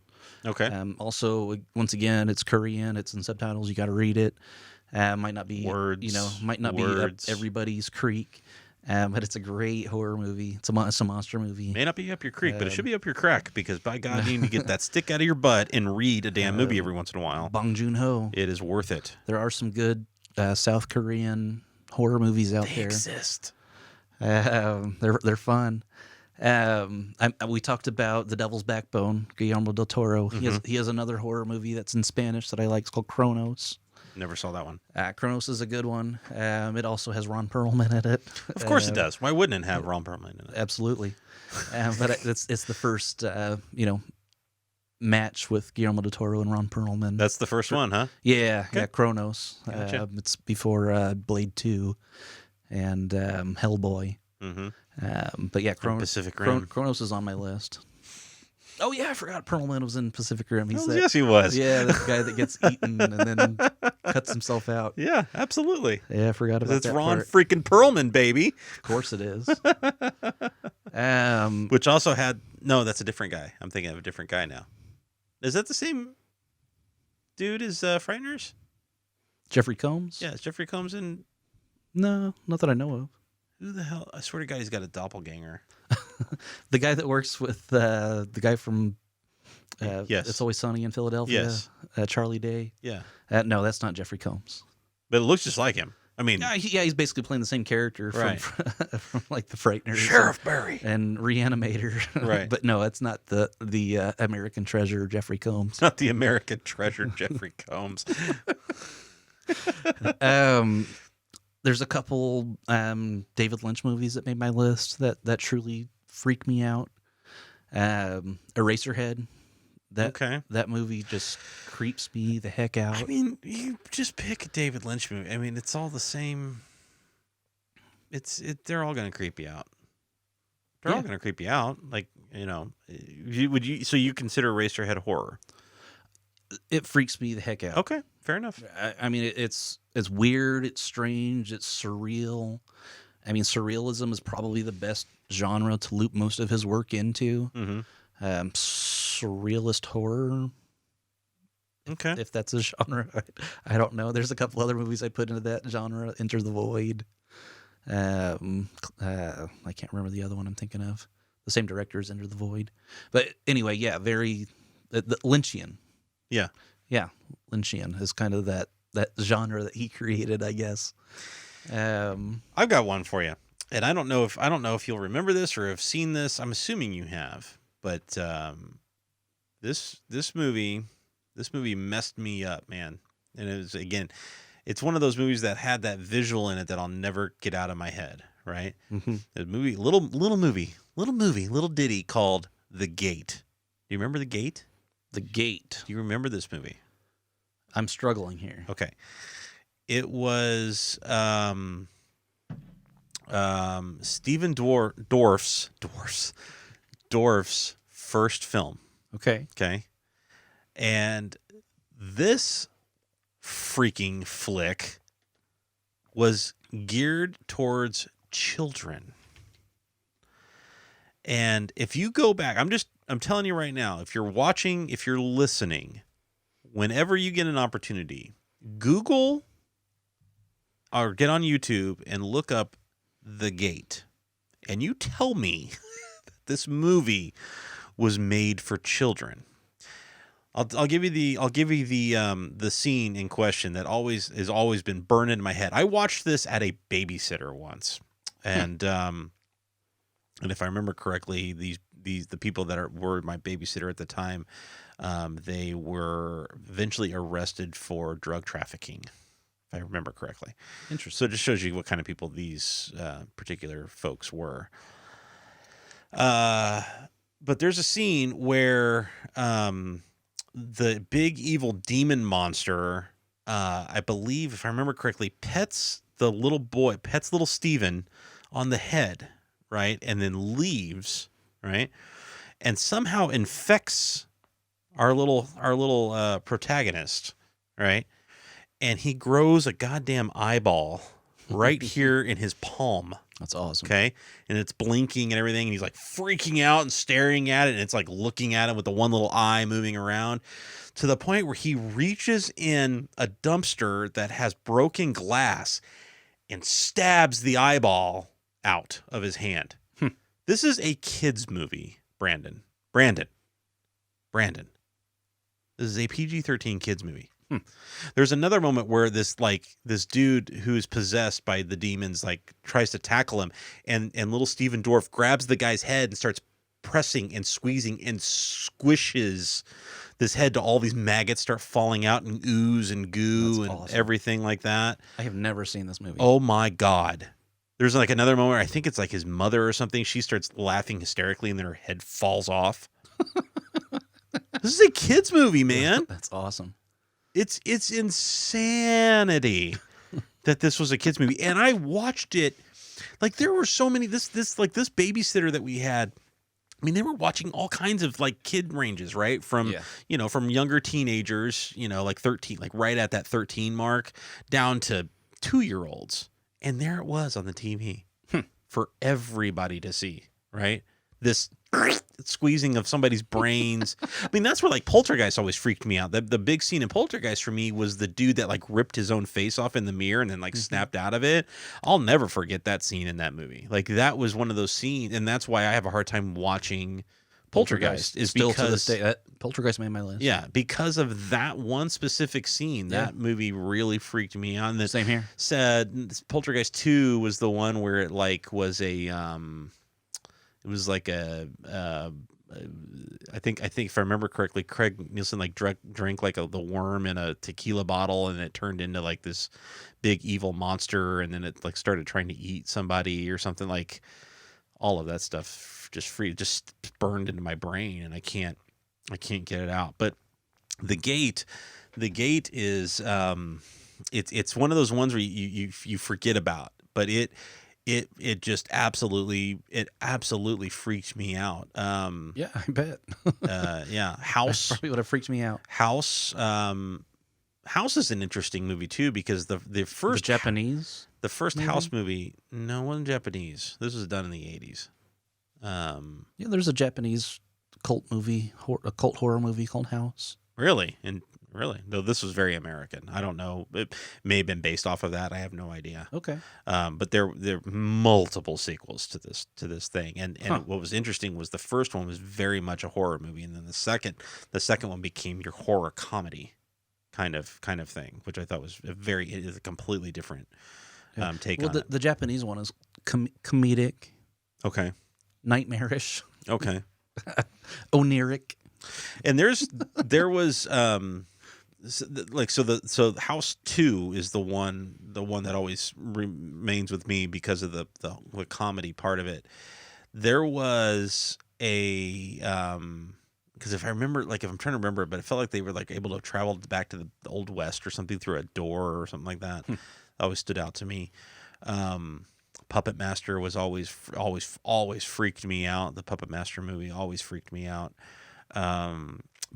Okay. Also, once again, it's Korean. It's in subtitles. You got to read it. Might not be words. Be up everybody's creek. But it's a great horror movie. It's a monster movie. May not be up your creek, but it should be up your crack because by God, you need to get that stick out of your butt and read a damn movie every once in a while. Bong Joon-ho. It is worth it. There are some good South Korean horror movies out there. They exist. They're fun. We talked about The Devil's Backbone, Guillermo del Toro. He has another horror movie that's in Spanish that I like. It's called Kronos. Never saw that one. Kronos is a good one. It also has Ron Perlman in it. Of course it does. Why wouldn't it have Ron Perlman in it? Absolutely. But it's the first match with Guillermo del Toro and Ron Perlman. That's the first one, huh? Yeah, Okay. yeah, Kronos. Gotcha. It's before Blade 2 and Hellboy. Mm-hmm. But yeah, Pacific Rim. Kronos is on my list. Oh yeah, I forgot Perlman was in Pacific Rim. He's that, yes, he was. Yeah, that guy that gets eaten and then cuts himself out. Yeah, absolutely. Yeah, I forgot about It's that Ron part. freaking Perlman, baby. Of course it is. Which also had that's a different guy. I'm thinking of a different guy now. Is that the same dude as Frighteners? Jeffrey Combs? Yeah, is Jeffrey Combs in? No, not that I know of. Who the hell? I swear to God, he's got a doppelganger. The guy that works with the guy from Yes. It's Always Sunny in Philadelphia. Yes. Charlie Day. Yeah, No, that's not Jeffrey Combs. but it looks just like him. I mean, He's basically playing the same character Right. from like the Frighteners, Sheriff Barry and Reanimator. Right. But no, it's not the American Treasure Jeffrey Combs. not the American treasure, Jeffrey Combs. There's a couple David Lynch movies that made my list that truly freak me out. Eraserhead. That movie just creeps me the heck out. I mean, you just pick a David Lynch movie. I mean, it's all the same. They're all going to creep you out. They're all going to creep you out. Like, so you consider Eraserhead horror? It freaks me the heck out. Okay, fair enough. I mean, it's weird, it's strange, it's surreal. I mean, surrealism is probably the best genre to loop most of his work into. Mm-hmm. Surrealist horror. Okay. If that's a genre, I don't know. There's a couple other movies I put into that genre. Enter the Void. I can't remember the other one I'm thinking of. The same director as Enter the Void. But anyway, yeah, very the Lynchian. Yeah. Yeah, Lynchian is kind of that genre that he created, I guess. I've got one for you, and I don't know if you'll remember this or have seen this. I'm assuming you have, but this movie messed me up, man. And it's one of those movies that had that visual in it that I'll never get out of my head. Right? Mm-hmm. The movie, little ditty called The Gate. Do you remember The Gate? The Gate. Do you remember this movie? I'm struggling here. Okay. It was Stephen Dorff's first film. Okay. Okay. And this freaking flick was geared towards children. And if you go back, I'm telling you right now, if you're watching, if you're listening, whenever you get an opportunity, Google or get on YouTube and look up The Gate. And you tell me that this movie was made for children. I'll give you the scene in question that has always been burned into my head. I watched this at a babysitter once, and if I remember correctly, the people that were my babysitter at the time, they were eventually arrested for drug trafficking, if I remember correctly. Interesting. So it just shows you what kind of people these particular folks were. But there's a scene where the big evil demon monster, I believe, if I remember correctly, pets little Steven on the head, right? And then leaves, right? And somehow infects our little protagonist, right? And he grows a goddamn eyeball right here in his palm. That's awesome. Okay. And it's blinking and everything. And he's like freaking out and staring at it. And it's like looking at it with the one little eye moving around to the point where he reaches in a dumpster that has broken glass and stabs the eyeball out of his hand. This is a kid's movie, Brandon. This is a PG-13 kids movie. There's another moment where this dude who's possessed by the demons tries to tackle him, and little Stephen Dorff grabs the guy's head and starts pressing and squeezing and squishes this head to all these maggots start falling out and ooze and goo. That's and awesome. Everything like that. I have never seen this movie. Oh my God. There's another moment where I think it's his mother or something. She starts laughing hysterically and then her head falls off. This is a kids movie, man. That's awesome. It's insanity that this was a kids movie, and I watched it. Like there were so many. This babysitter that we had. I mean, they were watching all kinds of like kid ranges, right? From from younger teenagers, like 13, like right at that 13 mark, down to 2-year-olds, and there it was on the TV for everybody to see, right? This squeezing of somebody's brains. I mean, that's where like Poltergeist always freaked me out. The big scene in Poltergeist for me was the dude that like ripped his own face off in the mirror and then like snapped out of it. I'll never forget that scene in that movie. Like that was one of those scenes, and that's why I have a hard time watching Poltergeist. Is still because, to this day, Poltergeist made my list. Yeah, because of that one specific scene. That movie really freaked me out. And same here. Said Poltergeist 2 was the one where it like was a it was like I think if I remember correctly, Craig Nielsen like drank like the worm in a tequila bottle, and it turned into like this big evil monster, and then it like started trying to eat somebody or something. Like all of that stuff just burned into my brain, and I can't get it out. But the gate is it's one of those ones where you forget about, but it just absolutely freaked me out. Yeah, I bet. House probably would have freaked me out. House is an interesting movie too, because the first Japanese, the first movie? House movie, no, it wasn't Japanese. This was done in the 80s. There's a Japanese cult horror movie called House. Really? No, this was very American. I don't know. It may have been based off of that. I have no idea. Okay. But there are multiple sequels to this thing. And what was interesting was the first one was very much a horror movie, and then the second one became your horror comedy kind of thing, which I thought was it is a completely different take on it. The Japanese one is comedic. Okay. Nightmarish. Okay. Oniric. And there was so House 2 is the one that always remains with me because of the comedy part of it. There was a because if I remember, like if I'm trying to remember it, but it felt like they were like able to travel back to the Old West or something through a door or something like that. That always stood out to me. Puppet Master was always freaked me out. The Puppet Master movie always freaked me out.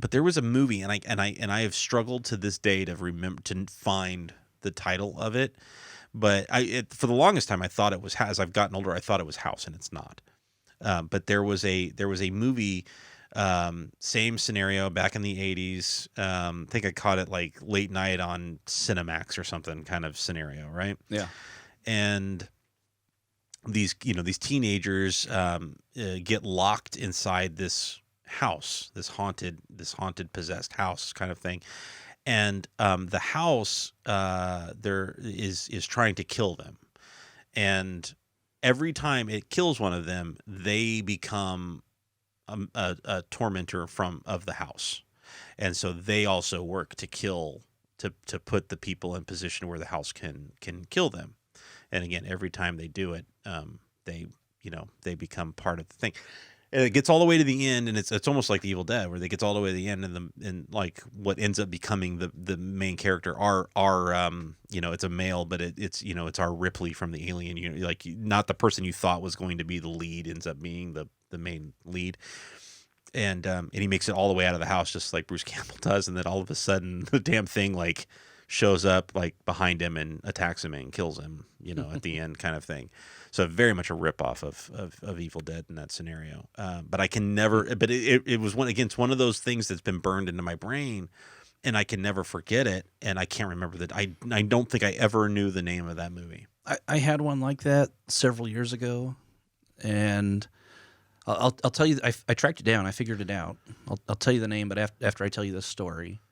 But there was a movie, and I have struggled to this day to find the title of it. But for the longest time I thought it was, as I've gotten older, I thought it was House, and it's not. But there was a movie, same scenario back in the 80s. I think I caught it like late night on Cinemax or something kind of scenario, right? Yeah. And these teenagers get locked inside this house, this haunted possessed house kind of thing, and the house there is trying to kill them, and every time it kills one of them, they become a tormentor of the house, and so they also work to put the people in position where the house can kill them. And again, every time they do it, they become part of the thing. And it gets all the way to the end, and it's almost like the Evil Dead, where they gets all the way to the end, and like what ends up becoming the main character are it's a male, but it's our Ripley from the Alien. Like not the person you thought was going to be the lead ends up being the main lead. And he makes it all the way out of the house, just like Bruce Campbell does, and then all of a sudden the damn thing like shows up like behind him and attacks him and kills him, at the end kind of thing. So very much a ripoff of Evil Dead in that scenario. But I can never, but it was it's one of those things that's been burned into my brain, and I can never forget it. And I can't remember that. I don't think I ever knew the name of that movie. I had one like that several years ago, and I'll tell you, I tracked it down. I figured it out. I'll tell you the name, but after I tell you this story.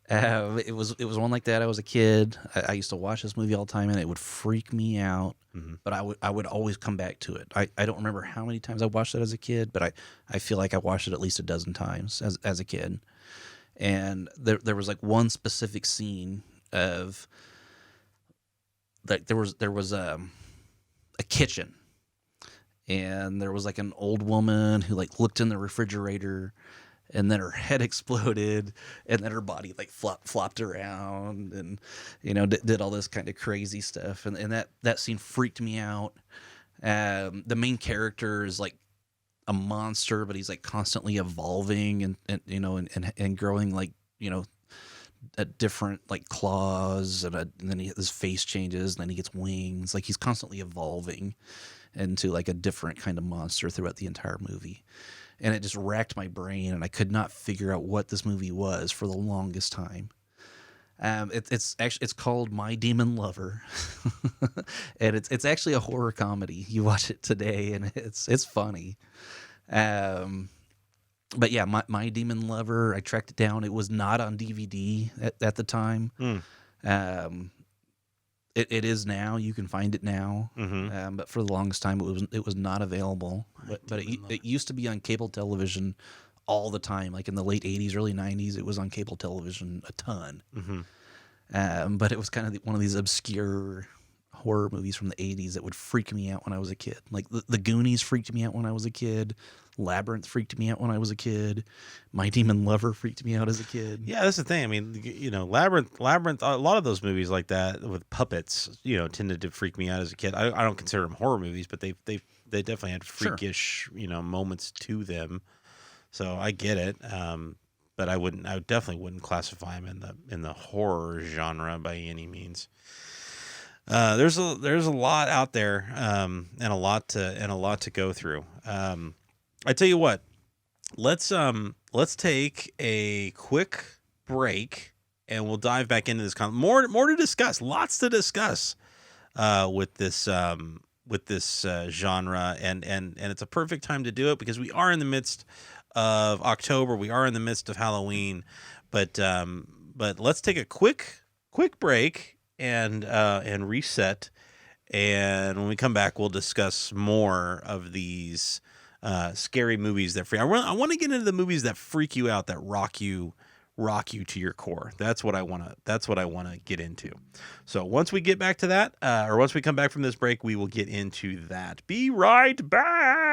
It was one like that. I was a kid. I used to watch this movie all the time, and it would freak me out. Mm-hmm. But I would always come back to it. I don't remember how many times I watched it as a kid, but I feel like I watched it at least a dozen times as a kid. And there was like one specific scene of like there was a kitchen, and there was like an old woman who like looked in the refrigerator, and then her head exploded, and then her body like flopped around, and did all this kind of crazy stuff, and that scene freaked me out. The main character is like a monster, but he's like constantly evolving and growing, like a different like claws, and then his face changes, and then he gets wings. Like he's constantly evolving into like a different kind of monster throughout the entire movie. And it just racked my brain, and I could not figure out what this movie was for the longest time. It's called My Demon Lover, and it's actually a horror comedy. You watch it today, and it's funny. But yeah, My Demon Lover. I tracked it down. It was not on DVD at the time. It is now. You can find it now. Mm-hmm. But for the longest time, it was not available. But it used to be on cable television all the time. Like in the late 80s, early 90s, it was on cable television a ton. Mm-hmm. But it was kind of one of these obscure horror movies from the 80s that would freak me out when I was a kid. Like the Goonies freaked me out when I was a kid. Labyrinth freaked me out when I was a kid. My Demon Lover freaked me out as a kid. Yeah, that's the thing. I mean, Labyrinth. A lot of those movies like that with puppets, tended to freak me out as a kid. I don't consider them horror movies, but they definitely had freakish, moments to them. So I get it. But I definitely wouldn't classify them in the horror genre by any means. There's a lot out there, and a lot to go through. I tell you what, let's take a quick break, and we'll dive back into this more to discuss. Lots to discuss with this genre, and it's a perfect time to do it because we are in the midst of October. We are in the midst of Halloween, but let's take a quick break and reset, and when we come back, we'll discuss more of these scary movies that freak. I want to get into the movies that freak you out, that rock you to your core. That's what I want to get into. So once we get back to that, or once we come back from this break, we will get into that. Be right back.